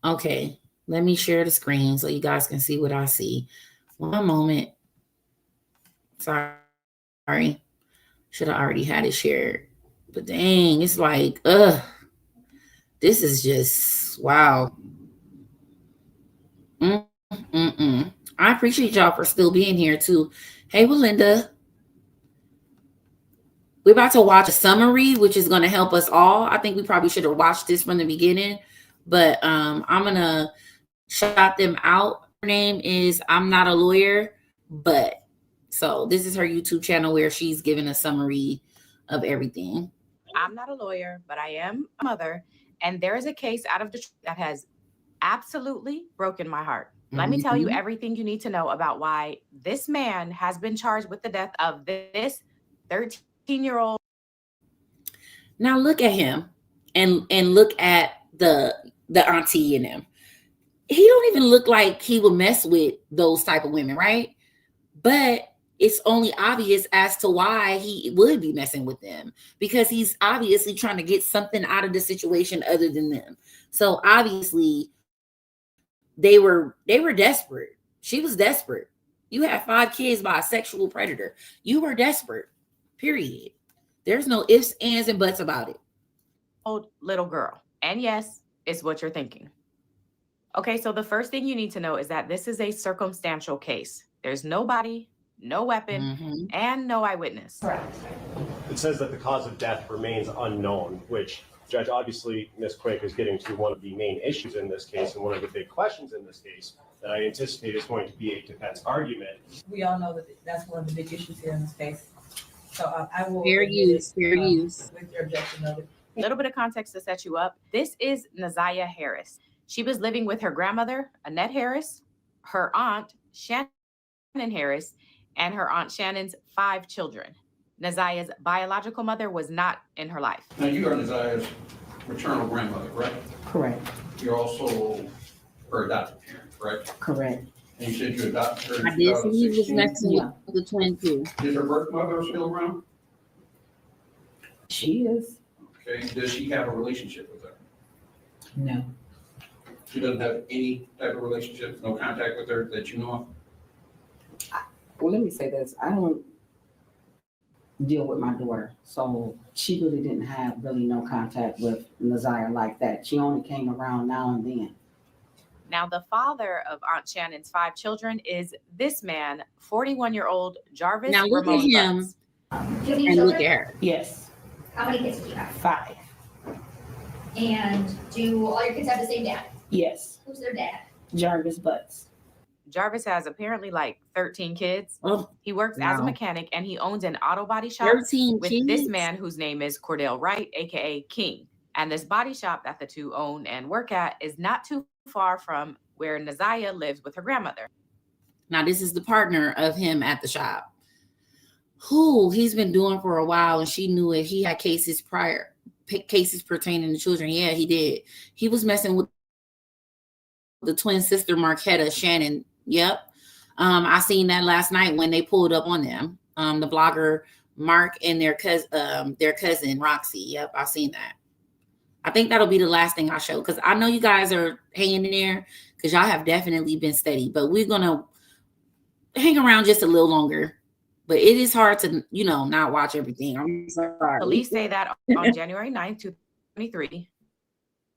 Okay, let me share the screen so you guys can see what I see. One moment. Sorry. Should have already had it shared. But dang, it's like, this is just, wow. I appreciate y'all for still being here too. Hey, Belinda. We're about to watch a summary, which is going to help us all. I think we probably should have watched this from the beginning, but I'm going to shout them out. Her name is I'm Not a Lawyer, but so this is her YouTube channel where she's giving a summary of everything. I'm not a lawyer, but I am a mother. And there is a case out of Detroit that has absolutely broken my heart. Let me tell you everything you need to know about why this man has been charged with the death of this 13-year-old. Now look at him and look at the auntie in him. He don't even look like he would mess with those type of women, right? But it's only obvious as to why he would be messing with them, because he's obviously trying to get something out of the situation other than them. So obviously they were desperate. She was desperate. You had 5 kids by a sexual predator. You were desperate, period. There's no ifs, ands, and buts about it. Old little girl. And yes, it's what you're thinking. Okay, so the first thing you need to know is that this is a circumstantial case. There's no body, no weapon, and no eyewitness. Correct. It says that the cause of death remains unknown, which, Judge, obviously Ms. Quake is getting to one of the main issues in this case and one of the big questions in this case that I anticipate is going to be a defense argument. We all know that that's one of the big issues here in this case. So I will. Fair use. With your objection of it. A little bit of context to set you up. This is Naziah Harris. She was living with her grandmother, Annette Harris, her aunt, Shannon Harris, and her aunt Shannon's 5 children. Naziah's biological mother was not in her life. Now, you are Naziah's maternal grandmother, right? Correct. You're also her adopted parent, correct? Correct. And you said you adopted her in I did see he was 2016? messing with the twin too. Is her birth mother still around? She is. Okay, does she have a relationship with her? No. She doesn't have any type of relationship, no contact with her that you know of? Well, let me say this. I don't deal with my daughter, so she really didn't have no contact with Naziah like that. She only came around now and then. Now, the father of Aunt Shannon's 5 children is this man, 41-year-old Jarvis Now look Ramon at him Butts. Do you have any and look children? at her. Yes. How many kids do you have? 5. And do all your kids have the same dad? Yes. Who's their dad? Jarvis Butts. Jarvis has apparently like 13 kids. Oh, He works as a wow. mechanic and he owns an auto body shop 13 with kids? this man whose name is Cordell Wright, aka King. And this body shop that the two own and work at is not too far from where Naziah lives with her grandmother. Now this is the partner of him at the shop. who he's been doing for a while, and she knew it. He had cases pertaining to children. Yeah, he did. He was messing with the twin sister Marquetta Shannon. Yep. I seen that last night when they pulled up on them. The blogger Mark and their cousin Roxy. Yep, I seen that. I think that'll be the last thing I show, because I know you guys are hanging in there because y'all have definitely been steady, but we're gonna hang around just a little longer. But it is hard to, not watch everything. I'm sorry. Police say that on January 9th, 2023,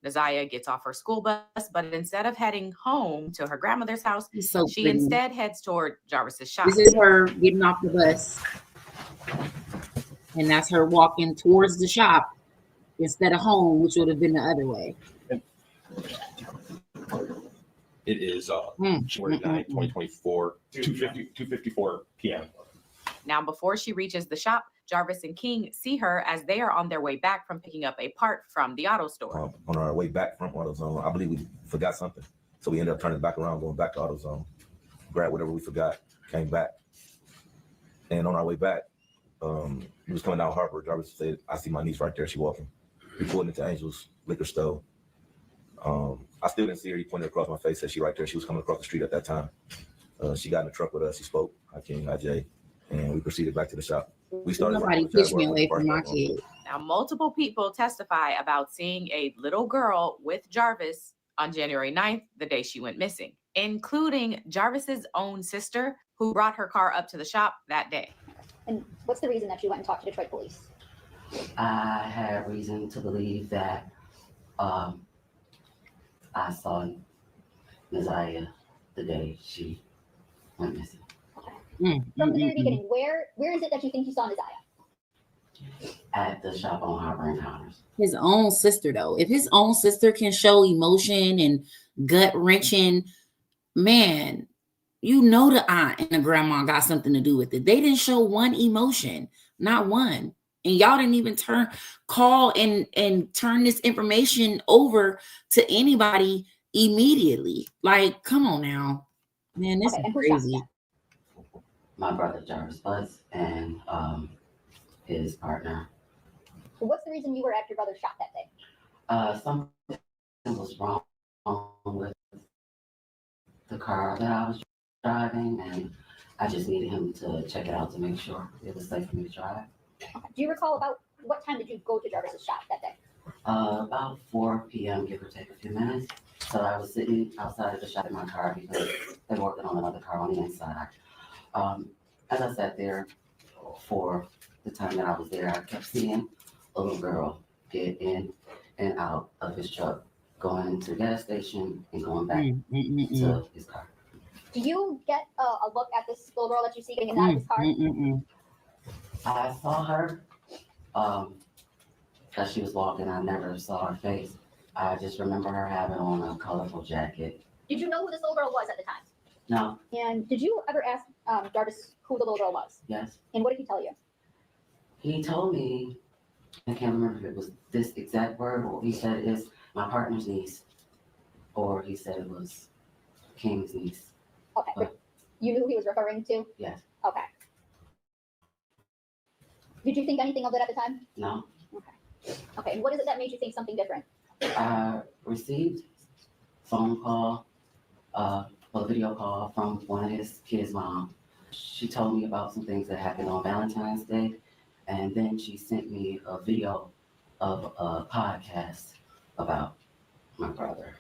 Neziah gets off her school bus, but instead of heading home to her grandmother's house, she instead heads toward Jarvis's shop. This is her getting off the bus. And that's her walking towards the shop instead of home, which would have been the other way. It is January 9th, 2024, 2:54 p.m. Now, before she reaches the shop, Jarvis and King see her as they are on their way back from picking up a part from the auto store. On our way back from AutoZone, I believe we forgot something. So we ended up turning back around, going back to AutoZone, grabbed whatever we forgot, came back. And on our way back, we was coming down Harper. Jarvis said, I see my niece right there. She walking. We pulled into Angel's liquor store. I still didn't see her. He pointed across my face, said she right there. She was coming across the street at that time. She got in the truck with us. She spoke, hi King, hi Jay, and we proceeded back to the shop. We started. Nobody pushed me away from my kid. Now, multiple people testify about seeing a little girl with Jarvis on January 9th, the day she went missing, including Jarvis's own sister, who brought her car up to the shop that day. And what's the reason that you went and talked to Detroit police? I had reason to believe that I saw Neziah the day she went missing. From the very beginning, where is it that you think you saw Neziah? At the shop on Harbor Encounters. His own sister, though. If his own sister can show emotion and gut wrenching, man, the aunt and the grandma got something to do with it. They didn't show one emotion, not one. And y'all didn't even call and turn this information over to anybody immediately. Like, come on now. Man, this is crazy. My brother Jarvis Butts and his partner. So what's the reason you were at your brother's shop that day? Something was wrong with the car that I was driving, and I just needed him to check it out to make sure it was safe for me to drive. Okay. Do you recall about what time did you go to Jarvis's shop that day? About 4 p.m., give or take a few minutes. So I was sitting outside of the shop in my car because they were working on another car on the inside. As I sat there for the time that I was there, I kept seeing a little girl get in and out of his truck, going to the gas station and going back to his car. Do you get a look at this little girl that you see getting in and out of his car? I saw her as she was walking. I never saw her face. I just remember her having on a colorful jacket. Did you know who this little girl was at the time? No. And did you ever ask Jarvis who the little girl was? Yes. And what did he tell you? He told me, I can't remember if it was this exact word, or he said it's my partner's niece, or he said it was King's niece. Okay. But you knew who he was referring to? Yes. Okay. Did you think anything of it at the time? No. Okay. Okay. And what is it that made you think something different? I received phone call, a video call from one of his kids' mom. She told me about some things that happened on Valentine's Day, and then she sent me a video of a podcast about my brother.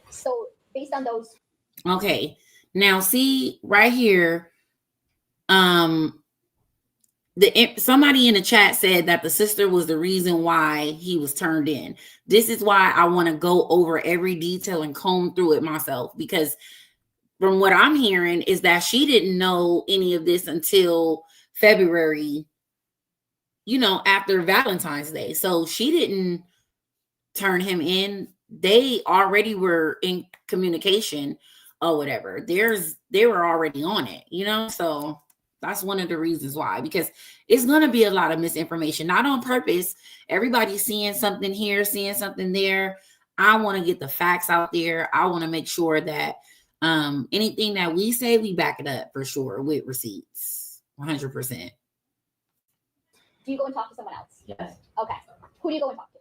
So based on those. Okay. Now see right here, somebody in the chat said that the sister was the reason why he was turned in. This is why I want to go over every detail and comb through it myself, because from what I'm hearing is that she didn't know any of this until February, after Valentine's Day. So she didn't turn him in. They already were in communication or whatever. They were already on it, so that's one of the reasons why, because it's going to be a lot of misinformation, not on purpose. Everybody's seeing something here, seeing something there. I want to get the facts out there. I want to make sure that anything that we say, we back it up for sure with receipts, 100%. Do you go and talk to someone else? Yes, Okay. Who do you go and talk to?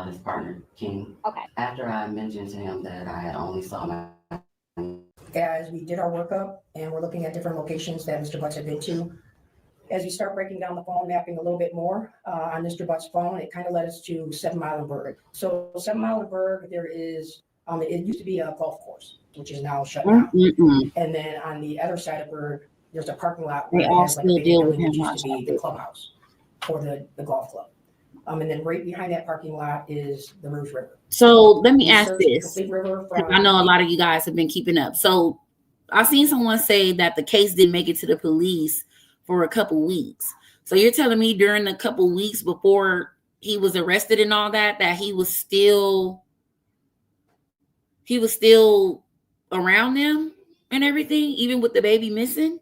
his partner, King. Okay. After I mentioned to him that I had only saw my As we did our workup and we're looking at different locations that Mr. Butts had been to, as we start breaking down the phone mapping a little bit more on Mr. Butts' phone, it kind of led us to 7 Mile and Berg. So 7 Mile and Berg, there is, it used to be a golf course, which is now shut down. And then on the other side of Berg, there's a parking lot They where it all has like a still big deal with building him. that used to be the clubhouse for the golf club. And then right behind that parking lot is the Rouge River. So let me We ask searched the this. complete river 'Cause from I know a lot of you guys have been keeping up. So I've seen someone say that the case didn't make it to the police for a couple weeks. So you're telling me during the couple weeks before he was arrested and all that, that he was still around them and everything, even with the baby missing?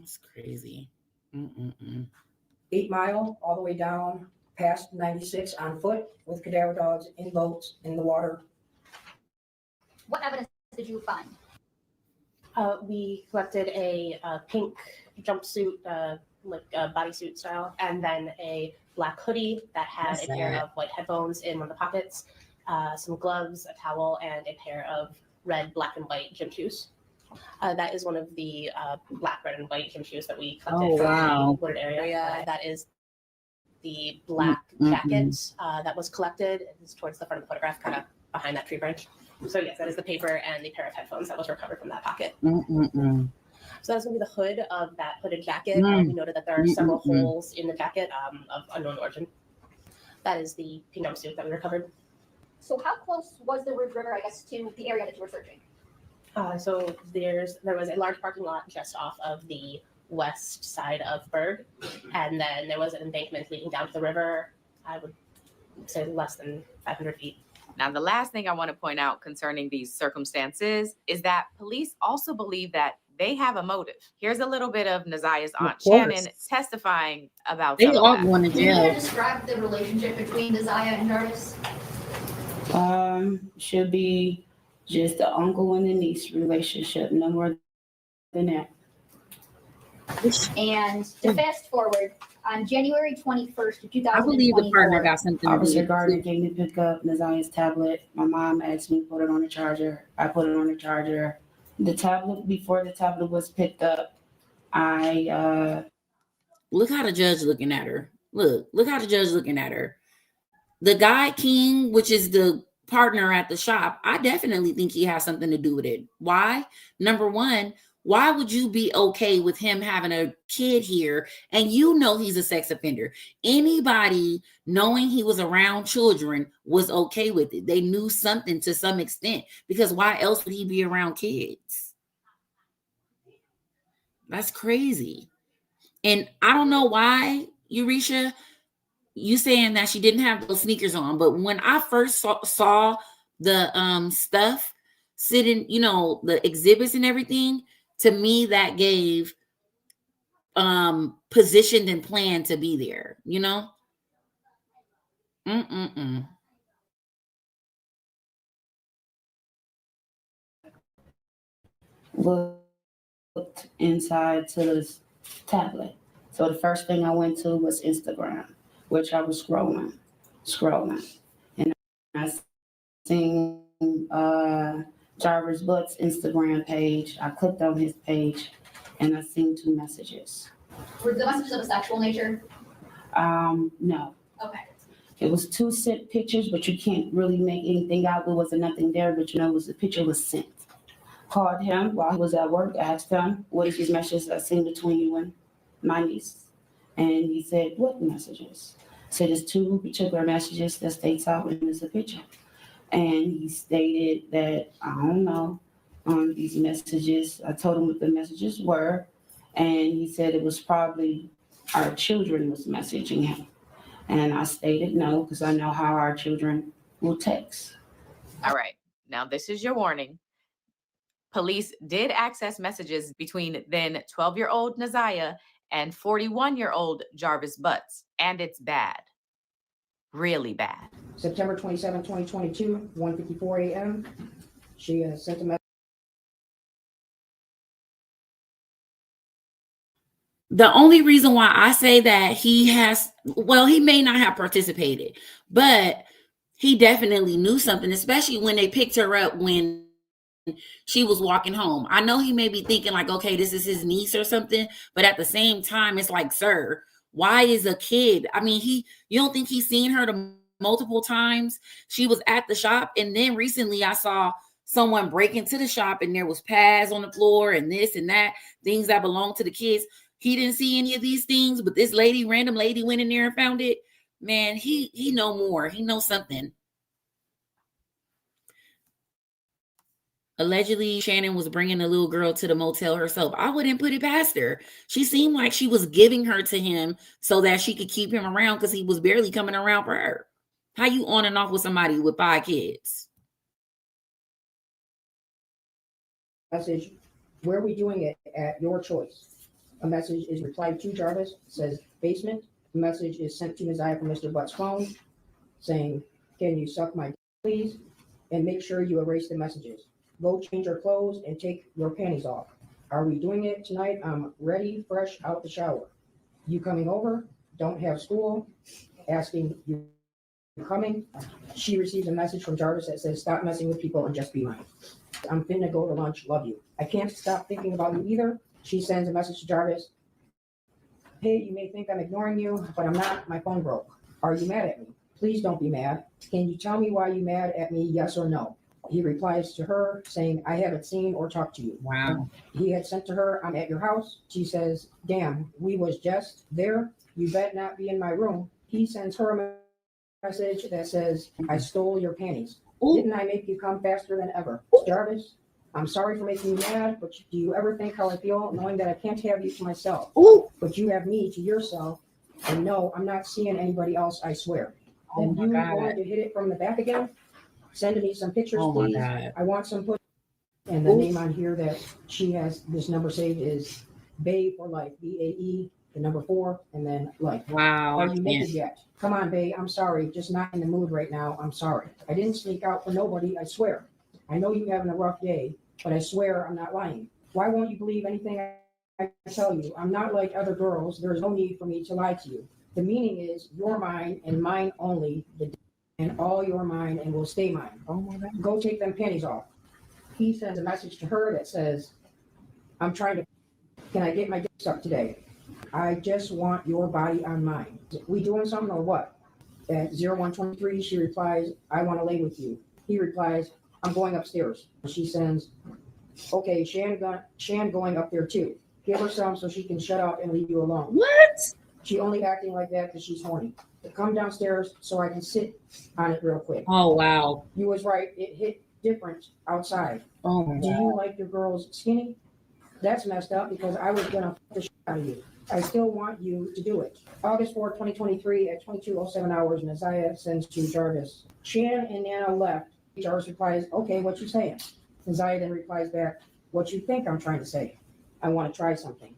That's crazy. 8 Mile all the way down past 96 on foot with cadaver dogs in boats in the water. What evidence did you find? We collected a pink jumpsuit, like bodysuit style, and then a black hoodie that had That's a pair sad. of white headphones in one of the pockets, some gloves, a towel, and a pair of red, black, and white gym shoes. That is one of the black, red, and white gym shoes that we collected Oh, from wow. the wooded area. That is the black jacket that was collected. It's towards the front of the photograph, kind of behind that tree branch. So yes, that is the paper and the pair of headphones that was recovered from that pocket. So that's going to be the hood of that hooded jacket. We noted that there are several holes in the jacket of unknown origin. That is the pink jumpsuit that we recovered. So how close was the Rouge River, I guess, to the area that you were searching? So there was a large parking lot just off of the west side of Berg, and then there was an embankment leading down to the river. I would say less than 500 feet. Now, the last thing I want to point out concerning these circumstances is that police also believe that they have a motive. Here's a little bit of Naziah's aunt Shannon testifying about They some of all that. going to Can you jail. describe the relationship between Naziah and Jarvis? Should be just the uncle and the niece relationship, no more than that. And to fast forward, on January 21st, 2024. I believe the partner got something to do Officer with Gardner it. came to pick up Naziah's tablet. My mom asked me to put it on the charger. I put it on the charger. The tablet, before the tablet was picked up, Look how the judge looking at her. Look how the judge looking at her. The guy King, which is the partner at the shop, I definitely think he has something to do with it. Why? Number one, why would you be okay with him having a kid here and you know he's a sex offender? Anybody knowing he was around children was okay with it. They knew something to some extent, because why else would he be around kids? That's crazy. And I don't know why, Eurisha, you saying that she didn't have those sneakers on, but when I first saw the stuff sitting, you know, the exhibits and everything, to me that gave positioned and planned to be there, you know. looked inside to this tablet. So the first thing I went to was Instagram, which I was scrolling. And I seen Jarvis Butt's Instagram page. I clicked on his page and I seen 2 messages. Were the messages of a sexual nature? No. Okay. It was 2 sent pictures, but you can't really make anything out. There wasn't nothing there, but you know, the picture was sent. Called him while he was at work, asked him, what is these messages I seen between you and my niece? And he said, what messages? So there's 2 particular messages that states out in this picture. And he stated that, I don't know, on these messages, I told him what the messages were. And he said it was probably our children was messaging him. And I stated no, because I know how our children will text. All right. Now, this is your warning. Police did access messages between then 12-year-old Naziah and 41-year-old Jarvis Butts, and it's bad. really bad. September 27, 2022, 1:54 a.m. She sent a message. The only reason why I say that he may not have participated, but he definitely knew something, especially when they picked her up when she was walking home. I know he may be thinking like, okay, this is his niece or something, but at the same time, it's like, sir, why is a kid? I mean, you don't think he's seen her multiple times? She was at the shop, and then recently I saw someone break into the shop and there was pads on the floor and this and that, things that belong to the kids. He didn't see any of these things, but this random lady went in there and found it. Man, he know more. He knows something. Allegedly, Shannon was bringing the little girl to the motel herself. I wouldn't put it past her. She seemed like she was giving her to him so that she could keep him around because he was barely coming around for her. How you on and off with somebody with 5 kids? Message, where are we doing it at your choice? A message is replied to Jarvis, says basement. The message is sent to Neziah from Mr. Butt's phone saying, can you suck my dick, please? And make sure you erase the messages. Go change your clothes and take your panties off. Are we doing it tonight? I'm ready, fresh out the shower. You coming over? Don't have school. Asking you coming. She receives a message from Jarvis that says, stop messing with people and just be mine. I'm finna go to lunch. Love you. I can't stop thinking about you either. She sends a message to Jarvis. Hey, you may think I'm ignoring you, but I'm not. My phone broke. Are you mad at me? Please don't be mad. Can you tell me why you mad at me? Yes or no? He replies to her saying, I haven't seen or talked to you. Wow. He had sent to her, I'm at your house. She says, damn, we was just there. You bet not be in my room. He sends her a message that says, I stole your panties. Didn't I make you come faster than ever? Jarvis, I'm sorry for making you mad, but do you ever think how I feel knowing that I can't have you to myself? But you have me to yourself. And no, I'm not seeing anybody else, I swear. Then you going to hit it from the back again? Send me some pictures, please. I want some push. And the name on here that she has this number saved is Bae for life. BAE, the number 4, and then life. Wow. Are you naked yet? Come on, Bae. I'm sorry. Just not in the mood right now. I'm sorry. I didn't sneak out for nobody. I swear. I know you're having a rough day, but I swear I'm not lying. Why won't you believe anything I tell you? I'm not like other girls. There is no need for me to lie to you. The meaning is you're mine and mine only. And all you're mine and will stay mine. Oh my God. Go take them panties off. He sends a message to her that says, I'm trying to, can I get my dick sucked today? I just want your body on mine. We doing something or what? At 0123, she replies, I want to lay with you. He replies, I'm going upstairs. She sends, okay, Shan going up there too. Give her some so she can shut up and leave you alone. What? She only acting like that because she's horny. Come downstairs so I can sit on it real quick. Oh, wow. You was right. It hit different outside. Oh, my Do God. you like your girls skinny? That's messed up because I was going to f the shit out of you. I still want you to do it. August 4, 2023 at 22:07 hours, Neziah sends to Jarvis. Shan and Nana left. Jarvis replies, okay, what you saying? Neziah then replies back, what you think I'm trying to say? I want to try something.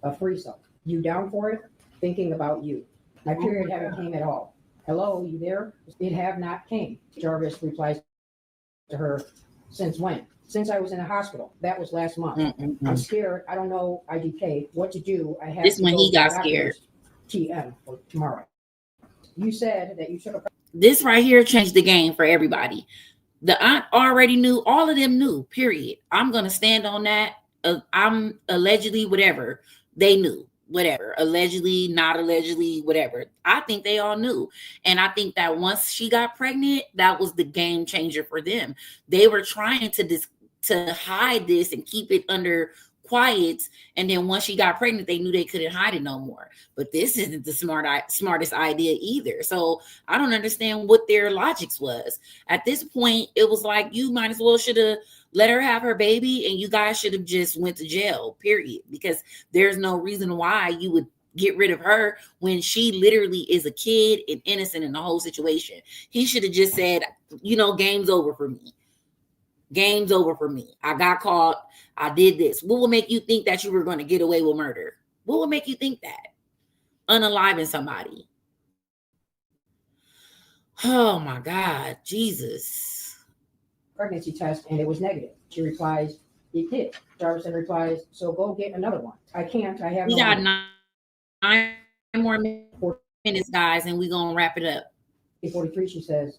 A threesome. You down for it? Thinking about you. My period haven't came at all. Hello, you there? It have not came. Jarvis replies to her, since when? Since I was in the hospital. That was last month. I'm scared. I don't know IDK what to do. I have This to when go he to got the scared. doctor's TM for tomorrow. You said that you took a This right here changed the game for everybody. The aunt already knew. All of them knew, period. I'm going to stand on that. I'm allegedly whatever. They knew. Whatever, allegedly, not allegedly, whatever. I think they all knew. And I think that once she got pregnant, that was the game changer for them. They were trying to hide this and keep it under quiet. And then once she got pregnant, they knew they couldn't hide it no more. But this isn't the smartest idea either. So I don't understand what their logics was. At this point, it was like, you might as well should have let her have her baby and you guys should have just went to jail, period. Because there's no reason why you would get rid of her when she literally is a kid and innocent in the whole situation. He should have just said, game's over for me. Game's over for me. I got caught. I did this. What will make you think that you were going to get away with murder? What will make you think that? Unaliving somebody. Oh my God, Jesus. Pregnancy test and it was negative. She replies, it did. Jarvis replies, so go get another one. I can't, I have We no got money. 9 more minutes, guys, and we're gonna wrap it up. 43, she says,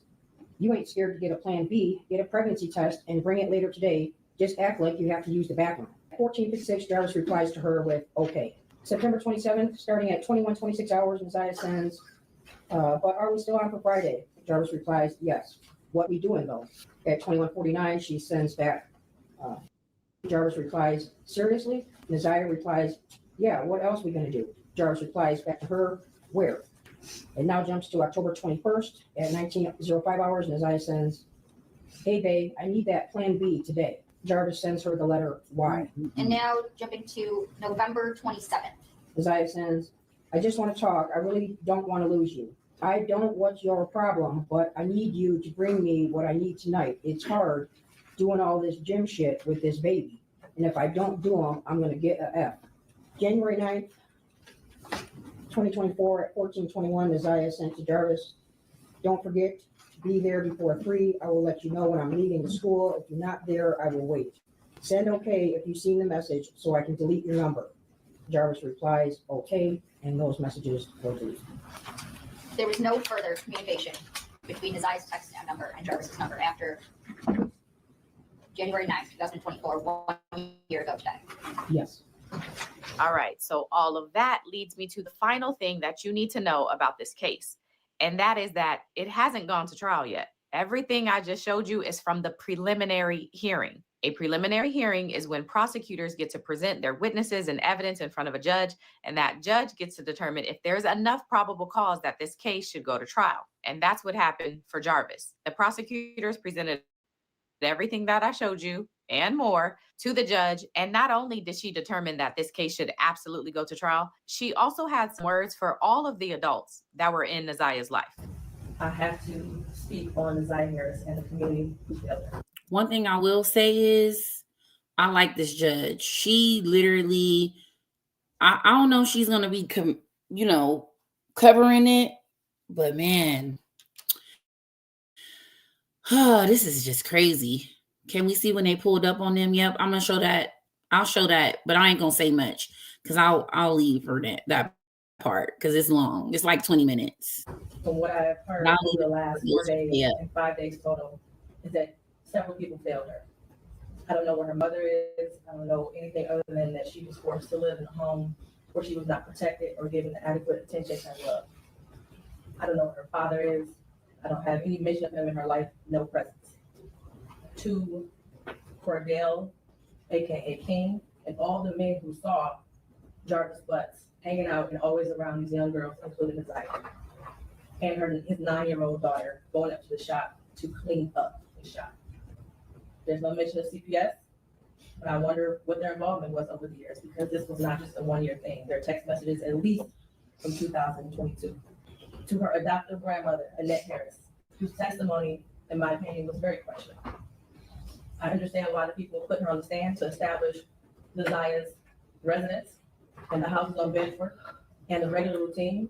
you ain't scared to get a plan B, get a pregnancy test and bring it later today. Just act like you have to use the bathroom. 14:56, Jarvis replies to her with, okay. September 27th, starting at 21:26 hours, Messiah sends, but are we still on for Friday? Jarvis replies, yes. What we doing though? At 21:49, she sends back. Jarvis replies, seriously? Messiah replies, yeah, what else we gonna do? Jarvis replies back to her, where? It now jumps to October 21st at 19:05 hours. Messiah sends, hey babe, I need that plan B today. Jarvis sends her the letter Y. And now jumping to November 27th. Messiah sends, I just want to talk. I really don't want to lose you. I don't what's your problem, but I need you to bring me what I need tonight. It's hard doing all this gym shit with this baby. And if I don't do them, I'm going to get a F. January 9th, 2024 at 14:21, Messiah sent to Jarvis, don't forget to be there before 3. I will let you know when I'm leaving the school. If you're not there, I will wait. Send okay if you've seen the message so I can delete your number. Jarvis replies, okay, and those messages were deleted. There was no further communication between Naziah's text number and Jarvis's number after January 9th, 2024, 1 year ago today. Yes. All right. So all of that leads me to the final thing that you need to know about this case. And that is that it hasn't gone to trial yet. Everything I just showed you is from the preliminary hearing. A preliminary hearing is when prosecutors get to present their witnesses and evidence in front of a judge, and that judge gets to determine if there's enough probable cause that this case should go to trial. And that's what happened for Jarvis. The prosecutors presented everything that I showed you and more to the judge. And not only did she determine that this case should absolutely go to trial, she also had some words for all of the adults that were in Naziah's life. I have to speak on Naziah Harris and the community who failed her. One thing I will say is I like this judge. She literally, I don't know if she's going to be, covering it, but man, this is just crazy. Can we see when they pulled up on them? Yep, I'm going to show that. I'll show that, but I ain't going to say much because I'll leave for that part because it's long. It's like 20 minutes. From what I've heard over the last 4 days and 5 days total, is that several people failed her. I don't know where her mother is. I don't know anything other than that she was forced to live in a home where she was not protected or given adequate attention and love. I don't know where her father is. I don't have any mention of him in her life, no presence. To Cordell, aka King, and all the men who saw Jarvis Butts hanging out and always around these young girls, including Naziah, and his 9-year-old daughter going up to the shop to clean up the shop. There's no mention of CPS, but I wonder what their involvement was over the years because this was not just a 1-year thing. There are text messages at least from 2022. To her adoptive grandmother, Annette Harris, whose testimony, in my opinion, was very questionable. I understand why the people put her on the stand to establish Naziah's residence and the houses on Bedford and the regular routine,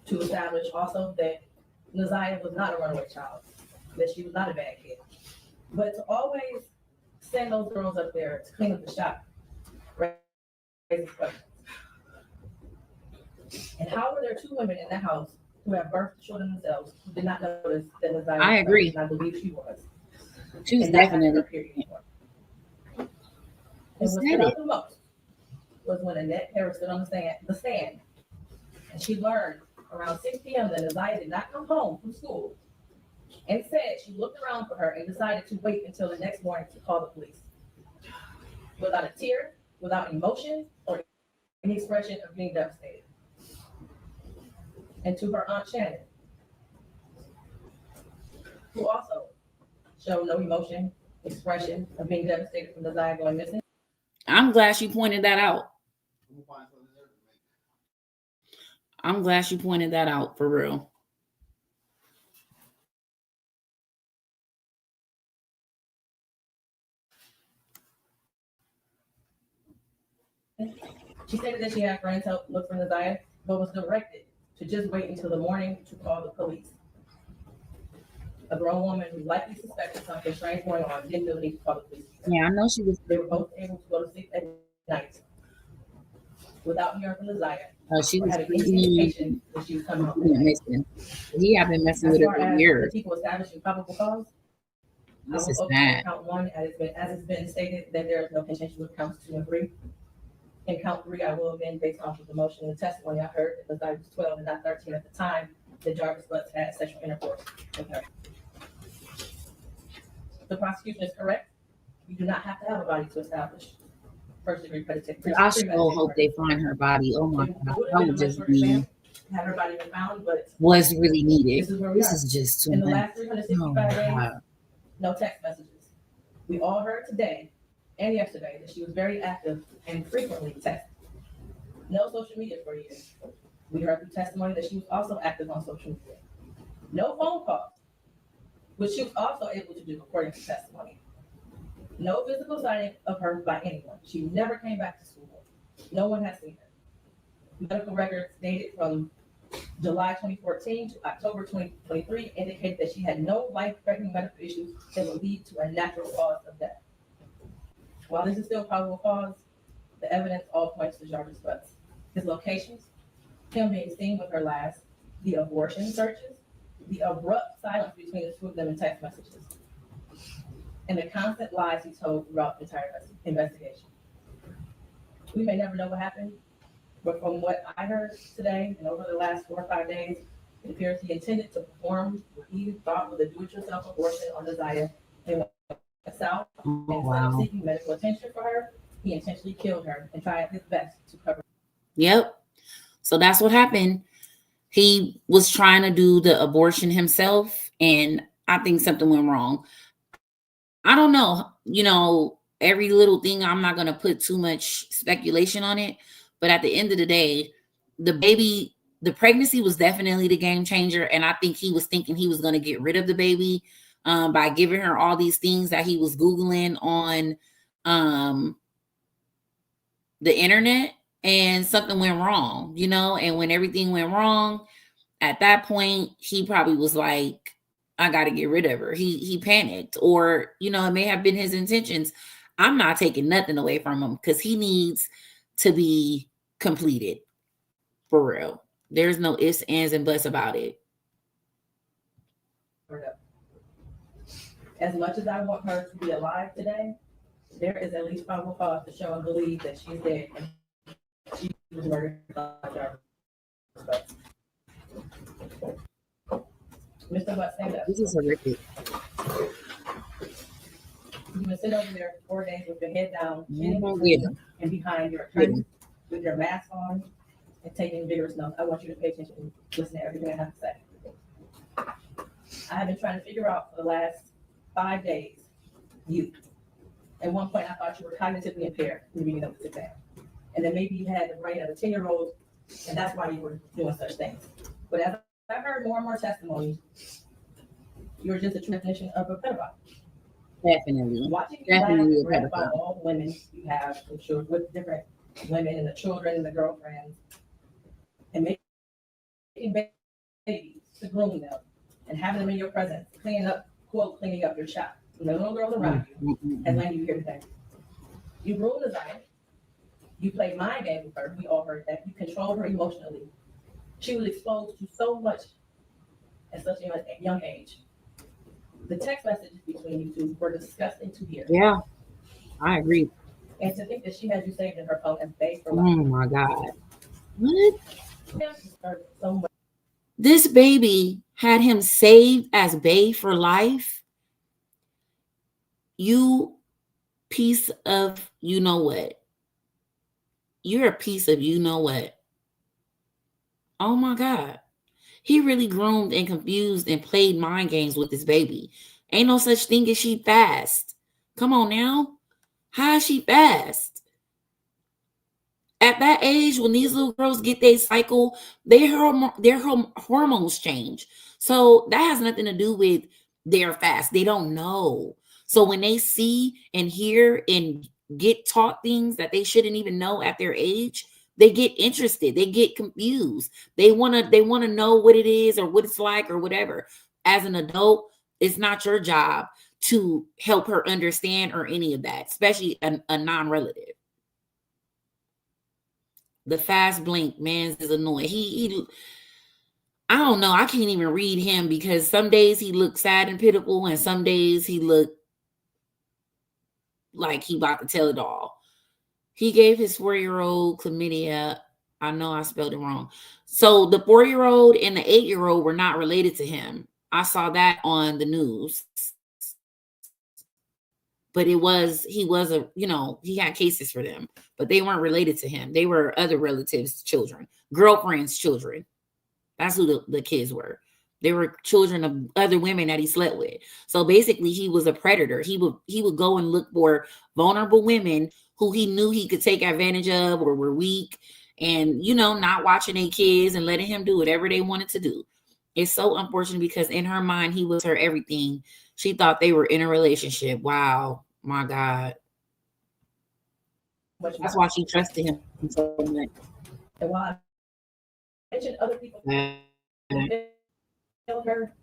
to establish also that Naziah was not a runaway child, that she was not a bad kid. But to always send those girls up there to clean up the shop raises questions. And how were there 2 women in the house who have birthed children themselves who did not notice that Naziah I agree. and I believe she was. She was And that definitely. happened period. And what stood out the most was when Annette Harris stood on the stand, and she learned around 6 p.m. that Naziah did not come home from school, and said she looked around for her and decided to wait until the next morning to call the police. Without a tear, without emotion, or any expression of being devastated. And to her Aunt Shannon, who also showed no emotion, expression of being devastated from Naziah going missing. I'm glad she pointed that out. I'm glad she pointed that out for real. She stated that she had friends help look for Naziah, but was directed to just wait until the morning to call the police. A grown woman who likely suspected something strange going on didn't feel the need to call the police. Yeah, I know she was. They were both able to go to sleep at night without hearing from Desire. She or was having any pretty indication that she was coming home. missing. He had been messing As with her far for as years. the people establishing probable cause, I This will is open bad. count one as it's been stated that there is no contention with counts 2 and 3. In count 3, I will amend based off of the motion and the testimony I heard that Desire was 12 and not 13 at the time that Jarvis Butts had sexual intercourse with her. The prosecution is correct. You do not have to have a body to establish first degree premeditated. I sure hope they find her body. Oh my God, that would just be Have her body been found, but what's really needed. this is where we This are. is just too In the much. last 365 Oh my days, God. no text messages. We all heard today and yesterday that she was very active and frequently texting. No social media for years. We heard through testimony that she was also active on social media. No phone calls, which she was also able to do according to testimony. No physical sighting of her by anyone. She never came back to school. No one has seen her. Medical records dated from July 2014 to October 2023 indicated that she had no life-threatening medical issues that would lead to a natural cause of death. While this is still probable cause, the evidence all points to Jarvis Butts. His locations, him being seen with her last, the abortion searches, the abrupt silence between the two of them in text messages, and the constant lies he told throughout the entire investigation. We may never know what happened, but from what I heard today and over the last 4 or 5 days, it appears he intended to perform what he thought was a do-it-yourself abortion on Desire and went south. And instead of seeking medical attention for her, he intentionally killed her and tried his best to cover. Yep. So that's what happened. He was trying to do the abortion himself, and I think something went wrong. I don't know. You know, every little thing, I'm not going to put too much speculation on it. But at the end of the day, the pregnancy was definitely the game changer. And I think he was thinking he was going to get rid of the baby by giving her all these things that he was Googling on the internet, and something went wrong, you know? And when everything went wrong, at that point, he probably was like, I got to get rid of her. He panicked, or, you know, it may have been his intentions. I'm not taking nothing away from him because he needs to be completed for real. There's no ifs, ands, and buts about it. As much as I want her to be alive today, there is at least probable cause to show and believe that she's dead and she was murdered by Jarvis Butts. Mr. Butts, stand up. This is horrific. You've been sitting over there for 4 days with your head down, Yeah. and behind your attorney with your mask on and taking vigorous notes. I want you to pay attention and listen to everything I have to say. I have been trying to figure out for the last 5 days, you. At one point, I thought you were cognitively impaired in the beginning of this exam. And then maybe you had the brain of a 10-year-old, and that's why you were doing such things. But as I heard more and more testimony, you're just a definition of a pedophile. Definitely. Watching you Definitely a laugh read by pedophile. all women you have some children with different women and the children and the girlfriends, and making babies to groom them and having them in your presence, cleaning up your shop. And the little girls around you and landing you here today. You ruled Desire. You played mind games with her. We all heard that. You controlled her emotionally. She was exposed to so much at such a young age. The text messages between you two were disgusting to hear. Yeah, I agree. And to think that she had you saved in her phone as babe for Oh life. my God. What? So much. This baby had him saved as bae for life. You piece of you know what. You're a piece of you know what. Oh my God. He really groomed and confused and played mind games with this baby. Ain't no such thing as she fast. Come on now. How is she fast? At that age, when these little girls get their cycle, their hormones change. So that has nothing to do with their fast. They don't know. So when they see and hear and get taught things that they shouldn't even know at their age, they get interested. They get confused. They want to know what it is or what it's like or whatever. As an adult, It's not your job to help her understand or any of that, especially a non-relative. The fast blink, man, is annoying. He I don't know. I can't even read him because some days he looks sad and pitiful, and some days he look like he about to tell it all. He gave his 4-year-old chlamydia. I know I spelled it wrong. So the 4-year-old and the 8-year-old were not related to him. I saw that on the news. But he had cases for them, but they weren't related to him. They were other relatives' children, girlfriends' children. That's who the kids were. They were children of other women that he slept with. So basically, he was a predator. He would go and look for vulnerable women who he knew he could take advantage of or were weak, and not watching their kids and letting him do whatever they wanted to do. It's so unfortunate because in her mind, he was her everything. She thought they were in a relationship. Wow, my God. That's why she trusted him so much. And while I mentioned other people killed her,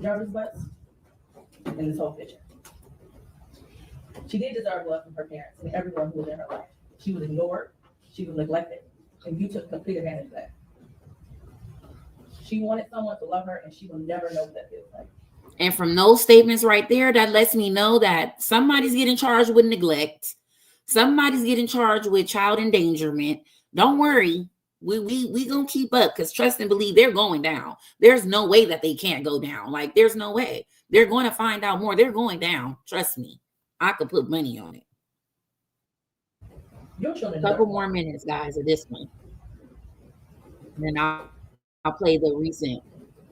Jarvis Butts, in this whole picture. She did deserve love from her parents and everyone who was in her life. She was ignored, she was neglected, and you took complete advantage of that. She wanted someone to love her, and she will never know what that feels like. And from those statements right there, that lets me know that somebody's getting charged with neglect. Somebody's getting charged with child endangerment. Don't worry. We gonna keep up, because trust and believe they're going down. There's no way that they can't go down. Like, there's no way. They're going to find out more. They're going down. Trust me. I could put money on it. A couple more minutes, guys, of this one. And then I'll play the recent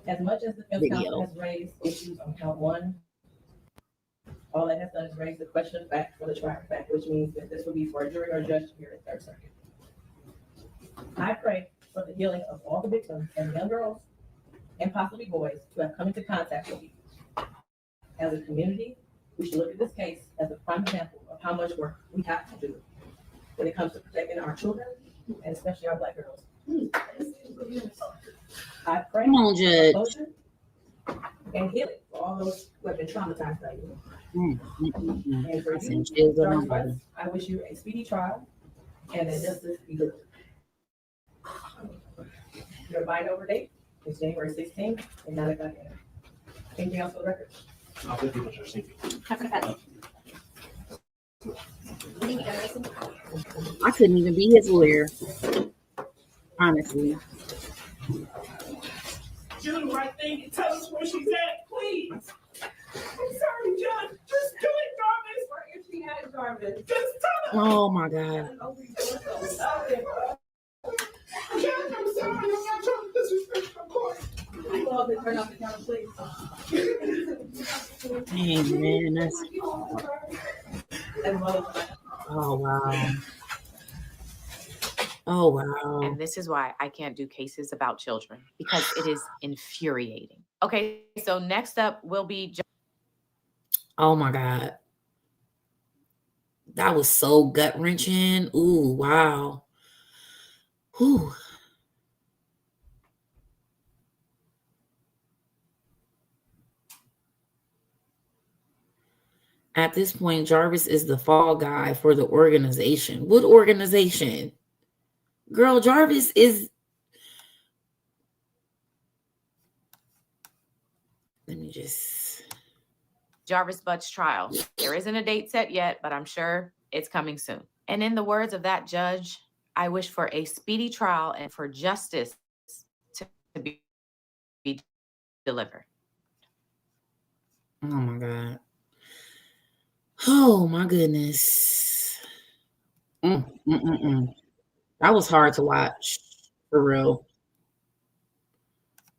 As much as the defense counsel has raised issues on count one, all that has done is raise the question of fact for the trial of fact, which means that this will be for a jury or a judge to hear in Third Circuit. I pray for the healing of all the victims and young girls and possibly boys who have come into contact with you. As a community, we should look at this case as a prime example of how much work we have to do when it comes to protecting our children and especially our Black girls. I pray Come on, Judge. for closure and healing for all those who have been traumatized by you. And for you, Jarvis Butts, I wish you a speedy trial and that justice be delivered. Your bind over date is January 16th and 9 o'clock a.m. Anything else for the record? I couldn't even be his lawyer, honestly. Do the right thing and tell us where she's at, please. I'm sorry, Judge. Just do it, Jarvis. Where is she at, Jarvis? Just tell us. Oh my God. Judge, I'm sorry. I'm not trying to disrespect your court. Well, then turn off the camera, please. Dang, man, that's. Oh wow. Oh wow. And this is why I can't do cases about children, because it is infuriating. Okay, so next up will be. Oh my God. That was so gut wrenching. Ooh, wow. Whew. At this point, Jarvis is the fall guy for the organization. What organization? Girl, Jarvis is. Let me just. Jarvis Butts trial. There isn't a date set yet, but I'm sure it's coming soon. And in the words of that judge, I wish for a speedy trial and for justice to be delivered. Oh my God. Oh my goodness. That was hard to watch, for real.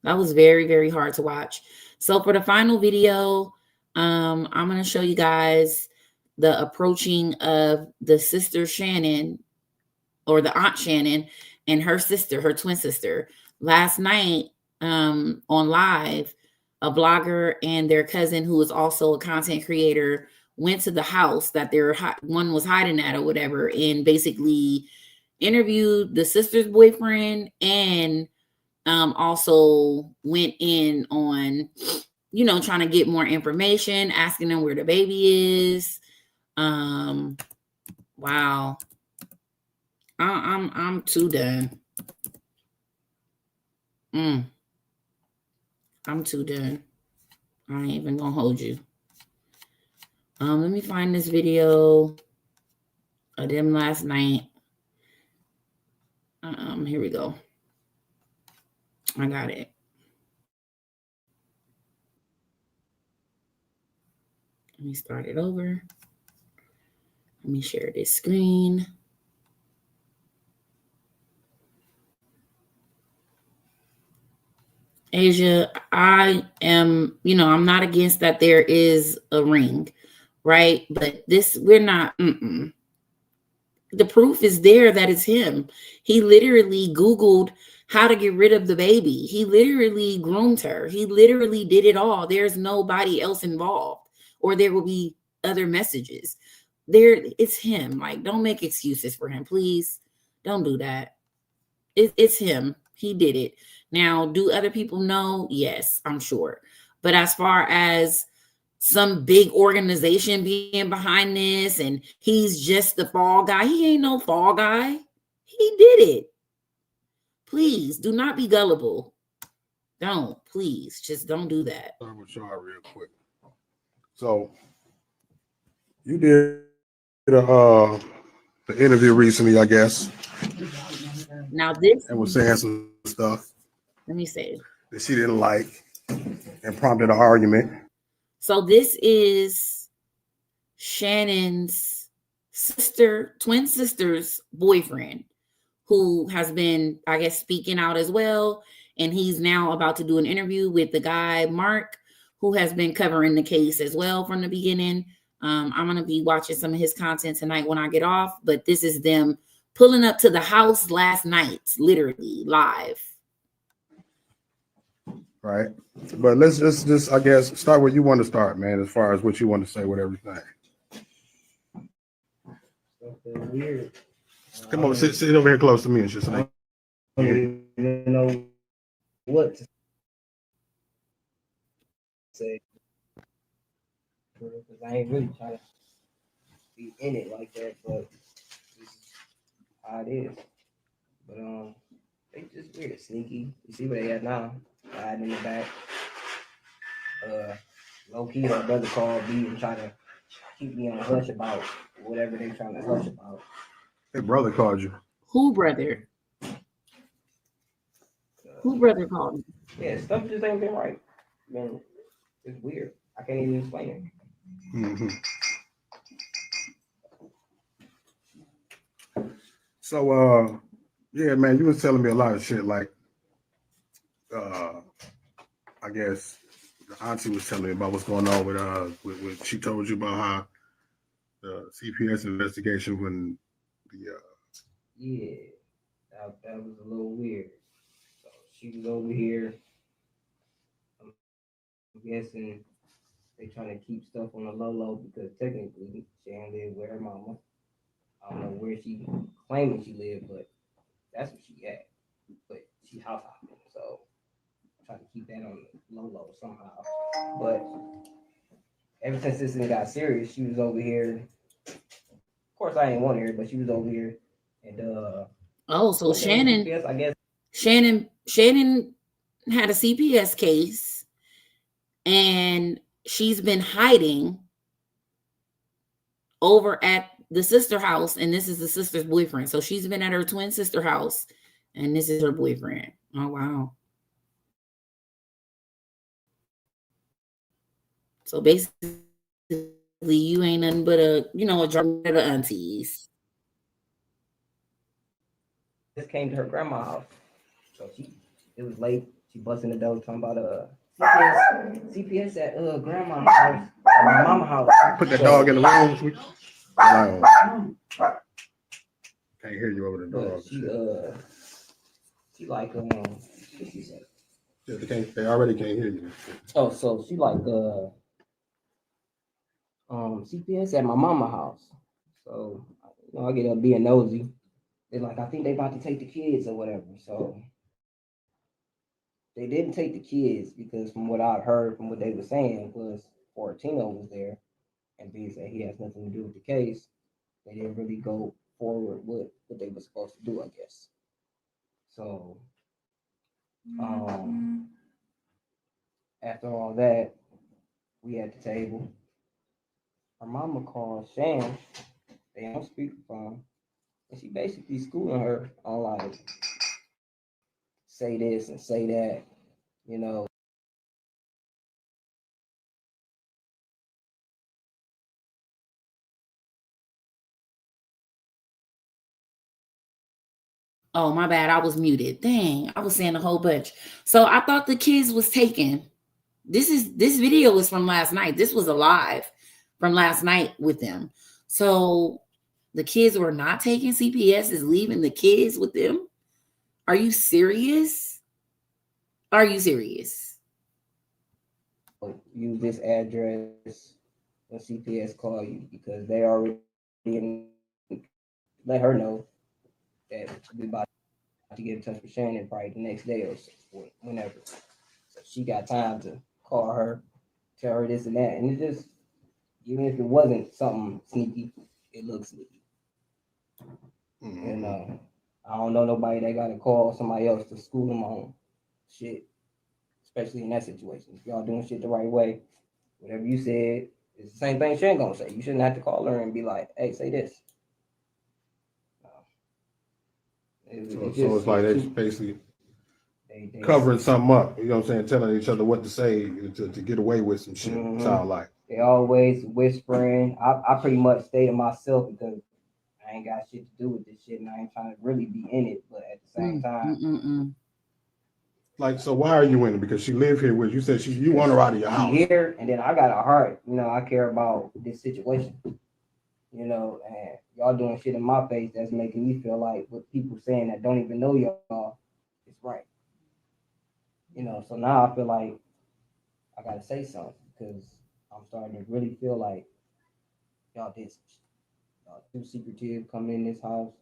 That was very, very hard to watch. So for the final video, I'm going to show you guys the approaching of the sister Shannon, or the Aunt Shannon, and her sister, her twin sister. Last night on live, a blogger and their cousin, who is also a content creator, went to the house that one was hiding at or whatever, and basically interviewed the sister's boyfriend, and also went in on, trying to get more information, asking them where the baby is. Wow. I'm too done. I'm too done. I ain't even gonna hold you. Let me find this video of them last night. Here we go. I got it. Let me start it over. Let me share this screen. Asia, I am, I'm not against that there is a ring, right? But we're not, the proof is there that it's him. He literally Googled how to get rid of the baby. He literally groomed her. He literally did it all. There's nobody else involved, or there will be other messages. It's him. Like, don't make excuses for him, please. Don't do that. It's him. He did it. Now, do other people know? Yes, I'm sure. But as far as some big organization being behind this and he's just the fall guy, he ain't no fall guy. He did it. Please do not be gullible. Don't, please, just don't do that. Start with y'all real quick. So you did the interview recently, I guess. Now this and was saying some stuff. Let me say that she didn't like and prompted an argument. So this is Shannon's twin sister's boyfriend, who has been, I guess, speaking out as well. And he's now about to do an interview with the guy, Mark, who has been covering the case as well from the beginning. I'm going to be watching some of his content tonight when I get off. But this is them pulling up to the house last night, literally live. Right. But let's just, I guess, start where you want to start, man, as far as what you want to say with everything. Something weird. Come on, sit over here close to me and just say. I don't even know what to say. Because I ain't really trying to be in it like that, but this is how it is. But they just weird, sneaky. You see what they have now? Hiding in the back. Low key, my brother called me and tried to keep me on hush about whatever they trying to hush about. Hey, brother called you. Who brother? Who brother called me? Yeah, stuff just ain't been right. Man, it's weird. I can't even explain it. Mm-hmm. So, yeah, man, you was telling me a lot of shit. Like, I guess the auntie was telling me about what's going on with she told you about how the CPS investigation when the Yeah, that was a little weird. So she was over here. I'm guessing they trying to keep stuff on the low because technically she don't live with her mama. I don't know where she claiming she lived, but that's where she at. But she house hopping, so trying to keep that on the low somehow. But ever since this thing got serious, she was over here. Of course, I didn't want her, but she was over here. And so Shannon, CPS, I guess. Shannon had a CPS case, and she's been hiding over at the sister house, and this is the sister's boyfriend. So she's been at her twin sister house, and this is her boyfriend. Oh wow. So basically, you ain't nothing but a drunk of the aunties. Just came to her grandma's house. So it was late. She busted in the door talking about CPS at grandma's house, my mama's house. Put the dog in the room. Can't hear you over the dog. She like what she said. Yeah, they already can't hear you. Oh, so she like CPS at my mama's house. So I get up being nosy. They're like, I think they about to take the kids or whatever. So they didn't take the kids because from what I've heard, from what they were saying, was Fortino was there, and being said he has nothing to do with the case. They didn't really go forward with what they were supposed to do, I guess. So, after all that, we at the table. Her mama called Shan. They on speakerphone, and she basically schooling her on like say this and say that, you know. Oh, my bad. I was muted. Dang, I was saying a whole bunch. So I thought the kids was taken. This video was from last night. This was a live from last night with them. So the kids were not taken. CPS is leaving the kids with them. Are you serious? Are you serious? Use this address when CPS call you because they already let her know that we about to get in touch with Shannon probably the next day or so, whenever. So she got time to call her, tell her this and that. And it just, even if it wasn't something sneaky, it looks sneaky. And I don't know nobody that got to call somebody else to school them on shit, especially in that situation. If y'all doing shit the right way, whatever you said, it's the same thing Shan gonna say. You shouldn't have to call her and be like, hey, say this. So it's like they basically covering something up, you know what I'm saying, telling each other what to say to get away with some shit, sound like. They always whispering. I pretty much stay to myself because I ain't got shit to do with this shit and I ain't trying to really be in it, but at the same time. Like, so why are you in it? Because she live here with you. Said you want her out of your house. Here, and then I got a heart, you know, I care about this situation. You know, and y'all doing shit in my face that's making me feel like what people saying that don't even know y'all is right. You know, so now I feel like I gotta say something because I'm starting to really feel like y'all did some shit. Y'all too secretive coming in this house.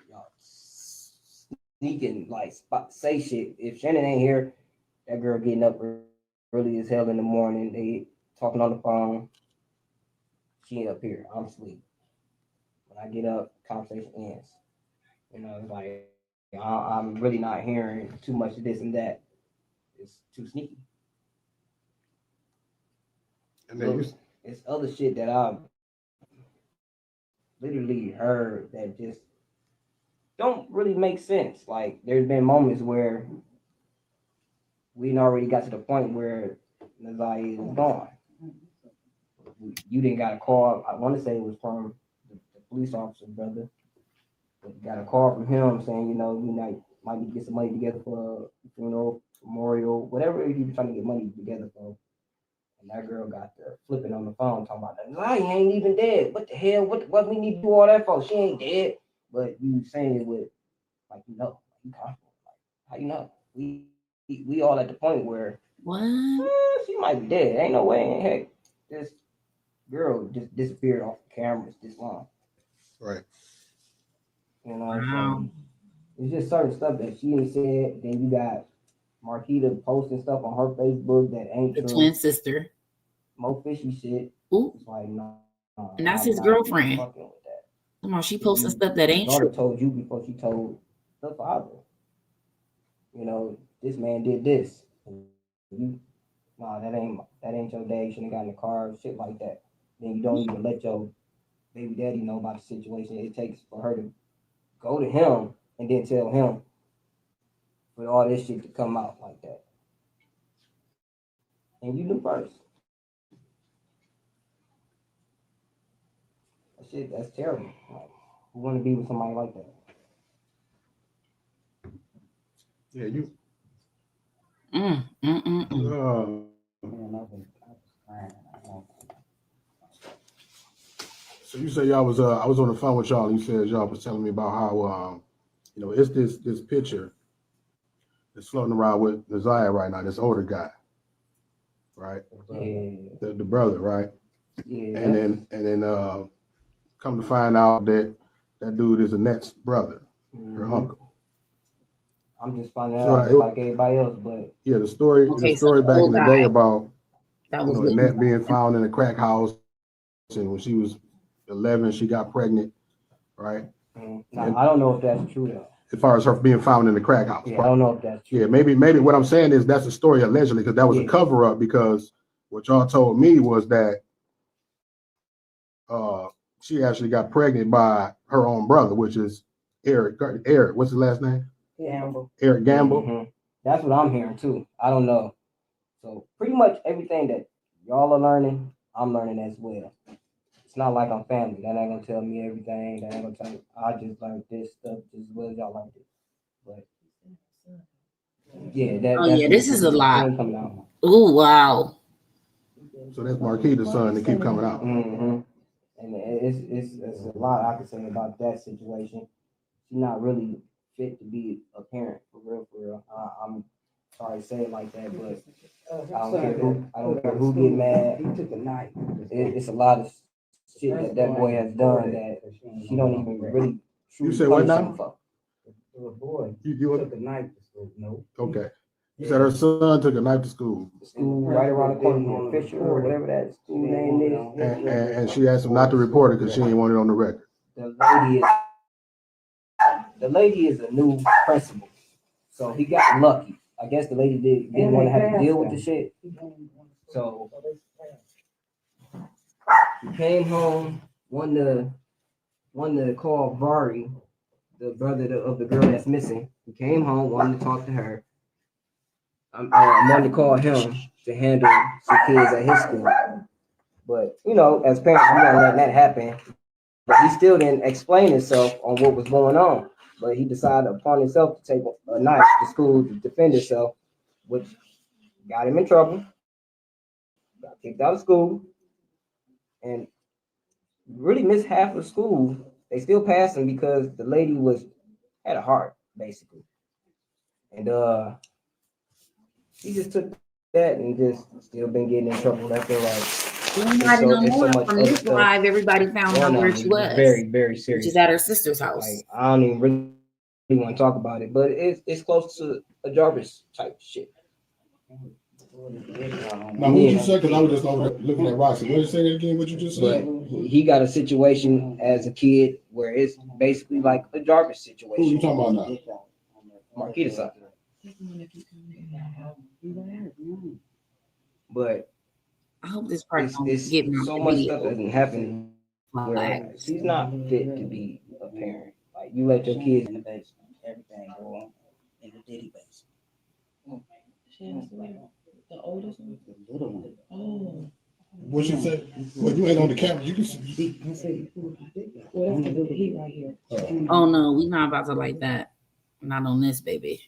Y'all sneaking, like, say shit. If Shannon ain't here, that girl getting up early as hell in the morning. They talking on the phone. She ain't up here. I'm asleep. When I get up, conversation ends. You know, it's like I'm really not hearing too much of this and that. It's too sneaky. And then it's other shit that I've literally heard that just don't really make sense. Like there's been moments where we already got to the point where Naziah is gone. You didn't got a call. I want to say it was from the police officer brother. But got a call from him saying, you know, we might need to get some money together for a funeral, memorial, whatever he was trying to get money together for. And that girl got the flipping on the phone talking about that. Naziah ain't even dead. What the hell? What we need to do all that for? She ain't dead. But you saying it with like you know, you confident. Like how you know? We all at the point where she might be dead. Ain't no way. Heck, this girl just disappeared off the cameras this long. Right. You know, so it's just certain stuff that she ain't said. Then you got Marquita posting stuff on her Facebook that ain't the true. twin sister. More fishy shit. Ooh. It's like no. And that's his girlfriend. Come on, she posting stuff that ain't true. Told you before she told her father. You know, this man did this. That ain't your dad. You shouldn't have gotten in the car, shit like that. Then you don't even let your baby daddy know about the situation it takes for her to go to him and then tell him for all this shit to come out like that. And you knew first. That shit, that's terrible. Like, who want to be with somebody like that? Yeah, you. So you say y'all was I was on the phone with y'all. You said y'all was telling me about how you know it's this picture that's floating around with Naziah right now. This older guy, right? Yeah. The brother, right? Yeah. And then come to find out that dude is Annette's brother, her uncle. I'm just finding So, out like everybody else, but Yeah, the story Okay, the story so back in the day guy about that was Annette being found in a crack house, and when she was 11, she got pregnant, right? I don't know if that's true though. As far as her being found in the crack house. Yeah, I don't know if that's true. Yeah, maybe what I'm saying is that's a story allegedly, because that was a cover up, because what y'all told me was that she actually got pregnant by her own brother, which is Eric, what's his last name? Gamble. Eric Gamble. Mm-hmm. That's what I'm hearing too. I don't know. So pretty much everything that y'all are learning, I'm learning as well. It's not like I'm family. That ain't gonna tell me everything. That ain't gonna tell me. I just learned this stuff just as well as y'all learned it. But yeah, this is a lot. Coming out. Oh wow. So that's Marquita's son that keep coming out. Mm-hmm. And it's a lot I can say about that situation. She's not really fit to be a parent for real. I'm sorry to say it like that, but I don't care who get mad. He took a knife. It's a lot of shit that boy has done that she don't even really. You said what now? The boy You took a knife to school. No. Okay. You said her son took a knife to school. School right around the corner, Fisher or whatever that school name is. And she asked him not to report it because she didn't want it on the record. The lady is a new principal, so he got lucky. I guess the lady didn't want to have to deal with the shit. So he came home, wanted to call Vari, the brother of the girl that's missing. He came home, wanted to talk to her. I wanted to call him to handle some kids at his school. But, as parents, we don't let that happen. But he still didn't explain himself on what was going on. But he decided upon himself to take a knife to school to defend himself, which got him in trouble. Got kicked out of school. And really missed half of school. They still passed him because the lady had a heart, basically. And he just took that and just still been getting in trouble left and right. Nobody no more from this live. Everybody found out where she was. Very, very serious. Which is at her sister's house. Like, I don't even really want to talk about it, but it's close to a Jarvis type shit. Now, what you said, because I was just over there looking at Roxy. What did you say again? What you just said? But he got a situation as a kid where it's basically like a Jarvis situation. Who you talking about now? Marquita's son. But I hope this part it's so much stuff doesn't happen where she's not fit to be a parent. Like, you let your kids in the basement, everything go on in the ditty basement. The oldest one? The little one. Oh. What she said? Well, you ain't on the camera. You can see. Well, that's the heat right here. Oh no, we not about to like that. Not on this, baby.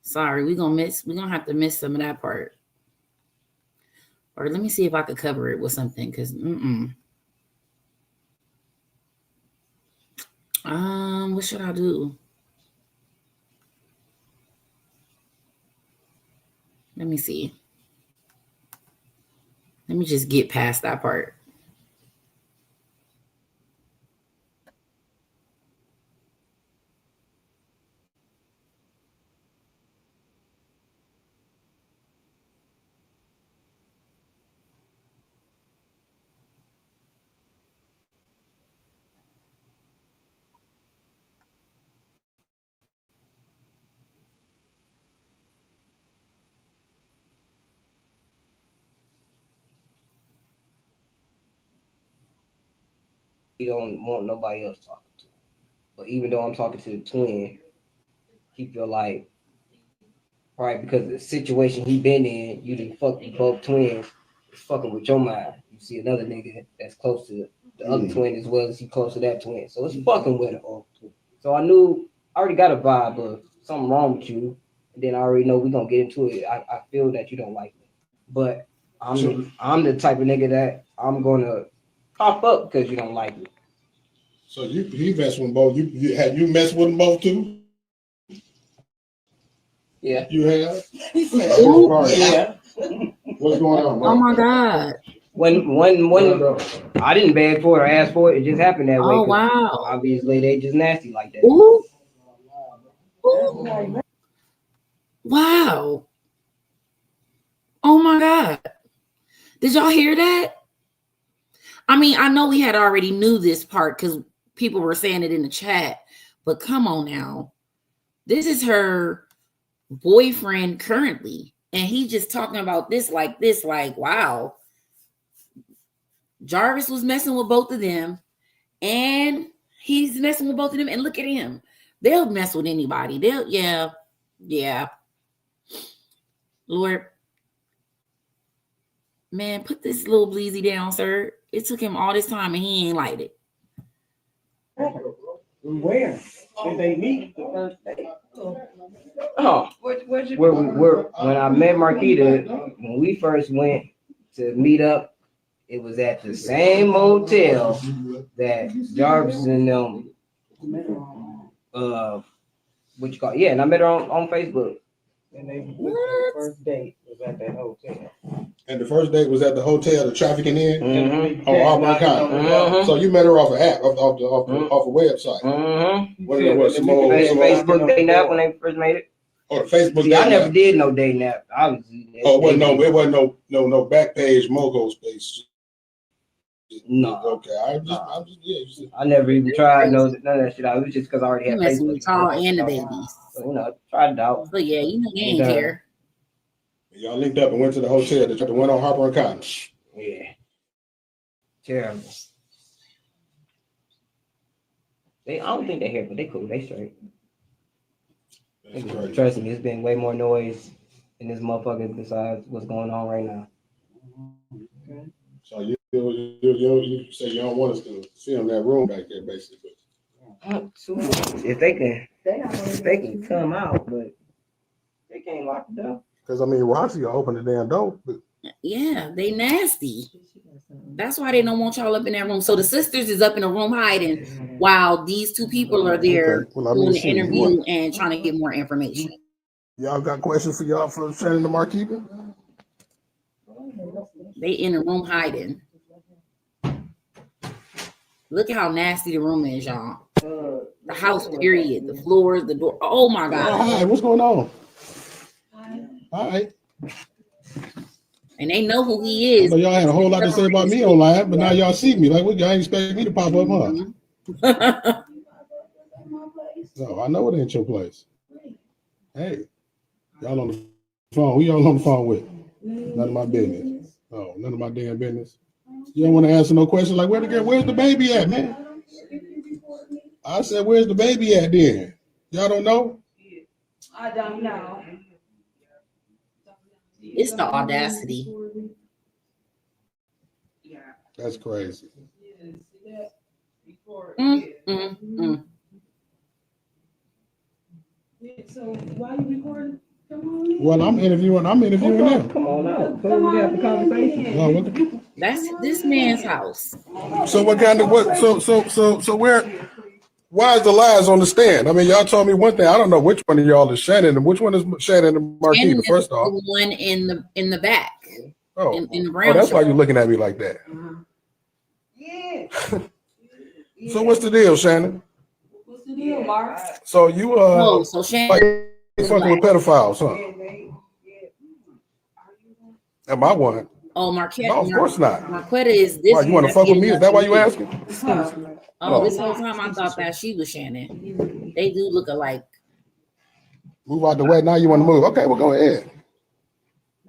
Sorry, we're gonna have to miss some of that part. Or let me see if I could cover it with something, because what should I do? Let me see. Let me just get past that part. He don't want nobody else talking to him. But even though I'm talking to the twin, he feel like, right, because of the situation he been in, you done fuck with both twins, it's fucking with your mind. You see another nigga that's close to the other twin as well as he close to that twin. So it's fucking with him. So I already got a vibe of something wrong with you. And then I already know we're gonna get into it. I feel that you don't like me. But I'm the type of nigga that I'm gonna pop up because you don't like me. So you mess with both. You messed with them both too? Yeah. You have? Ooh, yeah. What's going on, bro? Oh my God. When I didn't beg for it or ask for it, it just happened that way. Oh wow. Obviously they just nasty like that. Ooh. Wow. Oh my God. Did y'all hear that? I mean, I know we had already knew this part because people were saying it in the chat, but come on now. This is her boyfriend currently, and he just talking about this, like, wow. Jarvis was messing with both of them, and he's messing with both of them, and look at him. They'll mess with anybody. Yeah. Lord, man, put this little bleezy down, sir. It took him all this time, and he ain't liked it. Where did they meet the first day? Oh, when I met Marquita, when we first went to meet up, it was at the same motel that Jarvis and them, what you call it? Yeah, and I met her on Facebook. And the first date was at that hotel. And the first date was at the hotel, the trafficking in. Mm-hmm. Oh, so you met her off an app, off a website. What Facebook dating app when they first made it. Oh, the Facebook. See, I never did no dating app. Obviously. Oh, it wasn't no back page mogo space. No. Okay, I never even tried none of that shit. It was just because I already had messing Facebook. with y'all and the babies. So, tried it out. But yeah, you know they ain't care. Y'all linked up and went to the hotel. The one on Harper and Cotton. Yeah. Terrible. I don't think they're here, but they cool. They straight. Trust me, it's been way more noise in this motherfucker besides what's going on right now. So you say you don't want us to see them in that room back there, basically. If they can come out, but they can't lock the door. Because I mean, Roxy will open the damn door. Yeah, they nasty. That's why they don't want y'all up in that room. So the sisters is up in a room hiding while these two people are there doing the interview and trying to get more information. Y'all got questions for y'all for Shannon and Marquita? They in the room hiding. Look at how nasty the room is, y'all. The house, period. The floors, the door. Oh my God. Hi, what's going on? All right. And they know who he is. So y'all had a whole lot to say about me online, but now y'all see me. Like, what, y'all ain't expect me to pop up, huh? No, I know it ain't your place. Hey, y'all on the phone. Who y'all on the phone with? None of my business. Oh, none of my damn business. You don't want to answer no questions like, where's the baby at, man? I said, where's the baby at then? Y'all don't know? I don't know. It's the audacity. That's crazy. So why are you recording? Well, I'm interviewing them. Come on out. So we have the conversation. Well, That's this man's house. so what kind of what? So where? Why is the lies on the stand? I mean, y'all told me one thing. I don't know which one of y'all is Shannon and which one is Shannon and Marquita. First off, the one in the back. Oh, in the brown that's why shirt. you're looking at me like that. Yeah. So what's the deal, Shannon? What's the deal, Mark? So you so Shannon like fucking with pedophiles, huh? Am I one? Oh, Marquette. No, of course not. Marquetta is this. Why, you want to fuck with me? Is that why you asking? Oh, this whole time I thought that she was Shannon. They do look alike. Move out the way. Now you want to move. Okay, well, go ahead.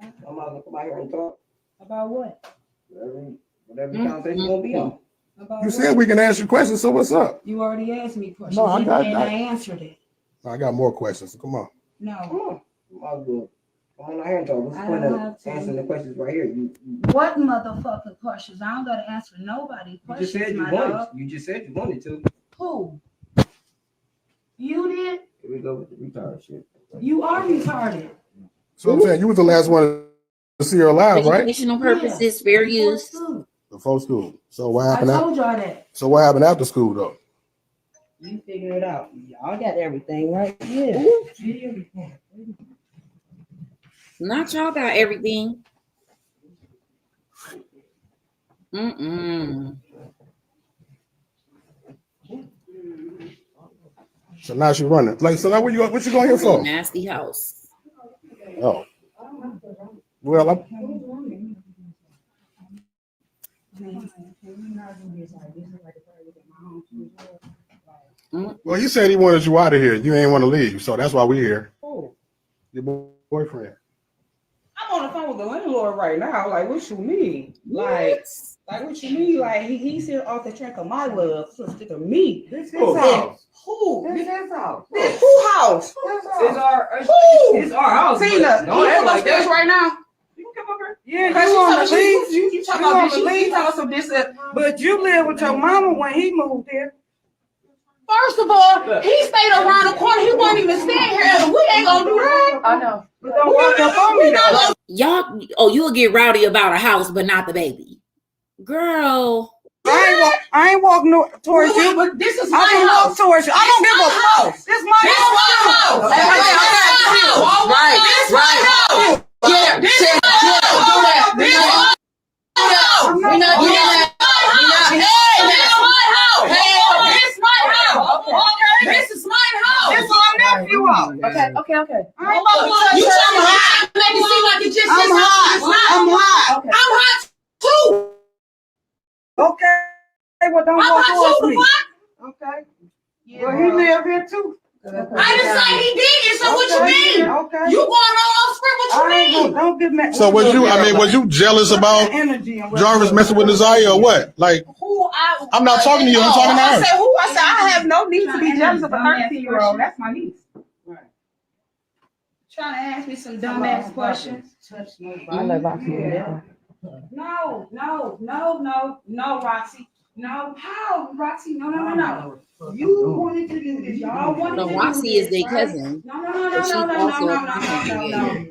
I'm gonna come out here and talk. About what? Whatever conversation you gonna be on. About You said we can ask you questions, so what's up? You already asked me questions. No, I and I answered it. I got more questions. So come on. No. All good. Come on out here and talk. What's the point of answering the questions right here? You What motherfucking questions? I don't gotta answer nobody questions. just said you my wanted. dog. You just said you wanted to. Who? You did? Here we go with the retard shit. You are retarded. So I'm saying you was the last one to see her live, right? Educational purposes, fair use. Before school. So what I happened? told y'all that. So what happened after school though? You figure it out. Y'all got everything right. Yeah. Not y'all got everything. So now she's running. Like, so now what you going here for? Nasty house. Oh. Well, well, he said he wanted you out of here. You ain't want to leave, so that's why we're here. Oh, Your boyfriend. I'm on the phone with the landlord right now. Like, what you mean? Like what you mean? Like, he's here off the track of my love, sister to me. This his house. Who? This his house. This who house? It's our Who? It's our house. Tina, Don't act like this that. right now. Yeah, you want to leave? You talking about the leave house of this? But you live with your mama when he moved here. First of all, he stayed around the corner. He wasn't even staying here. And we ain't gonna do that. I know. But don't walk up on me though. Y'all, you'll get rowdy about a house, but not the baby. Girl. I ain't walking towards you. But this is I my can house. walk towards you. I don't give a fuck. This my house. Right. Yeah, this is my house. We're not doing that. This my house. Okay. This is my house. This is my nephew. Okay. You trying to make it seem like it just I'm is hot. I'm hot too. Okay. Well, don't I'm walk hot towards too. me. Okay. Well, he live here too. I didn't say he did. So what you mean? Okay. You going all off script? What you mean? Don't get mad. So was you jealous about Jarvis messing with Nasiah or what? Like, I'm not talking to you. I'm talking to her. I said who? I said I have no need to be jealous of a 13-year-old. That's my niece. Right. Trying to ask me some dumbass questions. No, Roxy. No, how, Roxy? No. You wanted to do this. Y'all wanted No, to do Roxy this. is their right? cousin. No. But she's also a cousin.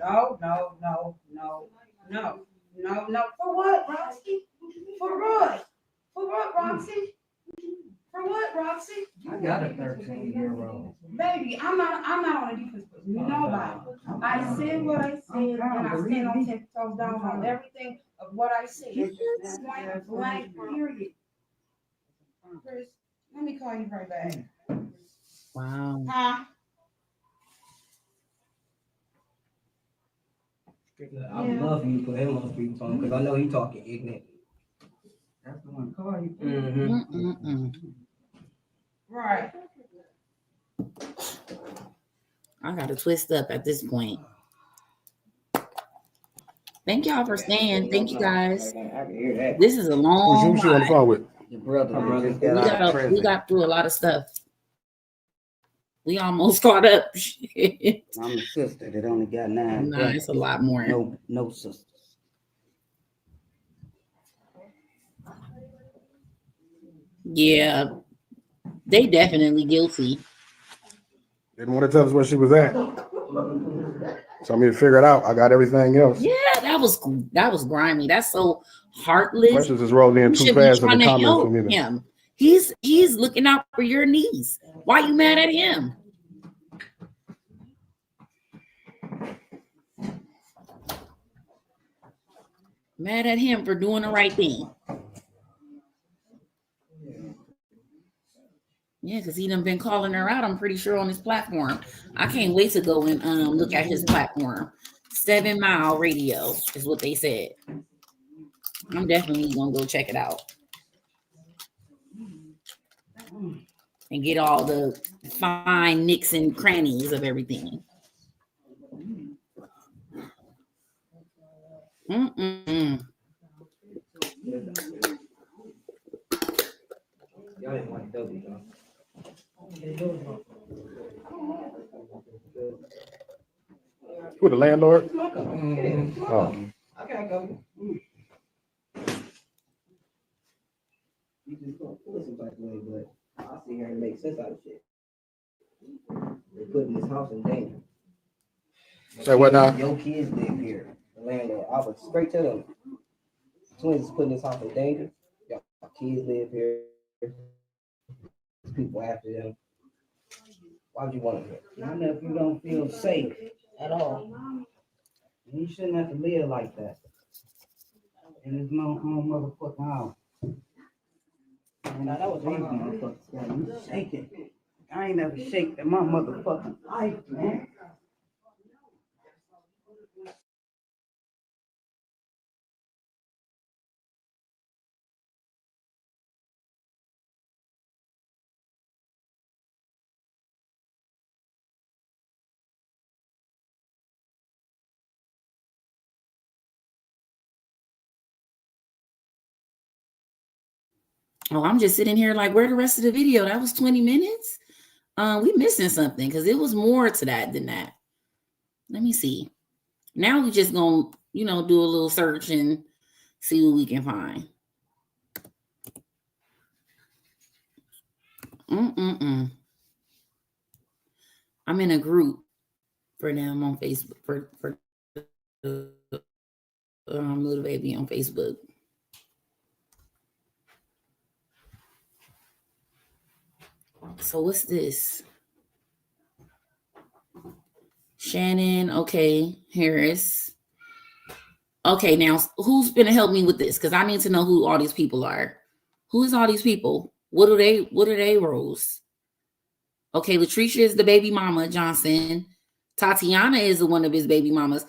No. For what, Roxy? For what? For what, Roxy? For what, Roxy? I got a 13-year-old. Baby, I'm not on a defense with nobody. I said what I said, and I stand on 10 toes down on everything of what I said. Point blank, period. Chris, let me call you right back. Wow. Huh? I love you, put him on speakerphone because I know he talking ignorant. That's the one call you. Mm-hmm. Right. I got to twist up at this point. Thank y'all for staying. Thank you guys. This is a long Who's you on the phone with? Your brother. We got through a lot of stuff. We almost caught up. I'm a sister that only got 9. Nah, it's a lot more. No sisters. Yeah, they definitely guilty. Didn't want to tell us where she was at. Told me to figure it out. I got everything else. Yeah, that was grimy. That's so heartless. Questions is rolling in You too should be fast in trying the to comments help for me. him. He's looking out for your needs. Why you mad at him? Mad at him for doing the right thing. Yeah, because he done been calling her out, I'm pretty sure, on his platform. I can't wait to go and look at his platform. 7 Mile Radio is what they said. I'm definitely gonna go check it out. And get all the fine nicks and crannies of everything. Mm-mm. Y'all didn't want to double, John. Who, the landlord? Mm-hmm. Oh. I gotta go. You just gonna feel some type of way, but I see here to make sense out of shit. They're putting this house in danger. Say what now? Your kids live here. The landlord, I was straight to them. Twins is putting this house in danger. Your kids live here. There's people after them. Why would you want them here? Not if you don't feel safe at all. You shouldn't have to live like that. And it's my own motherfucking house. And that was my motherfucker. You shaking. I ain't never shaked in my motherfucking life, man. Oh, I'm just sitting here like, where the rest of the video? That was 20 minutes. We missing something because it was more to that than that. Let me see. Now we just gonna, do a little search and see what we can find. I'm in a group for them on Facebook for little baby on Facebook. So what's this? Shannon, okay, Harris. Okay, now who's gonna help me with this? Because I need to know who all these people are. Who is all these people? What are they roles? Okay, Latricia is the baby mama, Johnson. Tatiana is one of his baby mamas.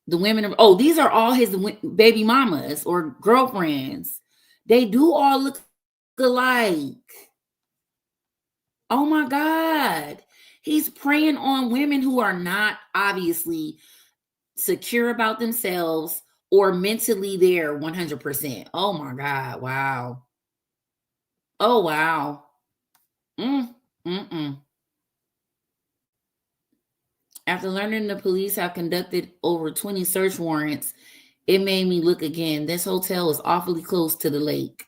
The women are, these are all his baby mamas or girlfriends. They do all look alike. Oh my God. He's preying on women who are not obviously secure about themselves or mentally there 100%. Oh my God. Wow. Oh, wow. After learning the police have conducted over 20 search warrants, it made me look again. This hotel is awfully close to the lake.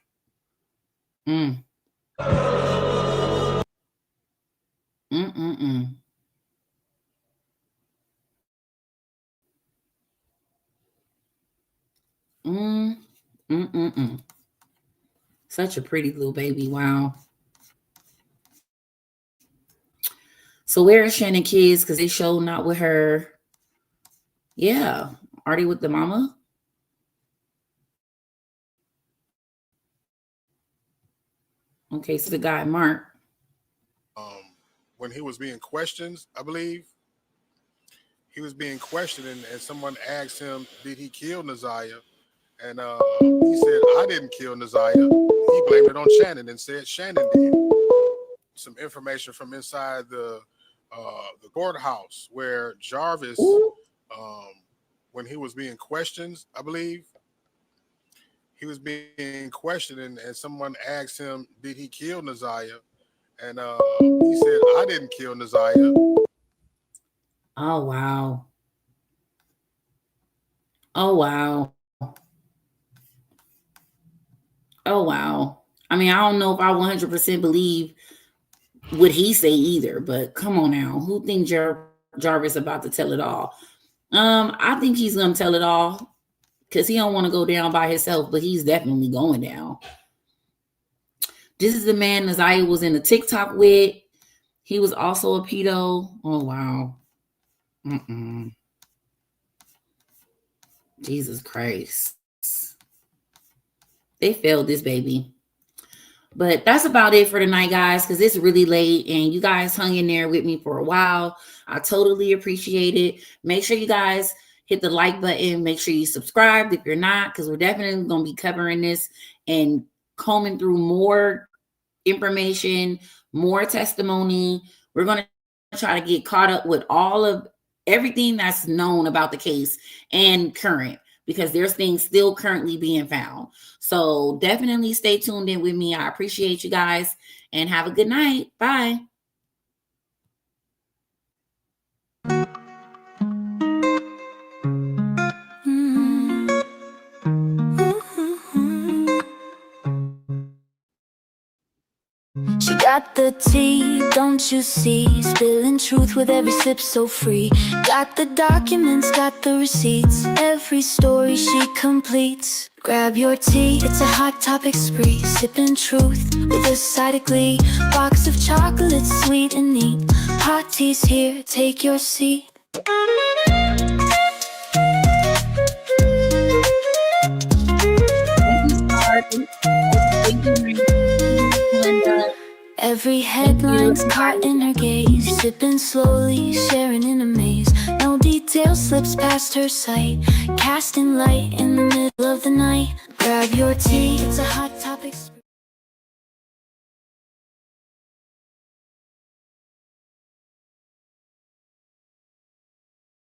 Such a pretty little baby. Wow. So where is Shannon kids? Because they show not with her. Yeah. Are they with the mama? Okay, so the guy, Mark. When he was being questioned, I believe, he was being questioned and someone asked him, did he kill Naziah? And he said, I didn't kill Naziah. He blamed it on Shannon and said Shannon did. Some information from inside the courthouse where Jarvis, when he was being questioned, I believe, he was being questioned and someone asked him, did he kill Naziah? And he said, I didn't kill Naziah. Oh, wow. Oh, wow. Oh, wow. I mean, I don't know if I 100% believe what he say either, but come on now. Who thinks Jarvis about to tell it all? I think he's going to tell it all because he don't want to go down by himself, but he's definitely going down. This is the man Naziah was in a TikTok with. He was also a pedo. Oh, wow. Jesus Christ. They failed this baby. But that's about it for tonight, guys, because it's really late and you guys hung in there with me for a while. I totally appreciate it. Make sure you guys hit the like button. Make sure you subscribe if you're not, because we're definitely going to be covering this and combing through more information, more testimony. We're going to try to get caught up with all of everything that's known about the case and current, because there's things still currently being found. So definitely stay tuned in with me. I appreciate you guys and have a good night. Bye. She got the tea, don't you see? Spilling truth with every sip so free. Got the documents, got the receipts. Every story she completes. Grab your tea, it's a hot topic spree. Sipping truth with a side of glee. Box of chocolates, sweet and neat. Hot tea's here, take your seat. Every Three headlines caught in her gaze, sipping slowly, sharing in a maze. No detail slips past her sight, casting light in the middle of the night. Grab your tea, it's a hot topic.